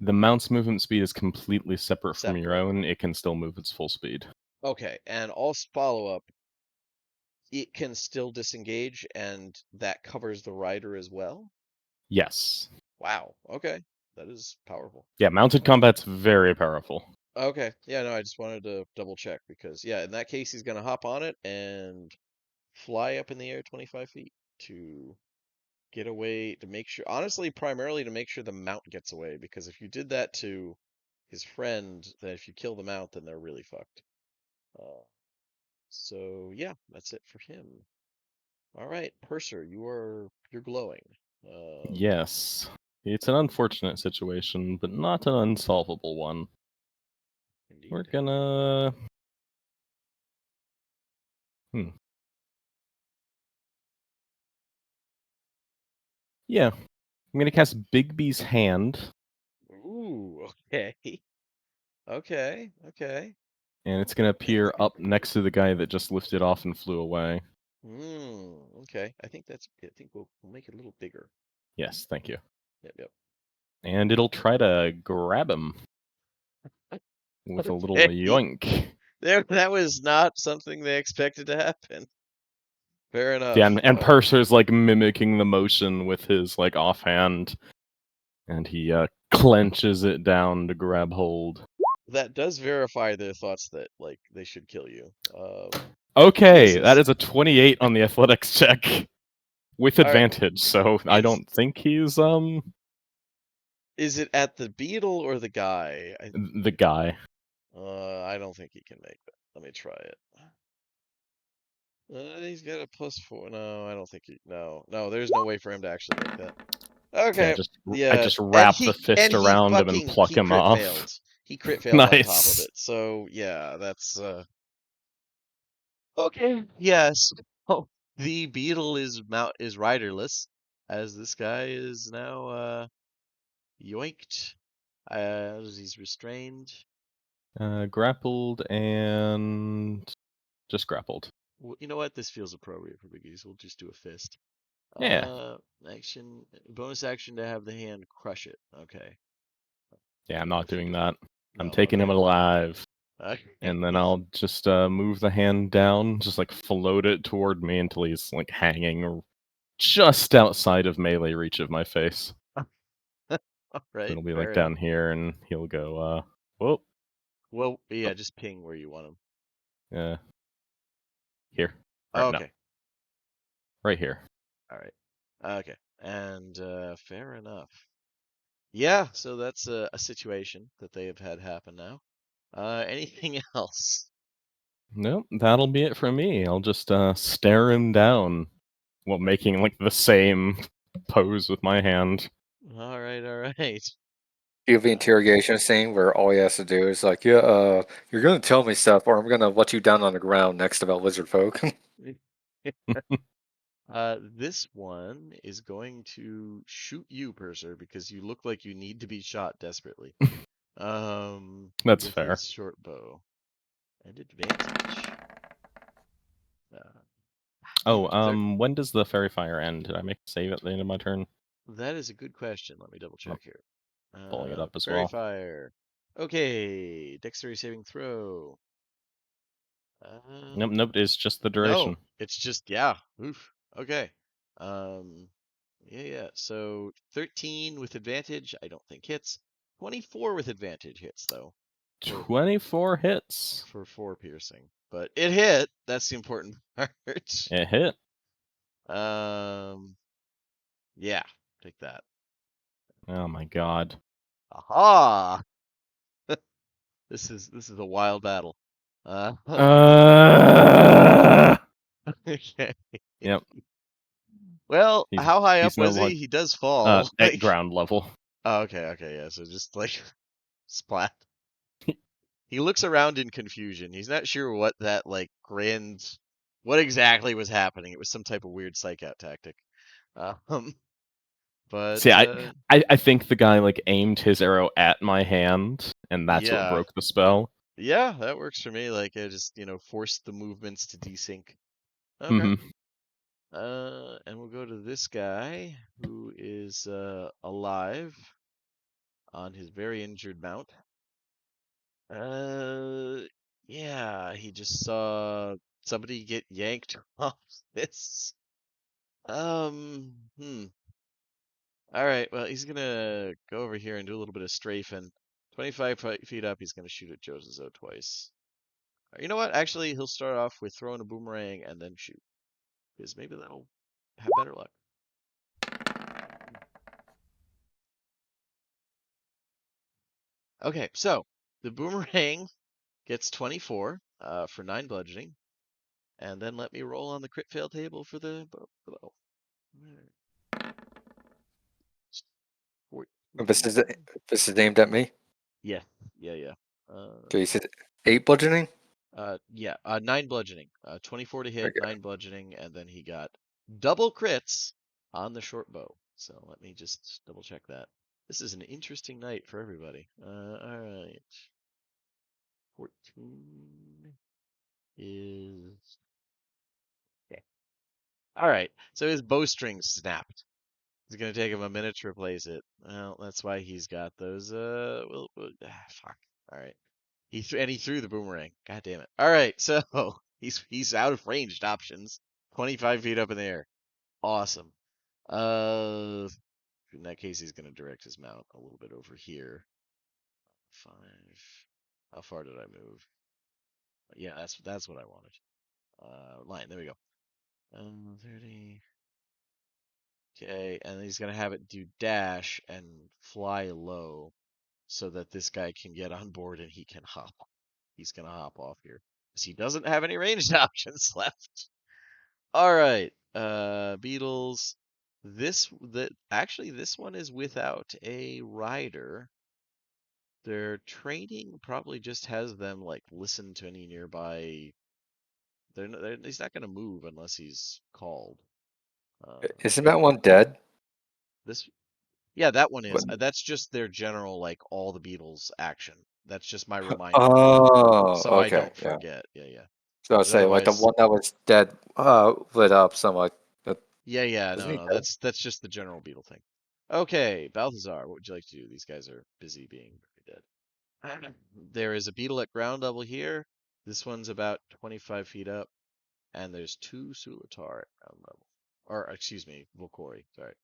The mount's movement speed is completely separate from your Separate. own. It can still move its full speed. Okay, and also follow up. It can still disengage, and that covers the rider as well? Yes. Wow, okay. That is powerful. Yeah, mounted combat's very powerful. Okay, yeah, no, I just wanted to double check because, yeah, in that case, he's going to hop on it and fly up in the air 25 feet to get away, to make sure, honestly, primarily to make sure the mount gets away, because if you did that to his friend, then if you kill the mount, then they're really fucked. So, yeah, that's it for him. All right, Purser, you're glowing. Yes. It's an unfortunate situation, but not an unsolvable one. Indeed. We're gonna... Yeah. I'm gonna cast Bigby's Hand, Ooh, okay. Okay, okay. and it's gonna appear up next to the guy that just lifted off and flew away. Okay. I think we'll make it a little bigger. Yes, thank you. Yep. And it'll try to grab him with a little Okay. yoink. That was not something they expected to happen. Fair enough. Yeah, and Purser's like mimicking the motion with his like offhand, and he clenches it down to grab hold. That does verify their thoughts that like they should kill you. Okay, that Jesus. is a 28 on the athletics check with All right. advantage, so I don't think he's Is it at the beetle or the guy? the guy. I don't think he can make that. Let me try it. He's got a +4. No, I don't think he. No, there's no way for him to actually make that. Okay. Yeah, I just and wrap the fist around him and pluck he him crit off. failed. He crit failed on top of Nice. it. So yeah, that's okay. Yes. Oh, the beetle is riderless, as this guy is now yoinked. He's restrained. Grappled and just grappled. Well, you know what? This feels appropriate for Biggie, so we'll just do a fist. Yeah. Bonus action to have the hand crush it. Okay. Yeah, I'm not doing that. I'm No, taking him okay. alive. Okay. And then I'll just move the hand down, just like float it toward me until he's like hanging just outside of melee reach of my face. All right. It'll be fair like enough. down here, and he'll go, whoa. Well, yeah, just ping where you want him. Here. Oh, Right, okay. no. Right here. All right. Okay. And fair enough. Yeah, so that's a situation that they have had happen now. Anything else? Nope, that'll be it for me. I'll just stare him down while making like the same pose with my hand. All right. You have the interrogation scene where all he has to do is like, yeah, you're gonna tell me stuff, or I'm gonna let you down on the ground next about lizard folk. This one is going to shoot you, Purser, because you look like you need to be shot desperately. That's with fair. his short bow and advantage. When does the fairy fire end? Did I make a save at the end of my turn? That is a good question. Let me double check here. Pulling it up as Fairy well. fire. Okay, dexterity saving throw. Nope, it's just the duration. No, it's just yeah. Oof. Okay. Yeah. So 13 with advantage, I don't think hits. 24 with advantage hits though. 24 hits. For 4 piercing. But it hit. That's the important part. It hit. Yeah, take that. Oh my god. Aha! This is a wild battle. Okay. Yep. Well, how high up he's no was longer he? He does fall. at ground level. Oh, okay, yeah. So just like splat. He looks around in confusion. He's not sure what that like what exactly was happening. It was some type of weird psych out tactic. But See, I think the guy like aimed his arrow at my hand, and that's what yeah. broke the spell. Yeah, that works for me. Like I just forced the movements to desync. Okay. Mm-hmm. And we'll go to this guy who is alive on his very injured mount. Yeah, he just saw somebody get yanked off this. Hmm. All right, well, he's gonna go over here and do a little bit of strafing. 25 feet up, he's gonna shoot at Jozo twice. You know what? Actually, he'll start off with throwing a boomerang and then shoot, because maybe that'll have better luck. Okay, so the boomerang gets 24 for 9 bludgeoning, and then let me roll on the crit fail table for the bow. This is aimed at me. Yeah. Okay, you said 8 bludgeoning. Yeah, 9 bludgeoning. 24 to hit, Okay. 9 bludgeoning, and then he got double crits on the short bow. So let me just double check that. This is an interesting night for everybody. All right. 14 is okay. All right. So his bowstring snapped. It's gonna take him a minute to replace it. Well, that's why he's got those. Fuck. All right. He threw the boomerang. God damn it. All right, so he's out of ranged options. 25 feet up in the air. Awesome. In that case, he's gonna direct his mount a little bit over here. 5. How far did I move? Yeah, that's what I wanted. Line. There we go. 30. Okay, and he's gonna have it do dash and fly low, so that this guy can get on board and he can hop. He's gonna hop off here because he doesn't have any ranged options left. All right, beetles. This one is without a rider. Their training probably just has them like listen to any nearby. He's not gonna move unless he's called. Isn't that one dead? This Yeah, that one is. What- That's just their general, like, all the Beatles action. That's just my reminder, Oh, so I okay, don't yeah. forget. Yeah. So I'll Because say like the otherwise, one that was dead, lit up. Somewhat. yeah, Isn't he no, dead? that's just the general Beatle thing. Okay, Balthazar, what would you like to do? These guys are busy being very dead. There is a beetle at ground level here. This one's about 25 feet up, and there's 2 Sulatar at ground level. Or, excuse me, Volcori, sorry.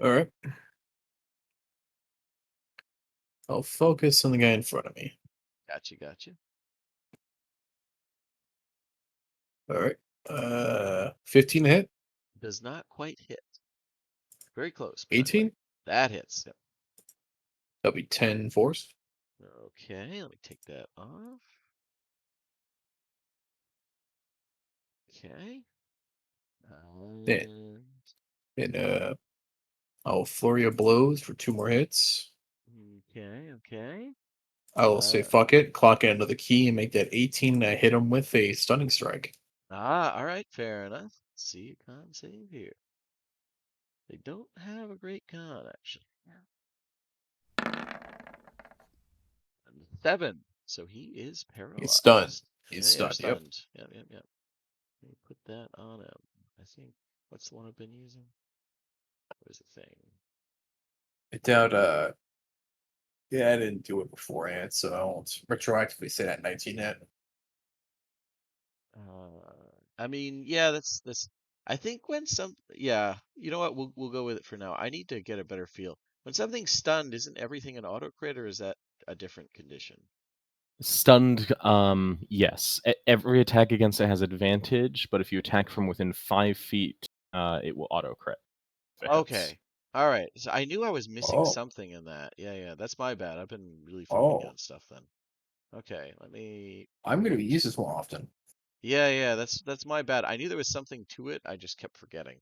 All right. I'll focus on the guy in front of me. Gotcha. All right. 15 to hit. Does not quite hit. Very close, but not quite. 18. That hits. Yep. That'll be 10 force. Okay, let me take that off. Okay. Then I'll flurry of blows for 2 more hits. Okay. I will say fuck it, clock it into the key, and make that 18. And I hit him with a stunning strike. All right, fair enough. Let's see a con save here. They don't have a great con, actually. 7. So he is paralyzed. He's stunned. Yeah, He's stunned. Yep. Yep. Let me put that on him. I think, what's the one I've been using? What is the thing? I doubt, yeah, I didn't do it beforehand, so I won't retroactively say that 19 hit. I mean, yeah, that's. I think when yeah, you know what? We'll go with it for now. I need to get a better feel. When something's stunned, isn't everything an auto crit, or is that a different condition? Stunned, yes. Every attack against it has advantage, but if you attack from within 5 feet, it will auto crit. if it hits. Okay. All right. So I knew I was missing Oh. something in that. Yeah. That's my bad. I've been really focusing Oh. on stuff then. Okay, let me. I'm going to use this more often. Yeah. That's my bad. I knew there was something to it. I just kept forgetting.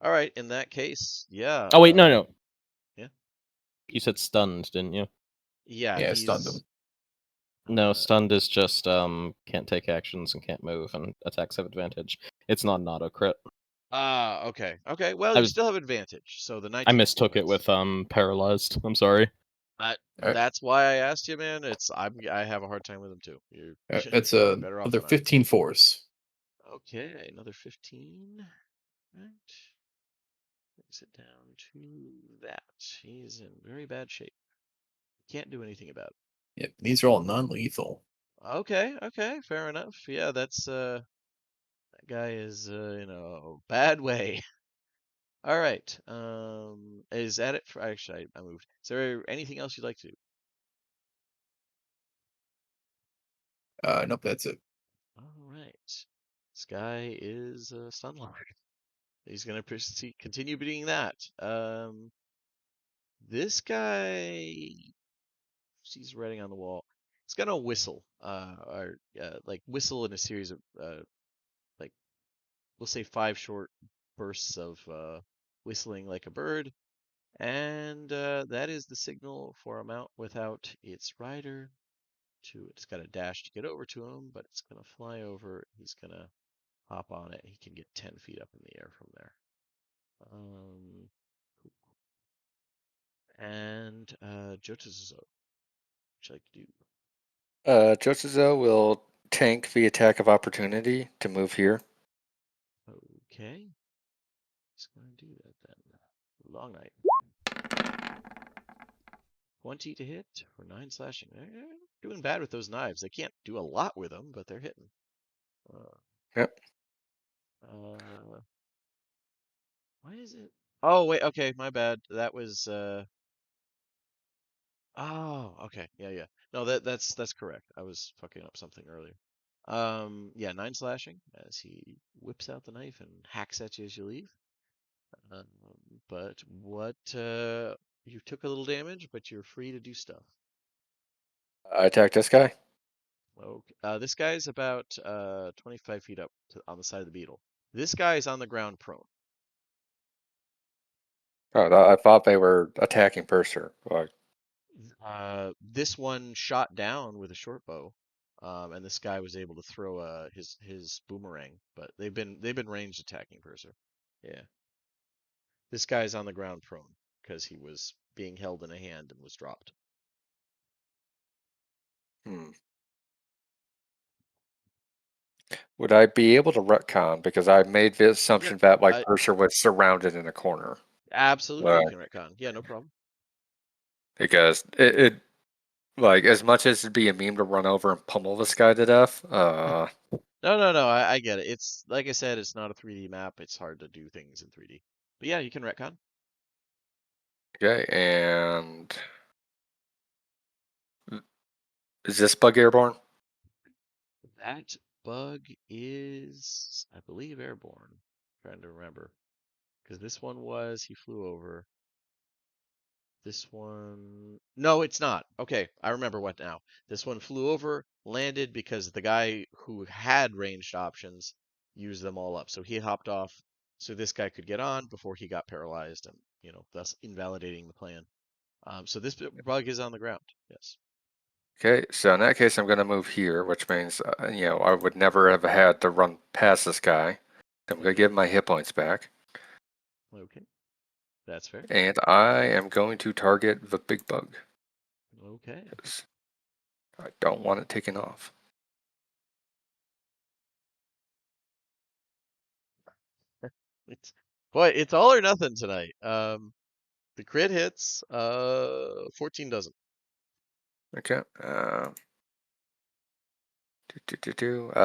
All right. In that case, yeah. Oh, wait, no. Yeah. You said stunned, didn't you? Yeah. Yeah, he's stunned him. No, stunned is just can't take actions and can't move, and attacks have advantage. It's not an auto crit. Okay. Well, I you was- still have advantage. So the 19. I mistook it with paralyzed. I'm sorry. That's why I asked you, man. I have a hard time with him too. That's you're better off another than I am. 15 force. Okay, another 15. Right. Brings it down to that. He's in very bad shape. Can't do anything about Yep, these are all non-lethal. it. Okay, fair enough. Yeah, that's that guy is in a bad way. All right. Is that it for actually I moved. Is there anything else you'd like to do? Nope, that's it. All right. This guy is Sunlock. He's gonna proceed, continue beating that. This guy sees writing on the wall. He's gonna whistle, or like whistle in a series of like we'll say 5 short bursts of whistling like a bird, and that is the signal for a mount without its rider. It's got a dash to get over to him, but it's gonna fly over. He's gonna hop on it. He can get 10 feet up in the air from there. And Jotazuzo, what would you like to do? Jotsuzo will tank the attack of opportunity to move here. Okay. He's going to do that then. Long night. 20 to hit for 9 slashing. They're doing bad with those knives. They can't do a lot with them, but they're hitting. Yep. Why is it? Oh, wait. Okay, my bad. That was. Oh, okay. Yeah. No, that's correct. I was fucking up something earlier. Yeah, 9 slashing as he whips out the knife and hacks at you as you leave. Um, but what? You took a little damage, but you're free to do stuff. I attack this guy. Okay. This guy's about 25 feet up on the side of the beetle. This guy's on the ground prone. Oh, I thought they were attacking Purser. Like, This one shot down with a short bow, and this guy was able to throw his boomerang. But they've been ranged attacking Purser. Yeah. This guy's on the ground prone because he was being held in a hand and was dropped. Would I be able to retcon? Because I made the assumption that like I Purser was surrounded in a corner. absolutely you can retcon. Yeah, no problem. Because it like as much as it'd be a meme to run over and pummel this guy to death. No. I get it. It's like I said, it's not a 3D map. It's hard to do things in 3D. But yeah, you can retcon. Okay, and is this bug airborne? That bug is, I believe, airborne. Trying to remember. Because this one was, he flew over. This one, no, it's not. Okay, I remember what now. This one flew over, landed because the guy who had ranged options used them all up. So he hopped off so this guy could get on before he got paralyzed and, thus invalidating the plan. So this bug is on the ground. Yes. Okay, so in that case, I'm going to move here, which means, I would never have had to run past this guy. I'm going to give my hit points back. Okay. That's fair. And I am going to target the big bug. Okay. I don't want it taken off. It's all or nothing tonight. The crit hits, 14 doesn't. Okay.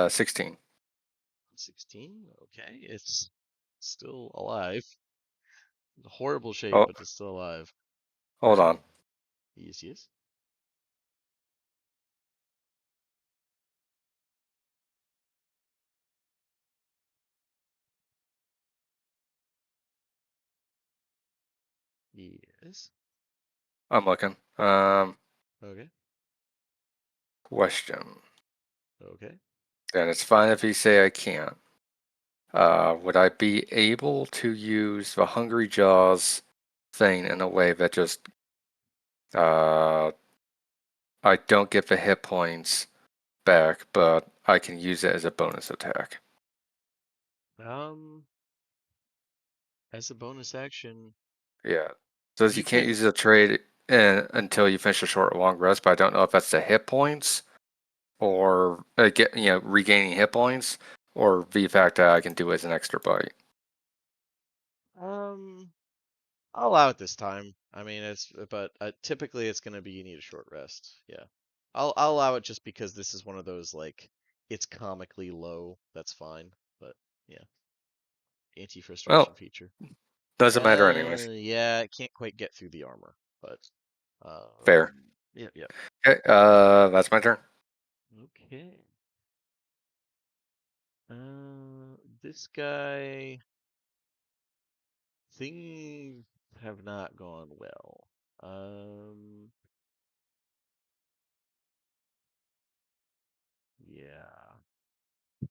16. 16. Okay, it's still alive. Horrible shape, Oh, but it's still alive. hold on. Yes. Yes. I'm looking. Okay. Question. Okay. And it's fine if you say I can't. Would I be able to use the Hungry Jaws thing in a way that just I don't get the hit points back, but I can use it as a bonus attack? As a bonus action, Yeah. So you you can't can. use a trade until you finish a short or long rest, but I don't know if that's the hit points or regaining hit points, or the fact that I can do it as an extra bite. I'll allow it this time. I mean, but typically it's gonna be you need a short rest. Yeah, I'll allow it just because this is one of those like it's comically low. That's fine. But yeah, anti-frustration Well, feature. doesn't matter anyways. Yeah, it can't quite get through the armor, but Fair. Yep. Okay, that's my turn. Okay. This guy, things have not gone well. Yeah.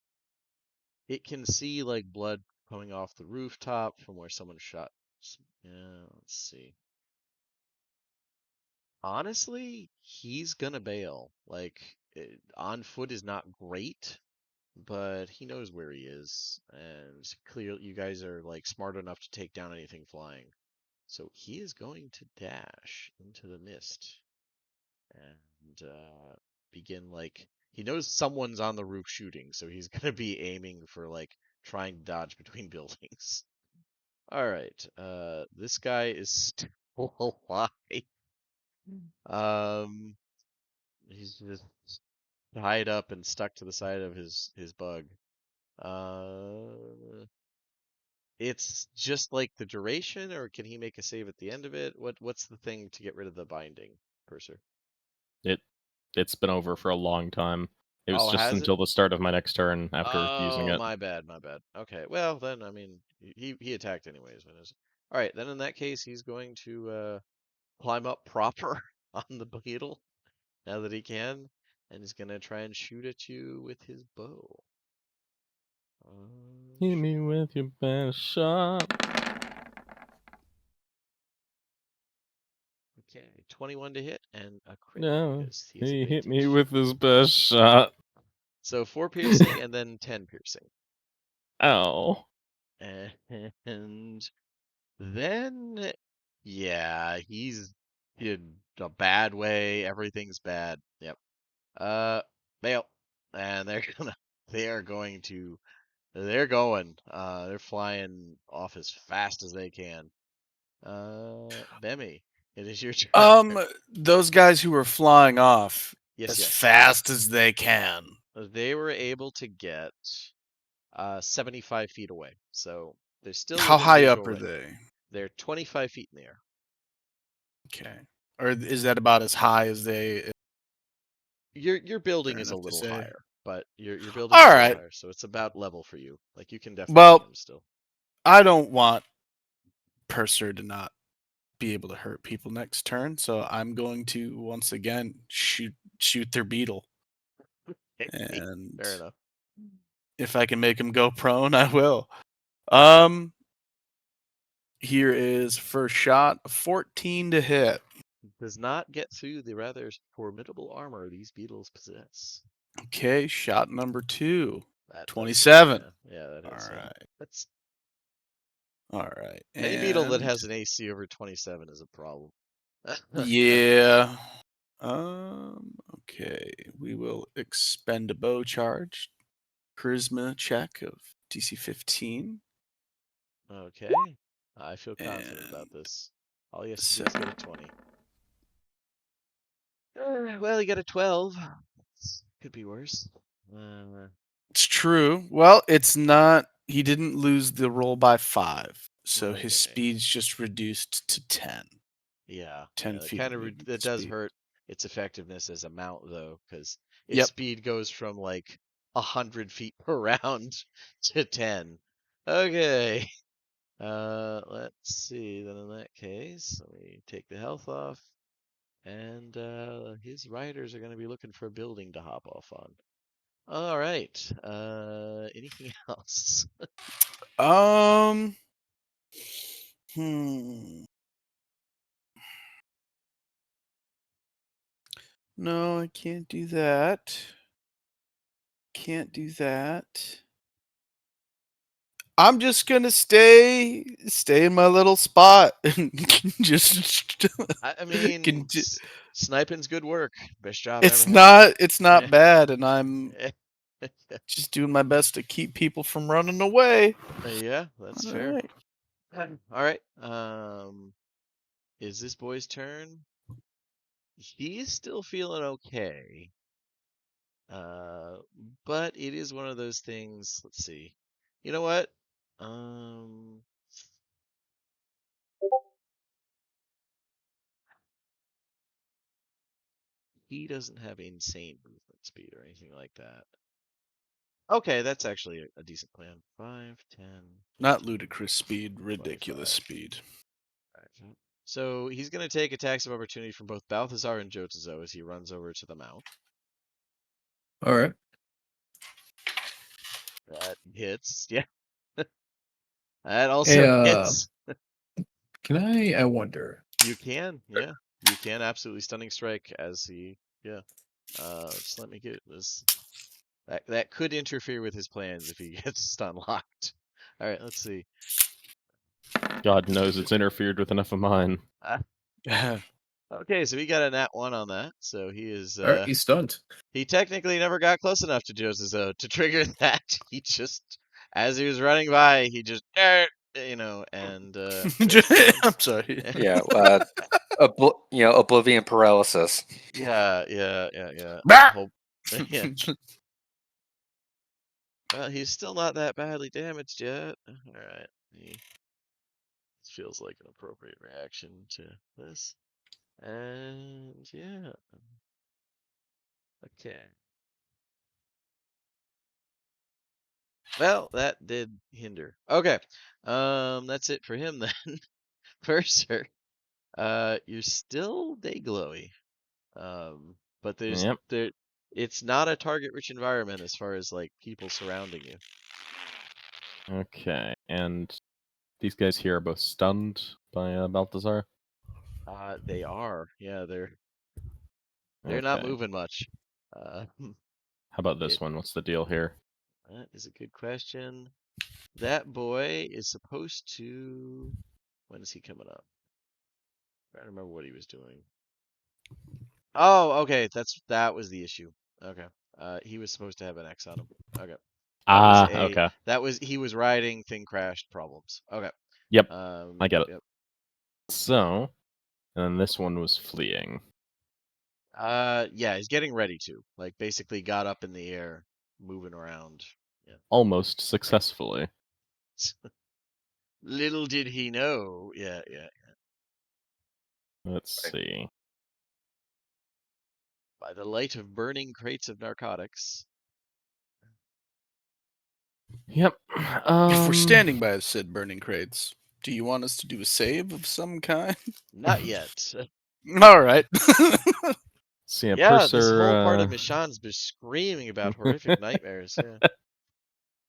It can see like blood coming off the rooftop from where someone shot. Yeah, let's see. Honestly, he's gonna bail. Like, on foot is not great, but he knows where he is, and it's clear you guys are like smart enough to take down anything flying. So he is going to dash into the mist and begin like he knows someone's on the roof shooting, so he's gonna be aiming for like trying to dodge between buildings. All right, this guy is still alive. Um, he's just tied up and stuck to the side of his bug. Uh, it's just like the duration, or can he make a save at the end of it? What's the thing to get rid of the binding, Purser? It's been over for a long time. It was Oh, just has it? until the start of my next turn after using Oh, it. my bad. Okay, well then, I mean, he attacked anyways. All right, then in that case, he's going to climb up proper on the beetle now that he can, and he's gonna try and shoot at you with his bow. Hit me with your best shot. Okay, 21 to hit and a crit No, because he has he hit me advantage. with his best shot. So 4 piercing and then 10 piercing. Ow. And then, yeah, he's in a bad way. Everything's bad. Yep. Bail. And they're going to, they're flying off as fast as they can. Bemi, it is your turn. Those guys who were flying off Yes, as yes. fast as they can. They were able to get 75 feet away. So they're still How within high up visual are range. they? They're 25 feet in the air. Okay. Or is that about as high as they? Your building Fair is a enough to little say. higher, but your building All is a little right. higher, so it's about level for you. Like you can definitely see Well, them still. I don't want Purser to not be able to hurt people next turn, so I'm going to once again shoot their beetle, and Fair enough. if I can make him go prone, I will. Here is first shot, 14 to hit. Does not get through the rather formidable armor these beetles possess. Okay, shot number 2, That does 27. yeah, that All hits. right. That's All right. any beetle that And has an AC over 27 is a problem. yeah. Okay. We will expend a bow charge. Charisma check of DC 15. Okay. I feel confident about And this. All he has to do is get a second. 20. Well, he got a 12. Could be worse. It's true. Well, it's not. He didn't lose the roll by 5, so his Okay. speed's just reduced to 10. Yeah, 10 that feet kind of of movement that does speed. hurt its effectiveness as a mount though, because its Yep. speed goes from like 100 feet per round to 10. Okay. Let's see. Then in that case, let me take the health off, and his riders are going to be looking for a building to hop off on. All right. Anything else? Hmm. No, I can't do that. Can't do that. I'm just gonna stay in my little spot and just I mean, conti- sniping's good work. Best job I ever had. it's not bad, and I'm just doing my best to keep people from running away. Yeah, that's All fair. right. All right. Is this boy's turn? He's still feeling okay. But it is one of those things. Let's see. You know what? He doesn't have insane movement speed or anything like that. Okay, that's actually a decent plan. 5, 10. Not 15, ludicrous speed, ridiculous 25. speed. Right. So he's going to take attacks of opportunity from both Balthazar and Jotazo as he runs over to the mount. All right. That hits. Yeah. That also Hey, hits. can I wonder? You can, yeah. You can absolutely stunning strike as he, yeah. Just let me get this. That could interfere with his plans if he gets stun locked. All right, let's see. God knows it's interfered with enough of mine. Okay, so he got a nat 1 on that. So he is All right, he's stunned. he technically never got close enough to Josazo to trigger that. He just, as he was running by, he just, you know, and I'm sorry. Yeah, oblivion paralysis. yeah. Bah! Hope, yeah. Well, he's still not that badly damaged yet. All right, he feels like an appropriate reaction to this, and yeah, okay. Well, that did hinder. Okay, that's it for him then. Purser, you're still day glowy, but Yep. it's not a target-rich environment as far as like people surrounding you. Okay, and these guys here are both stunned by Balthazar. They are, yeah, they're not Okay. moving much. How about this it- one? What's the deal here? That is a good question. That boy is supposed to. When is he coming up? I don't remember what he was doing. Oh, okay. That was the issue. Okay. He was supposed to have an X on him. Okay. Okay. He was riding thing crashed problems. Okay. Yep, I get it. Yep. So, and then this one was fleeing. Yeah, he's getting ready to. Like basically got up in the air, moving around. Yeah. Almost successfully. Little did he know. Yeah. Let's see. By the light of burning crates of narcotics. Yep. If we're standing by said burning crates, do you want us to do a save of some kind? Not yet. All right. See, a Yeah, this Purser, whole part of Mishann's been screaming about horrific nightmares. Yeah.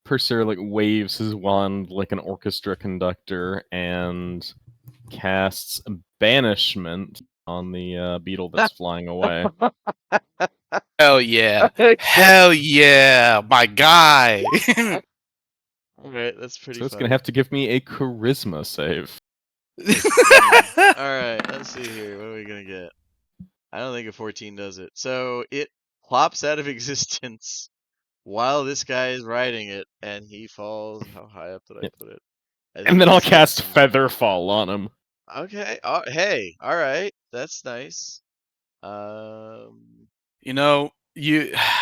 Purser like waves his wand like an orchestra conductor and casts banishment on the beetle that's flying away. Hell yeah. Hell yeah, my guy. Alright, that's pretty So it's funny. gonna have to give me a charisma save. Alright, let's see here. What are we gonna get? I don't think a 14 does it. So it plops out of existence while this guy is riding it, and he falls. How high up did I Yep. put it? And then I'll he's getting cast some- Featherfall on him. Okay. Hey. All right. That's nice. You know,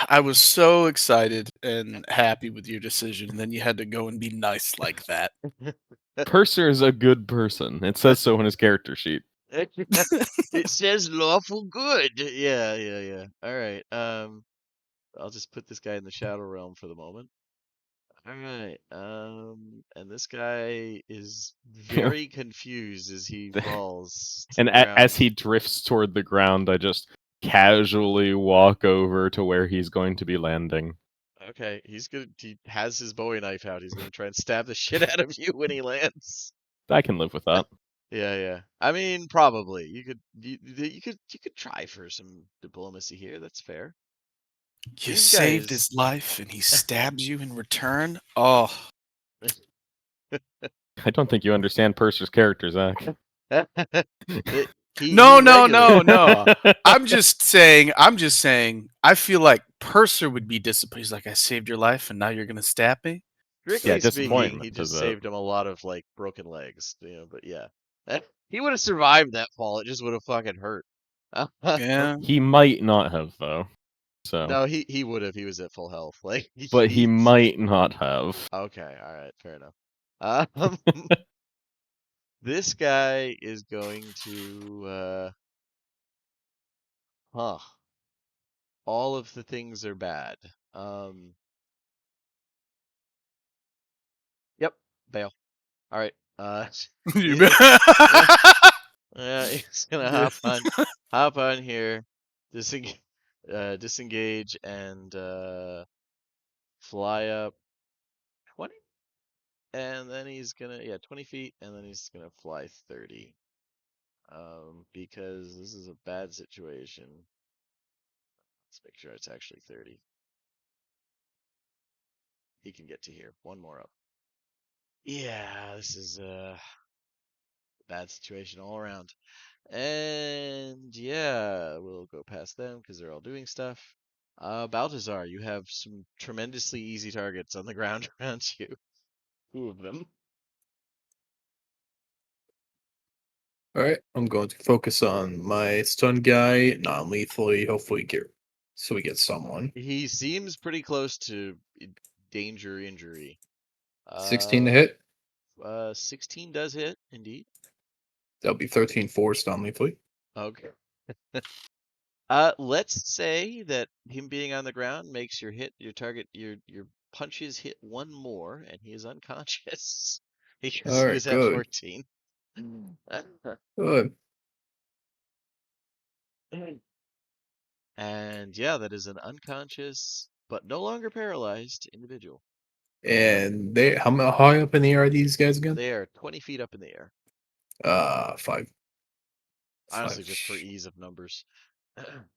I was so excited and happy with your decision, and then you had to go and be nice like that. Purser is a good person. It says so in his character sheet. It says lawful good. Yeah. All right. I'll just put this guy in the shadow realm for the moment. All right. And this guy is very confused as he falls. To And the ground. as he drifts toward the ground, I just casually walk over to where he's going to be landing. Okay, he has his Bowie knife out. He's gonna try and stab the shit out of you when he lands. I can live with that. Yeah. I mean, probably you could try for some diplomacy here. That's fair. You These saved guys- his life, and he stabs you in return. Oh, I don't think you understand Purser's character, Zach. No. I'm just saying. I feel like Purser would be disappointed. He's like, I saved your life, and now you're gonna stab me. Strictly speaking, he disappointment just is it? saved him a lot of like broken legs, but yeah. He would have survived that fall. It just would have fucking hurt. Yeah. He might not have though. So, No, he would have. He was at full health. Like but he he. might not have. Okay, all right, fair enough. This guy is going to huh. All of the things are bad. Um, yep, bail. All right. You He, yeah, bet. he's gonna Yeah. hop on here, disengage and fly up 20, and then he's gonna 20 feet, and then he's gonna fly 30. Because this is a bad situation. Let's make sure it's actually 30. He can get to here. One more up. Yeah, this is a bad situation all around. And yeah, we'll go past them because they're all doing stuff. Baltazar, you have some tremendously easy targets on the ground around you. 2 of them. All right, I'm going to focus on my stun guy non-lethally. Hopefully, we get someone. He seems pretty close to danger injury. 16 to hit. 16 does hit, indeed. That'll be 13 force non-lethally. Okay. Let's say that him being on the ground makes your target, your punches hit 1 more, and he is unconscious because All he right, was at good. 14. Good. And yeah, that is an unconscious but no longer paralyzed individual. And how high up in the air are these guys again? They are 20 feet up in the air. 5. Honestly, 5. just for ease of numbers.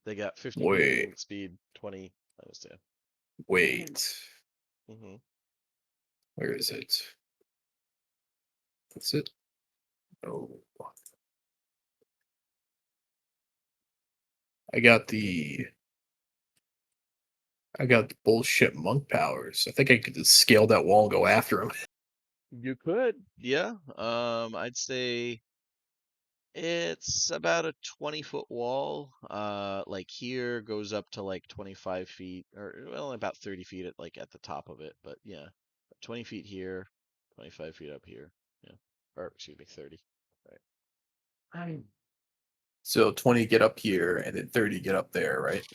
They got 50 Wait. movement speed, 20 minus 10. Wait. Mm-hmm. Where is it? That's it. Oh. I got the bullshit monk powers. I think I could just scale that wall and go after him. You could, yeah. I'd say it's about a 20-foot wall. Like here goes up to like 25 feet, or well, about 30 feet at the top of it. But yeah, 20 feet here, 25 feet up here. Yeah, or excuse me, 30. Right. So 20 get up here and then 30 get up there, right?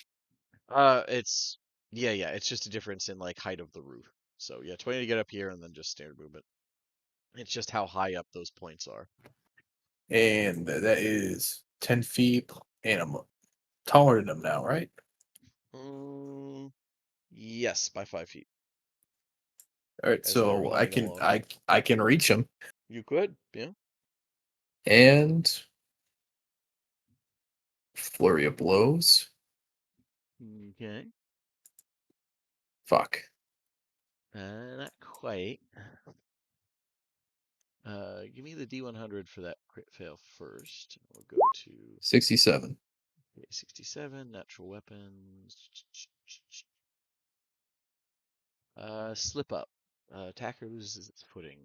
It's yeah, it's just a difference in like height of the roof. So yeah, 20 to get up here, and then just standard movement. It's just how high up those points are. And that is 10 feet, and I'm taller than him now, right? Yes, by 5 feet. All right, As they're so I moving can along. I can reach him You could, yeah. and flurry of blows. Okay. Fuck. Not quite. Give me the D100 for that crit fail first. We'll go to 67. 67, natural weapons. Slip up. Attacker loses its footing.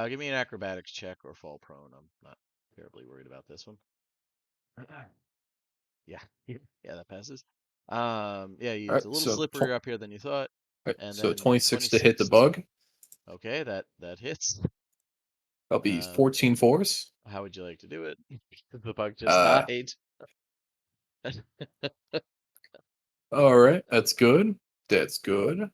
Give me an acrobatics check or fall prone. I'm not terribly worried about this one. Yeah, yeah, that passes. Yeah, All it's right, a little so slipperier up here than you thought. And so then 26 to hit the bug. Okay, that hits. That'll be Um, 14 force. How would you like to do it? The bug just Uh, died. All right, that's good. That's good.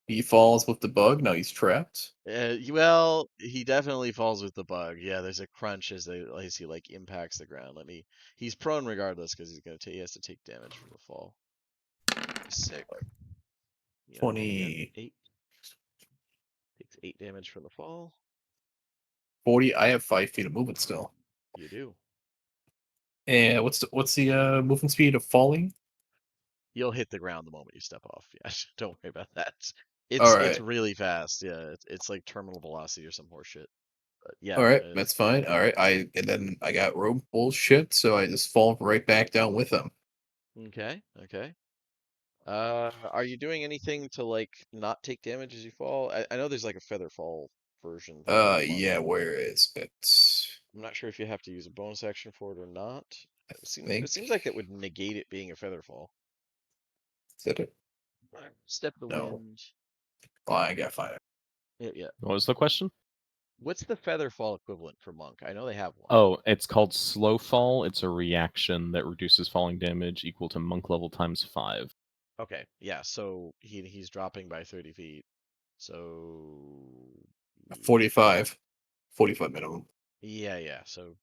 He falls with the bug. Now he's trapped. Well, he definitely falls with the bug. Yeah, there's a crunch as he like impacts the ground. He's prone regardless because he has to take damage from the fall. Sick. Yeah, 20, 8. Takes 8 damage from the fall. 40. I have 5 feet of movement still. You do. And what's the movement speed of falling? You'll hit the ground the moment you step off. Yeah, don't worry about that. All It's right. really fast. Yeah, it's like terminal velocity or some horseshit. But yeah, All right, it that's is. fine. All right, and then I got rope bullshit, so I just fall right back down with him. Okay. Are you doing anything to like not take damage as you fall? I know there's like a feather fall version thing for monk. Yeah, where is it? I'm not sure if you have to use a bonus action for it or not. It Think seems like that would negate it being a feather fall. is that it? Step of the No. wind. Oh, I gotta find it. Yeah. What was the question? What's the feather fall equivalent for monk? I know they have one. Oh, it's called slow fall. It's a reaction that reduces falling damage equal to monk level times 5. Okay. Yeah. So he's dropping by 30 feet. So 45. 45 minimum. yeah. So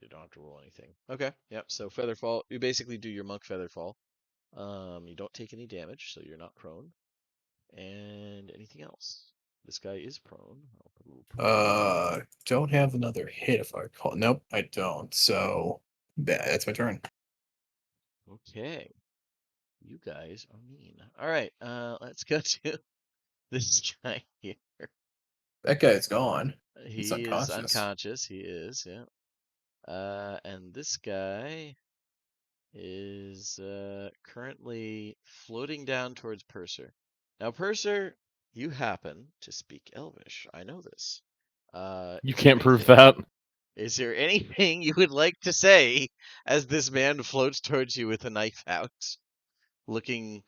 you don't have to roll anything. Okay. Yep. So feather fall. You basically do your monk feather fall. You don't take any damage, so you're not prone. And anything else? This guy is prone. I'll put a little prone. Don't have another hit if I recall. Nope, I don't. So that's my turn. Okay. You guys are mean. All right. Let's go to this guy here. That guy's gone. He's He is unconscious. unconscious. He is, yeah. And this guy is currently floating down towards Purser. Now, Purser, you happen to speak Elvish. I know this. You Is there can't prove anything? that. Is there anything you would like to say as this man floats towards you with a knife out, looking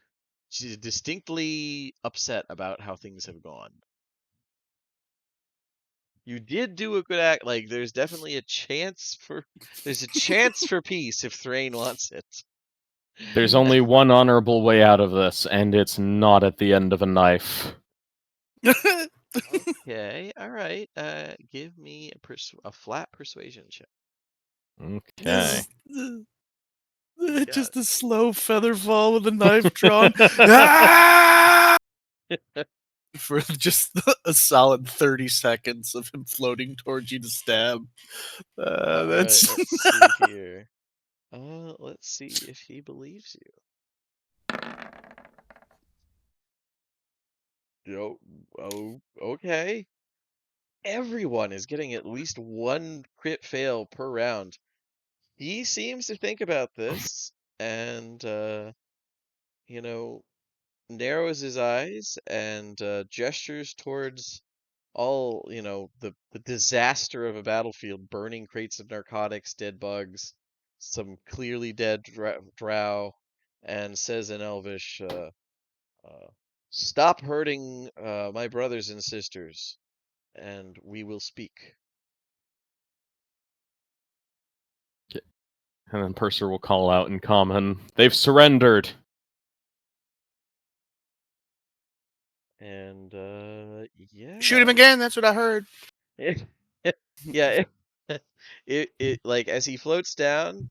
distinctly upset about how things have gone? You did do a good act. Like, there's definitely a chance for peace if Thrain wants it. There's only one honorable way out of this, and it's not at the end of a knife. Okay, all right. Give me a flat persuasion check. Okay. Just a slow feather fall with a knife drawn. Ah! For just a solid 30 seconds of him floating towards you to stab. All right, That's let's see here. Let's see if he believes you. Okay. Everyone is getting at least one crit fail per round. He seems to think about this and, narrows his eyes and gestures towards all, the disaster of a battlefield, burning crates of narcotics, dead bugs, some clearly dead drow, and says in Elvish, stop hurting my brothers and sisters, and we will speak. And then Purser will call out in common, "They've surrendered!" And, yeah. shoot him again. That's what I heard. Yeah, it like as he floats down,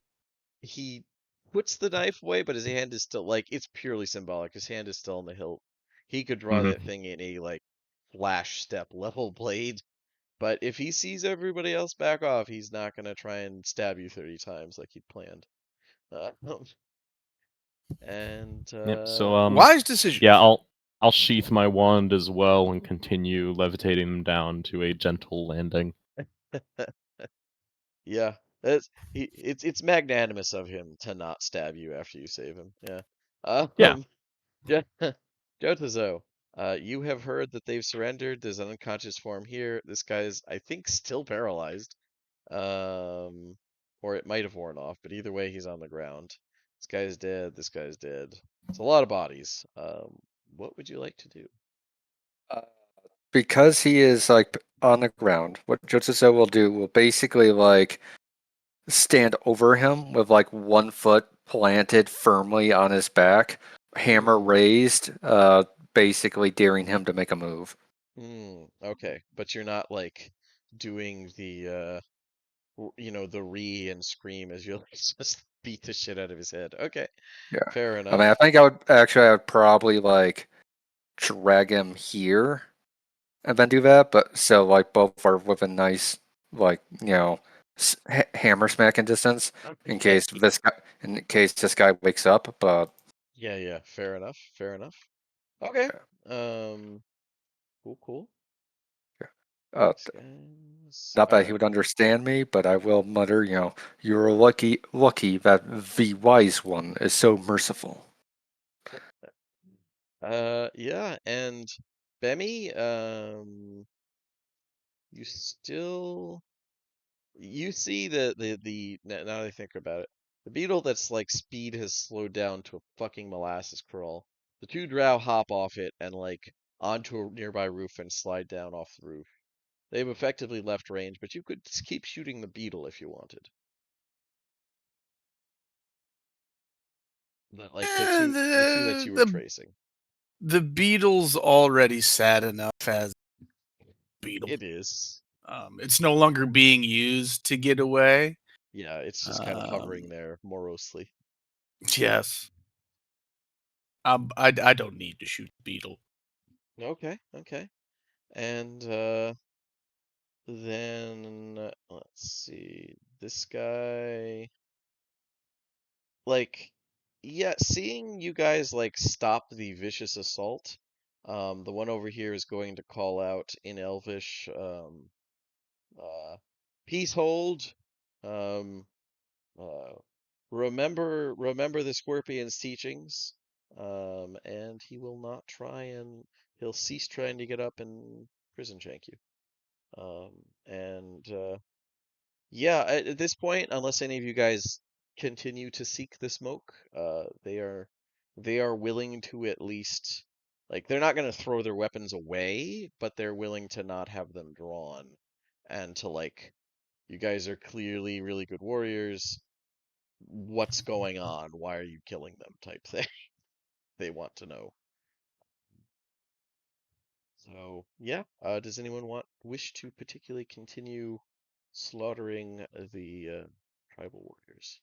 he puts the knife away, but his hand is still like it's purely symbolic. His hand is still on the hilt. He could draw that thing in a like flash step level blade, but if he sees everybody else back off, he's not gonna try and stab you 30 times like he'd planned. And Yep. So Wise decision. yeah, I'll sheath my wand as well and continue levitating them down to a gentle landing. yeah, it's magnanimous of him to not stab you after you save him. Yeah. Yeah. Jotazo, you have heard that they've surrendered. There's an unconscious form here. This guy's, I think, still paralyzed. Or it might have worn off, but either way, he's on the ground. This guy's dead. This guy's dead. It's a lot of bodies. What would you like to do? Because he is like on the ground, what Jotsuso will do will basically like stand over him with like 1 foot planted firmly on his back, hammer raised, basically daring him to make a move. Okay, but you're not like doing the the re and scream as you like just beat the shit out of his head. Okay, Yeah. fair I enough. mean, I think I would probably like drag him here and then do that, but so like both are within nice like hammer smacking distance in case this guy wakes up. But Yeah, fair enough. Okay. Cool. These guys. not All that he right. would understand me, but I will mutter, you're lucky that the wise one is so merciful. Yeah, and Bemi, you still you see now that I think about it, the beetle that's like speed has slowed down to a fucking molasses crawl. The two drow hop off it and like onto a nearby roof and slide down off the roof. They've effectively left range, but you could just keep shooting the beetle if you wanted. Like the two that you were tracing. The beetle's already sad enough as beetle. It is. It's no longer being used to get away. Yeah, it's just kind of hovering there morosely. Yes. I don't need to shoot the beetle. Okay, okay. And then let's see. This guy like yeah, seeing you guys like stop the vicious assault, the one over here is going to call out in Elvish, peace hold, um, uh, remember the Scorpion's teachings, and he will not try and he'll cease trying to get up and prison shank you. And yeah, at this point, unless any of you guys continue to seek the smoke, they are willing to at least like they're not going to throw their weapons away, but they're willing to not have them drawn and to like you guys are clearly really good warriors. What's going on? Why are you killing them? Type thing. They want to know. So yeah, does anyone wish to particularly continue slaughtering the tribal warriors?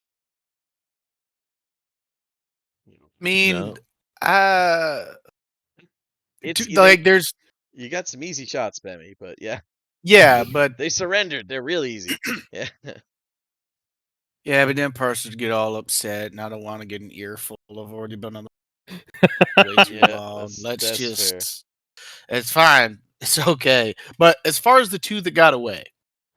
You know, I mean, No. it's like there's you got some easy shots, Bemmy, but yeah, yeah, but they surrendered. They're real easy. Yeah, but then persons get all upset, and I don't want to get an earful. I've already been on the way too yeah, long. that's Let's fair. just. It's fine. It's okay. But as far as the two that got away,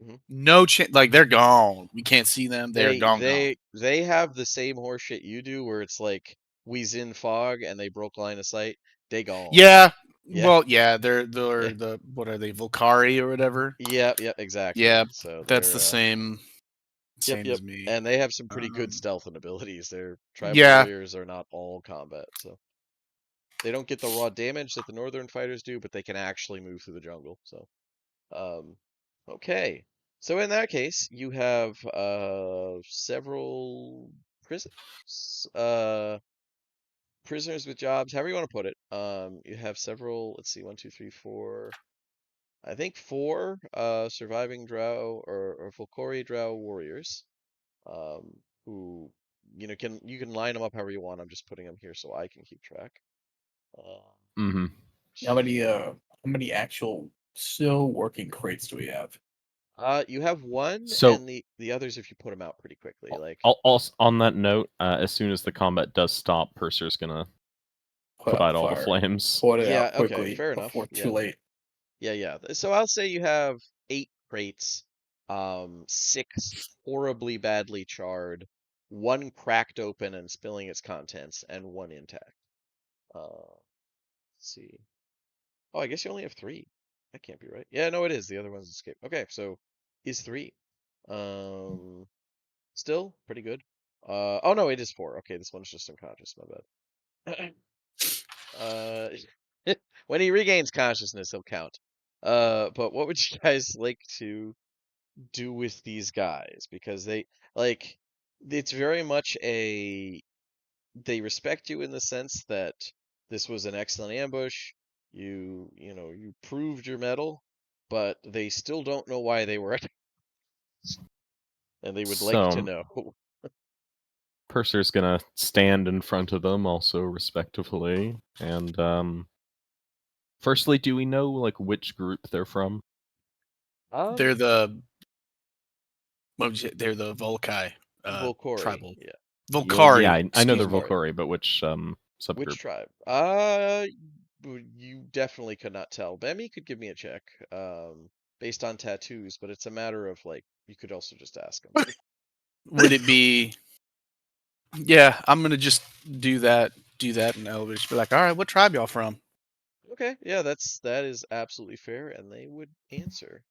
Mhm. no chance. Like they're gone. We can't see them. They're They gone. they they have the same horseshit you do, where it's like we in fog and they broke line of sight. They gone. Yeah. Yeah, Well, yeah. They're the what are they? Volcari or whatever. yep, exactly. Yeah, So that's the they're same yep, as me. and they have some pretty good Um, stealth and abilities. Their tribal yeah. warriors are not all combat, so they don't get the raw damage that the northern fighters do, but they can actually move through the jungle. So, um, okay. So in that case, you have several prisoners, prisoners with jobs, however you want to put it. You have several. Let's see, one, two, three, four. I think four surviving Drow or Volcori Drow warriors. Who you can line them up however you want. I'm just putting them here so I can keep track. Mm-hmm. How many actual still working crates do we have? You have one, So and the others if you put them out pretty quickly. Like, also on that note, as soon as the combat does stop, Purser's gonna put out all the flames. Put it yeah, out okay, quickly fair enough. before it's Yeah, too late. yeah. So I'll say you have 8 crates, 6 horribly badly charred, 1 cracked open and spilling its contents, and 1 intact. Let's see. Oh, I guess you only have 3. That can't be right. Yeah, no, it is. The other one's escaped. Okay, so is 3. Um, Still pretty good. Oh no, it is 4. Okay, this one's just unconscious. My bad. When he regains consciousness, he'll count. But what would you guys like to do with these guys? Because they like it's very much they respect you in the sense that this was an excellent ambush. You proved your mettle, but they still don't know why they were and they would like to So know. Purser's gonna stand in front of them, also respectfully, and firstly, do we know like which group they're from? They're the they're the Volkai Volcori, tribal. yeah. Yeah, Volcari. I know they're Excuse me. Volcari. Volcori, but which Which subgroup? tribe? You definitely could not tell. Bemmy could give me a check, based on tattoos, but it's a matter of like you could also just ask him. Would it be? Yeah, I'm gonna just do that. do that in the elevator. Just be like, all right, what tribe y'all from? Okay, yeah, that is absolutely fair, and they would answer.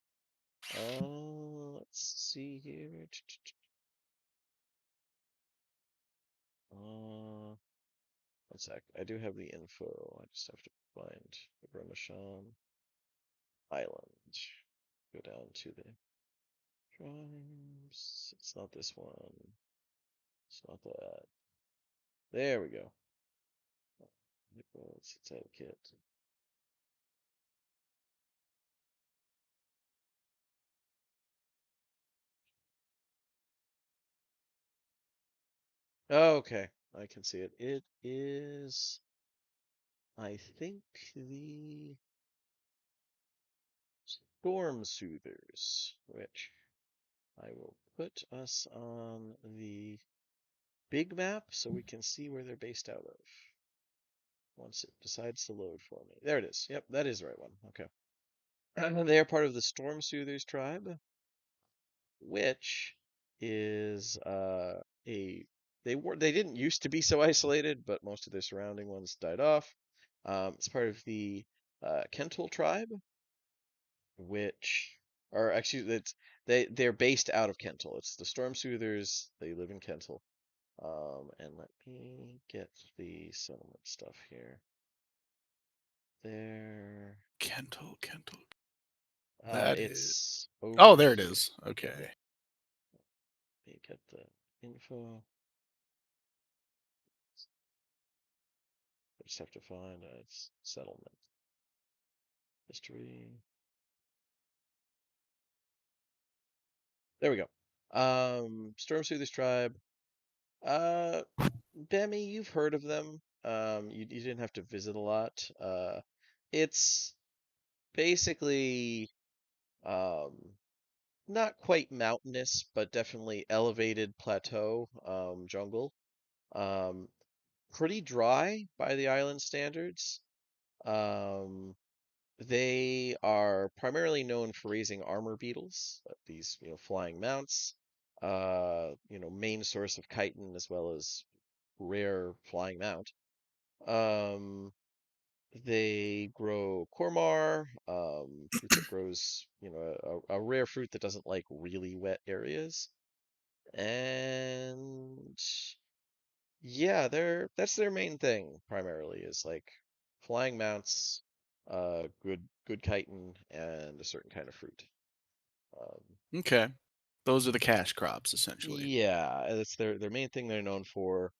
Let's see here. One sec. I do have the info. I just have to find the Mishann Island. Go down to the tribes. It's not this one. It's not that. There we go. It's etiquette. Okay, I can see it. It is, I think, the Storm Soothers, which I will put us on the big map so we can see where they're based out of once it decides to load for me. There it is. Yep, that is the right one. Okay. They are part of the Storm Soothers tribe, which is they didn't used to be so isolated, but most of their surrounding ones died off. It's part of the Kental tribe, which are actually they're based out of Kental. It's the Storm Soothers. They live in Kental. And let me get the settlement stuff here. There. Kental. That is. It's Oh, over there it here. is. Okay. Let me get the info. I just have to find its settlement history. There we go. Storm Soothers tribe. Bemi, you've heard of them. You didn't have to visit a lot. It's basically um not quite mountainous, but definitely elevated plateau jungle. Um, Pretty dry by the island standards. Um, they are primarily known for raising armor beetles, these flying mounts. Main source of chitin as well as rare flying mount. They grow kormar, fruit that grows, a rare fruit that doesn't like really wet areas. And yeah, that's their main thing primarily is like flying mounts, good chitin, and a certain kind of fruit. Okay. Those are the cash crops, essentially. Yeah, that's their main thing they're known for.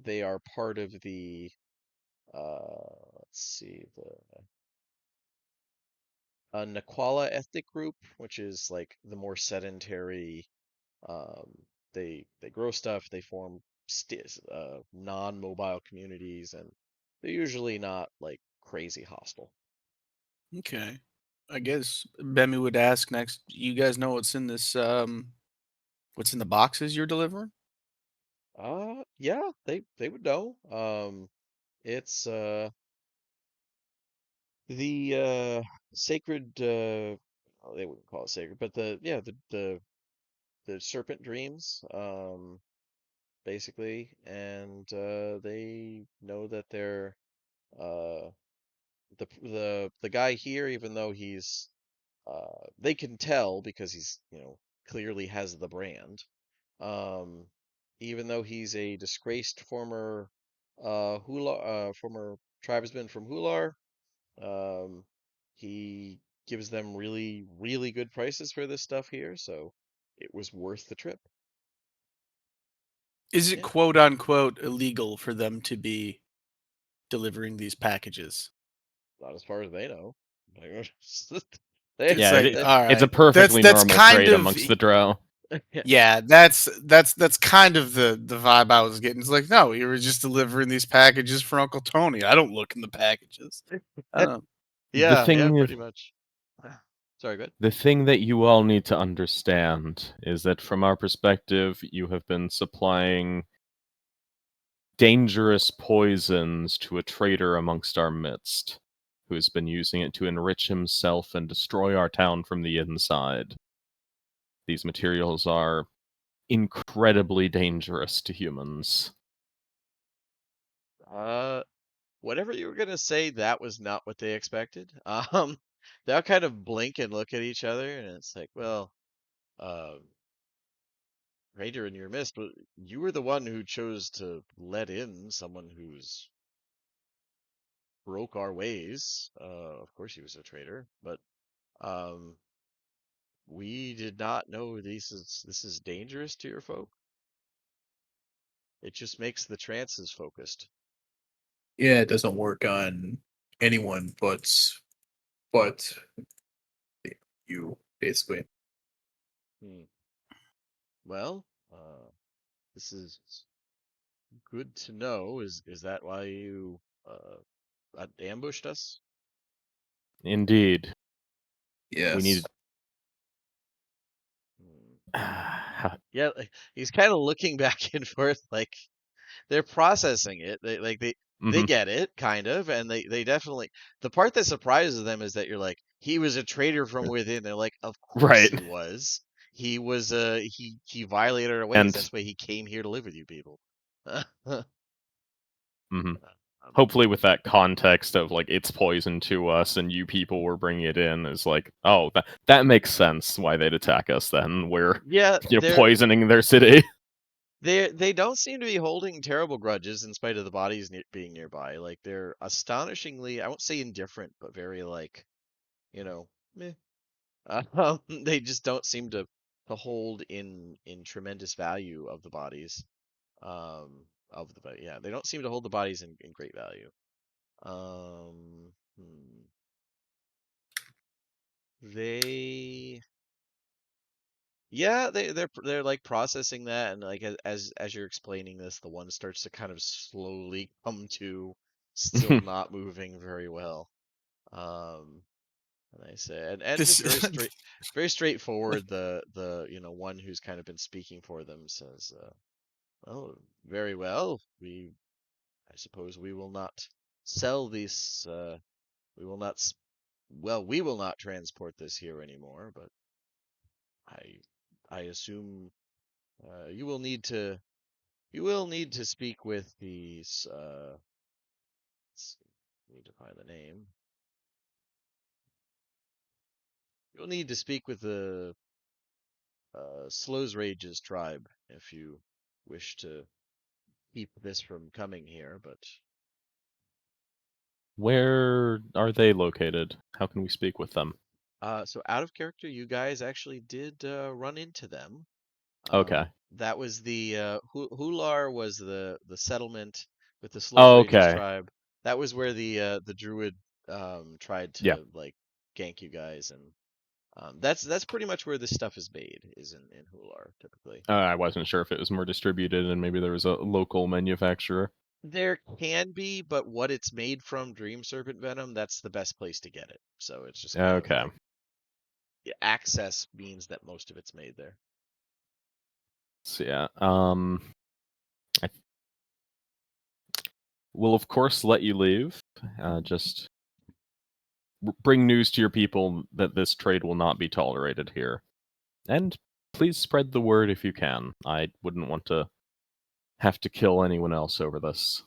They are part of the let's see, the Naquala ethnic group, which is like the more sedentary. Um, they grow stuff. They form non-mobile communities, and they're usually not like crazy hostile. Okay. I guess Bemi would ask next. You guys know what's in this? What's in the boxes you're delivering? Yeah, they would know. It's the sacred. Oh, they wouldn't call it sacred, but the serpent dreams. Basically, and they know that they're uh the guy here, even though he's they can tell because he's clearly has the brand. Um, Even though he's a disgraced former former tribesman from Hular, um, he gives them really good prices for this stuff here, so it was worth the trip. Is it Yeah, quote unquote illegal for them to be delivering these packages? not as far as they know. It's Yeah, like, They all it's a right, perfectly that's normal kind trade of amongst the drow. yeah. yeah, that's kind of the vibe I was getting. It's like, no, you were just delivering these packages for Uncle Tony. I don't look in the packages. I don't. The Yeah, thing pretty much. Sorry, good. The thing that you all need to understand is that from our perspective, you have been supplying dangerous poisons to a traitor amongst our midst, who has been using it to enrich himself and destroy our town from the inside. These materials are incredibly dangerous to humans. Whatever you were gonna say, that was not what they expected. They'll kind of blink and look at each other, and it's like, well, Raider in your midst, but you were the one who chose to let in someone who's broke our ways. Of course he was a traitor, but um, we did not know this is dangerous to your folk. It just makes the trances focused. Yeah, it doesn't work on anyone but you, basically. Hmm. Well, this is good to know. Is that why you ambushed us? Indeed. Yes. We need. Hmm. Yeah, he's kind of looking back and forth, like they're processing it. They Mhm. get it, kind of, and they definitely. The part that surprises them is that you're like, he was a traitor from within. They're like, of course Right. he was. He was he violated our ways. And That's why he came here to live with you people. mhm. Um, Hopefully, with that context of like it's poison to us and you people were bringing it in, is like, oh, that makes sense why they'd attack us. Then we're yeah, poisoning their city. they don't seem to be holding terrible grudges in spite of the bodies being nearby. Like they're astonishingly, I won't say indifferent, but very like, meh. They just don't seem to hold in tremendous value of the bodies. Yeah, they don't seem to hold the bodies in great value. Hmm. They Yeah, they're like processing that, and like as you're explaining this, the one starts to kind of slowly come to, still not moving very well. Um, and I say, and This just very straightforward. The one who's kind of been speaking for them says, "Well, very well. I suppose we will not sell these. We will not. Well, we will not transport this here anymore. But I, I assume you will need to. You will need to speak with these. Let's see, need to find the name. You'll need to speak with the Slows Rage's tribe if you wish to keep this from coming here. But Where are they located? How can we speak with them? so out of character, you guys actually did run into them. Okay. That was the Hular was the settlement with the Slows Oh, Rage's okay. tribe. That was where the druid tried Yeah. to like gank you guys, and that's pretty much where this stuff is made, is in Hular typically. I wasn't sure if it was more distributed and maybe there was a local manufacturer. There can be, but what it's made from, Dream Serpent Venom, that's the best place to get it. So it's just kind of Okay. like access means that most of it's made there. So yeah. I will of course let you leave. Just bring news to your people that this trade will not be tolerated here. And please spread the word if you can. I wouldn't want to have to kill anyone else over this.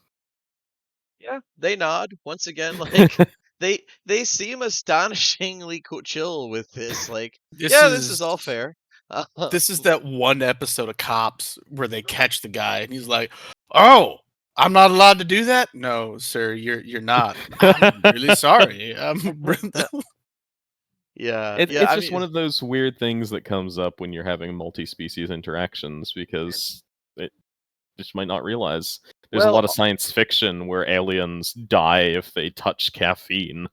Yeah, they nod once again, like they seem astonishingly chill with this. Like, This yeah, this is is all fair. this is that one episode of Cops where they catch the guy and he's like, "Oh, I'm not allowed to do that." No, sir, you're not. I'm really sorry. Yeah, It's I just mean, one of those weird things that comes up when you're having multi-species interactions because it just might not realize. There's a lot of well, science fiction where aliens die if they touch caffeine.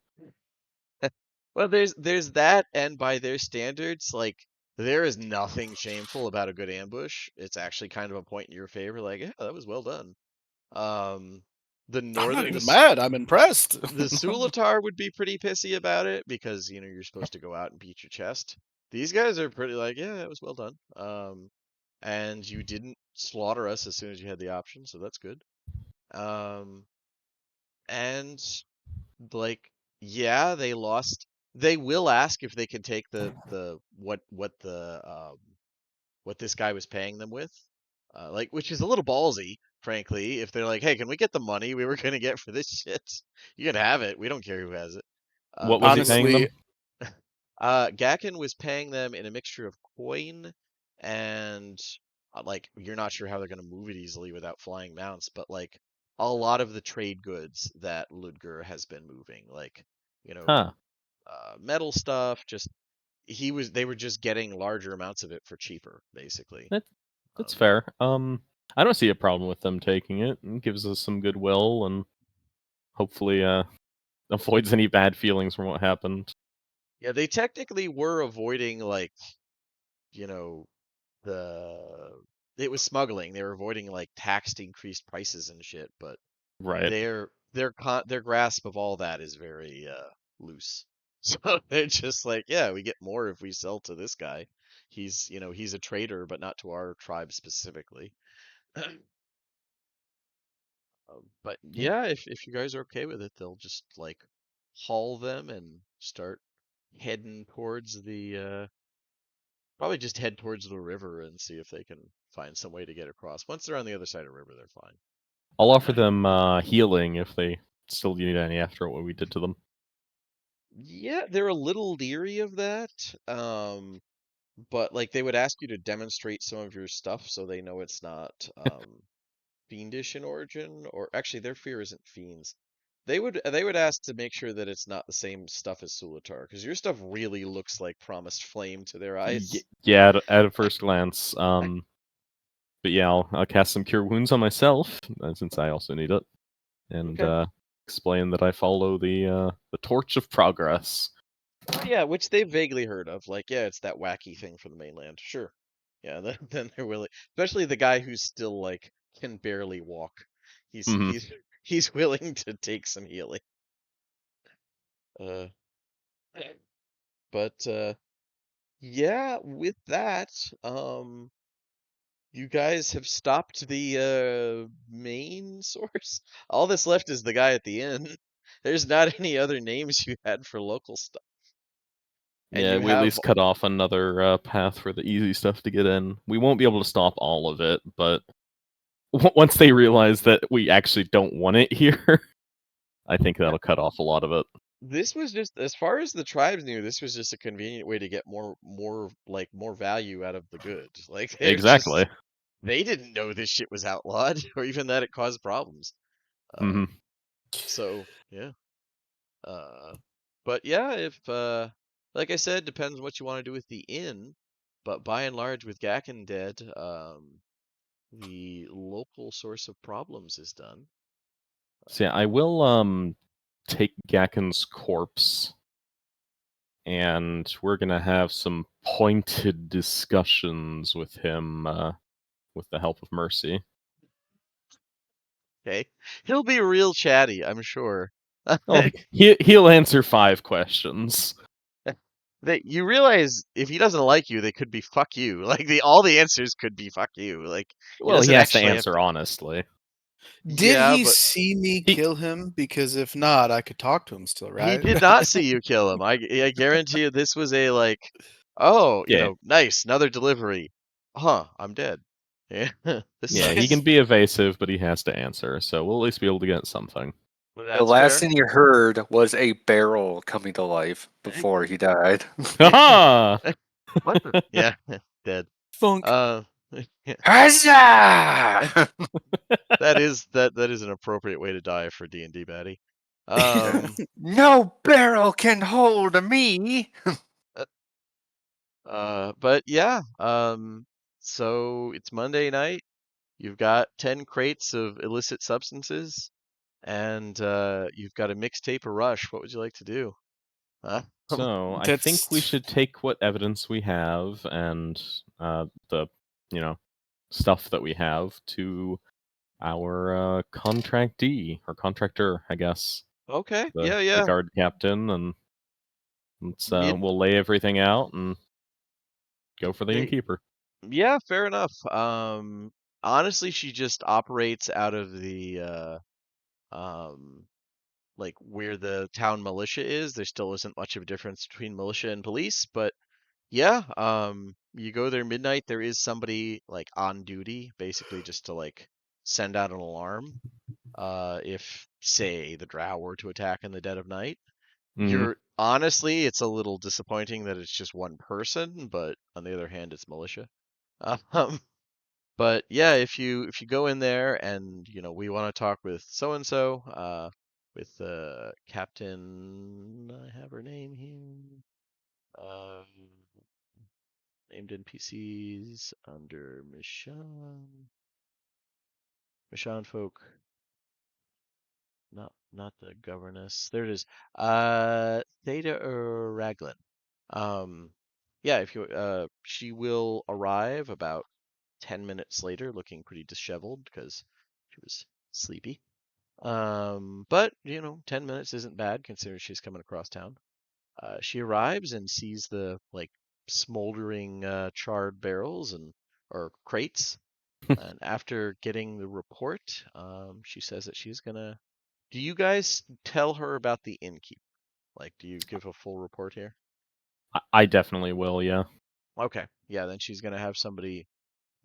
well, there's that, and by their standards, like there is nothing shameful about a good ambush. It's actually kind of a point in your favor. Like, yeah, that was well done. Um, the I'm not northern even mad. I'm impressed. the Sulatar would be pretty pissy about it because you're supposed to go out and beat your chest. These guys are pretty like, yeah, it was well done. And you didn't slaughter us as soon as you had the option, so that's good. Um, and like, yeah, they lost. They will ask if they can take the what this guy was paying them with, like, which is a little ballsy, frankly. If they're like, hey, can we get the money we were gonna get for this shit? You can have it. We don't care who has it. What But was he paying them? Gakken was paying them in a mixture of coin and like you're not sure how they're gonna move it easily without flying mounts, but like a lot of the trade goods that Ludger has been moving, like you know, Huh. metal stuff. Just they were just getting larger amounts of it for cheaper, basically. That's Um, fair. I don't see a problem with them taking it. It gives us some goodwill and hopefully avoids any bad feelings from what happened. yeah, they technically were avoiding like you know the it was smuggling. They were avoiding like taxed increased prices and shit, but Right. their grasp of all that is very loose. So they're just like, yeah, we get more if we sell to this guy. He's a trader, but not to our tribe specifically. But Yeah. yeah, if you guys are okay with it, they'll just like haul them and start heading towards the probably just head towards the river and see if they can find some way to get across. Once they're on the other side of the river, they're fine. I'll offer them healing if they still need any after what we did to them. Yeah, they're a little leery of that. But like they would ask you to demonstrate some of your stuff so they know it's not fiendish in origin, or actually their fear isn't fiends. They would ask to make sure that it's not the same stuff as Sulatar, because your stuff really looks like promised flame to their eyes. Yeah, at a first glance. But yeah, I'll cast some Cure Wounds on myself since I also need it, and Okay. explain that I follow the Torch of Progress. Oh, yeah, which they've vaguely heard of. Like, yeah, it's that wacky thing for the mainland. Sure. Yeah, then they're willing, especially the guy who's still like can barely walk. He's Mhm. he's he's willing to take some healing. Uh, but yeah, with that, you guys have stopped the main source. All that's left is the guy at the inn. There's not any other names you had for local stuff. And Yeah, you we at have least cut off another path for the easy stuff to get in. We won't be able to stop all of it, but once they realize that we actually don't want it here, I think that'll cut off a lot of it. this was just as far as the tribes knew, this was just a convenient way to get more value out of the goods. Like they're Exactly. just they didn't know this shit was outlawed or even that it caused problems. Mhm. So yeah. But yeah, if like I said, depends what you want to do with the inn. But by and large, with Gakken dead, the local source of problems is done. So yeah, I will take Gakken's corpse, and we're gonna have some pointed discussions with him, with the help of Mercy. Okay, he'll be real chatty, I'm sure. Oh, he'll answer 5 questions. That you realize if he doesn't like you, they could be fuck you. Like all the answers could be fuck you. Like he Well, he doesn't has to actually have answer to. honestly. Did Yeah, he but see me He- kill him? Because if not, I could talk to him still, he right? did not see you kill him. I guarantee you this was a like, oh, Yeah, nice, another delivery. Huh, I'm dead. Yeah, this yeah, he sucks. can be evasive, but he has to answer, so we'll at least be able to get something. Well, The that's last fair. thing you heard was a barrel coming to life before he died. Haha! What the? Yeah, dead. Funk. Huzzah! That is an appropriate way to die for D&D baddie. No barrel can hold me. But yeah, so it's Monday night. You've got 10 crates of illicit substances, and you've got a mixtape of Rush. What would you like to do? Huh? So I think we That's should take what evidence we have and the stuff that we have to our contractee or contractor, I guess, Okay, the yeah. guard captain, and let's Yeah, we'll lay everything out and go for the innkeeper. yeah, fair enough. Honestly, she just operates out of the um, like where the town militia is. There still isn't much of a difference between militia and police, but yeah, you go there midnight. There is somebody like on duty, basically just to like send out an alarm if, say, the drow were to attack in the dead of night. Mhm. Honestly, it's a little disappointing that it's just one person, but on the other hand, it's militia. Um, but yeah, if you go in there and we want to talk with so and so, with Captain, I have her name here. Um, named NPCs under Mishann folk. Not the governess. There it is. Theta Raglan. Yeah, if you she will arrive about 10 minutes later, looking pretty disheveled because she was sleepy. But 10 minutes isn't bad considering she's coming across town. She arrives and sees the smoldering charred barrels or crates. And after getting the report, she says that she's gonna. Do you guys tell her about the innkeep? Like, do you give a full report here? I definitely will, yeah. Okay, yeah, then she's gonna have somebody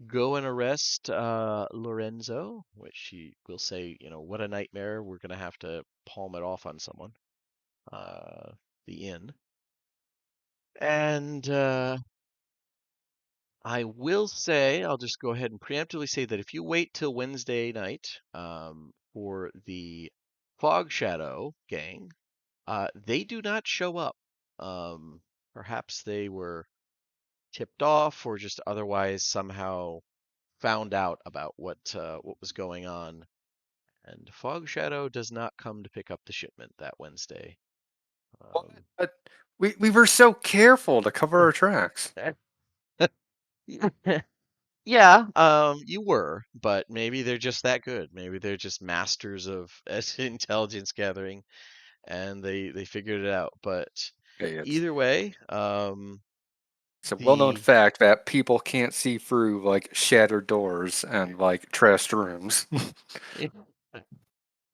go and arrest Lorenzo, which she will say, what a nightmare. We're gonna have to palm it off on someone. Uh, the inn. And I will say, I'll just go ahead and preemptively say that if you wait till Wednesday night for the Fog Shadow gang, they do not show up. Perhaps they were tipped off or just otherwise somehow found out about what was going on. And Fog Shadow does not come to pick up the shipment that Wednesday. But we were so careful to cover our tracks. Yeah, you were, but maybe they're just that good. Maybe they're just masters of intelligence gathering, and they figured it out. But Okay, either way, it's a well-known the fact that people can't see through like shattered doors and like trashed rooms.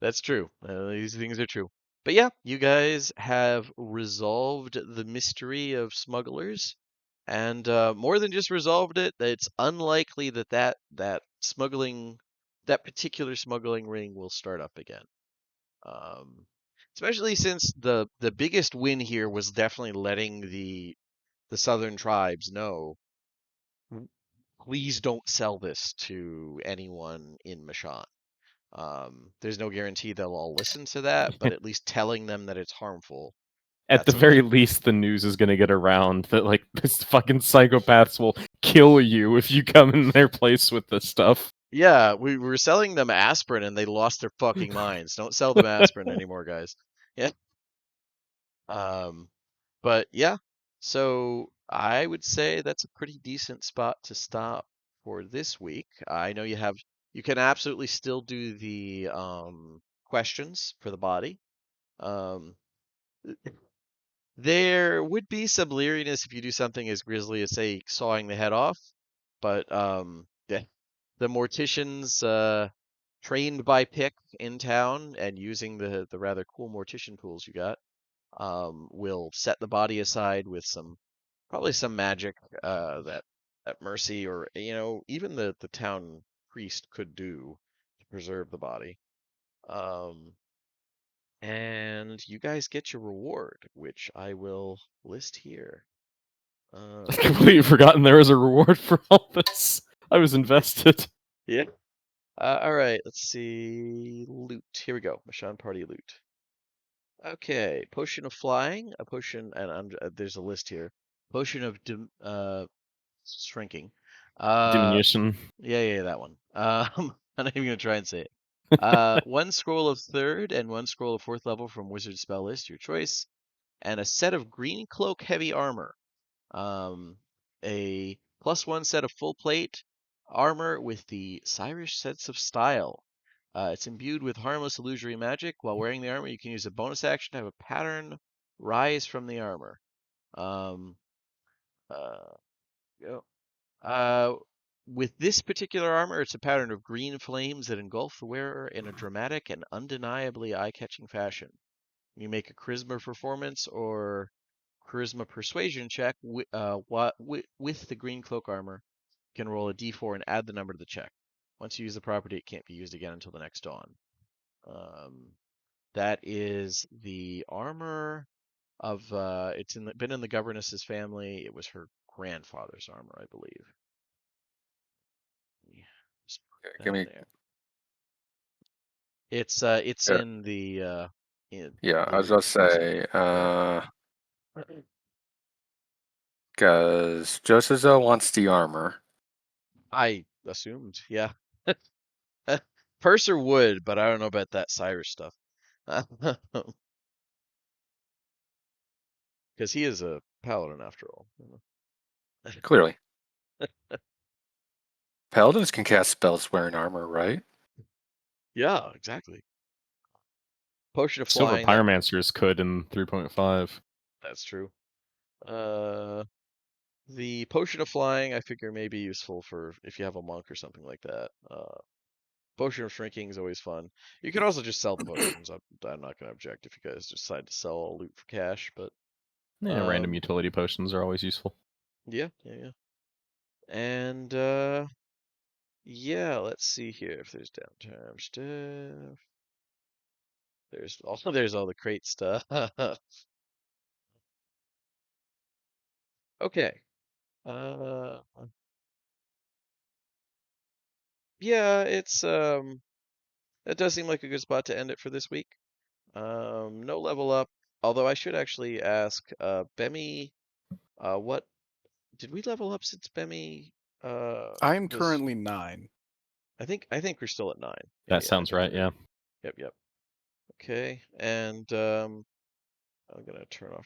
that's true. These things are true. But yeah, you guys have resolved the mystery of smugglers, and more than just resolved it, it's unlikely that smuggling, that particular smuggling ring will start up again. Um, Especially since the biggest win here was definitely letting the southern tribes know, please don't sell this to anyone in Mishann. There's no guarantee they'll all listen to that, but at least telling them that it's harmful, At the that's a very win. least, the news is gonna get around that this fucking psychopaths will kill you if you come in their place with this stuff. Yeah, we were selling them aspirin and they lost their fucking minds. Don't sell them aspirin anymore, guys. Yeah. Um, but yeah, so I would say that's a pretty decent spot to stop for this week. I know you can absolutely still do the questions for the body. Um, there would be some leeriness if you do something as grisly as, say, sawing the head off, but the morticians trained by Pick in town and using the rather cool mortician tools you got will set the body aside with probably some magic that Mercy or even the town priest could do to preserve the body. Um, and you guys get your reward, which I will list here. I completely forgotten there was a reward for all this. I was invested. Yeah. All right, let's see. Loot. Here we go. Mishann party loot. Okay, potion of flying, a potion, and there's a list here. Potion of shrinking. Diminution. Yeah, that one. I'm not even gonna try and say it. One scroll of third and one scroll of fourth level from wizard spell list, your choice, and a set of green cloak heavy armor. A +1 set of full plate armor with the Cyrus sense of style. It's imbued with harmless illusory magic. While wearing the armor, you can use a bonus action to have a pattern rise from the armor. Um, go. Uh, with this particular armor, it's a pattern of green flames that engulf the wearer in a dramatic and undeniably eye-catching fashion. You make a charisma performance or charisma persuasion check with the green cloak armor. You can roll a d4 and add the number to the check. Once you use the property, it can't be used again until the next dawn. That is the armor of it's been in the governess's family. It was her grandfather's armor, I believe. Just put Give that me. there. It's Yeah. in the Yeah, I was the gonna say, because Joseph wants the armor. I assumed, yeah. Purser would, but I don't know about that Cyrus stuff. Because he is a paladin after all. Clearly, paladins can cast spells wearing armor, right? Yeah, exactly. Potion of Silver flying. Pyromancers could in 3.5. That's true. The potion of flying, I figure may be useful for if you have a monk or something like that. Potion of shrinking is always fun. You could also just sell the potions. I'm not going to object if you guys decide to sell all loot for cash, but Yeah, random utility potions are always useful. yeah. And yeah, let's see here if there's downtime stuff. There's all the crate stuff. Okay. Yeah, it does seem like a good spot to end it for this week. No level up. Although I should actually ask, Bemi, what did we level up since Bemi I'm was? currently 9. I think we're still at 9. That I sounds think right, yeah. Yep. Okay, and I'm gonna turn off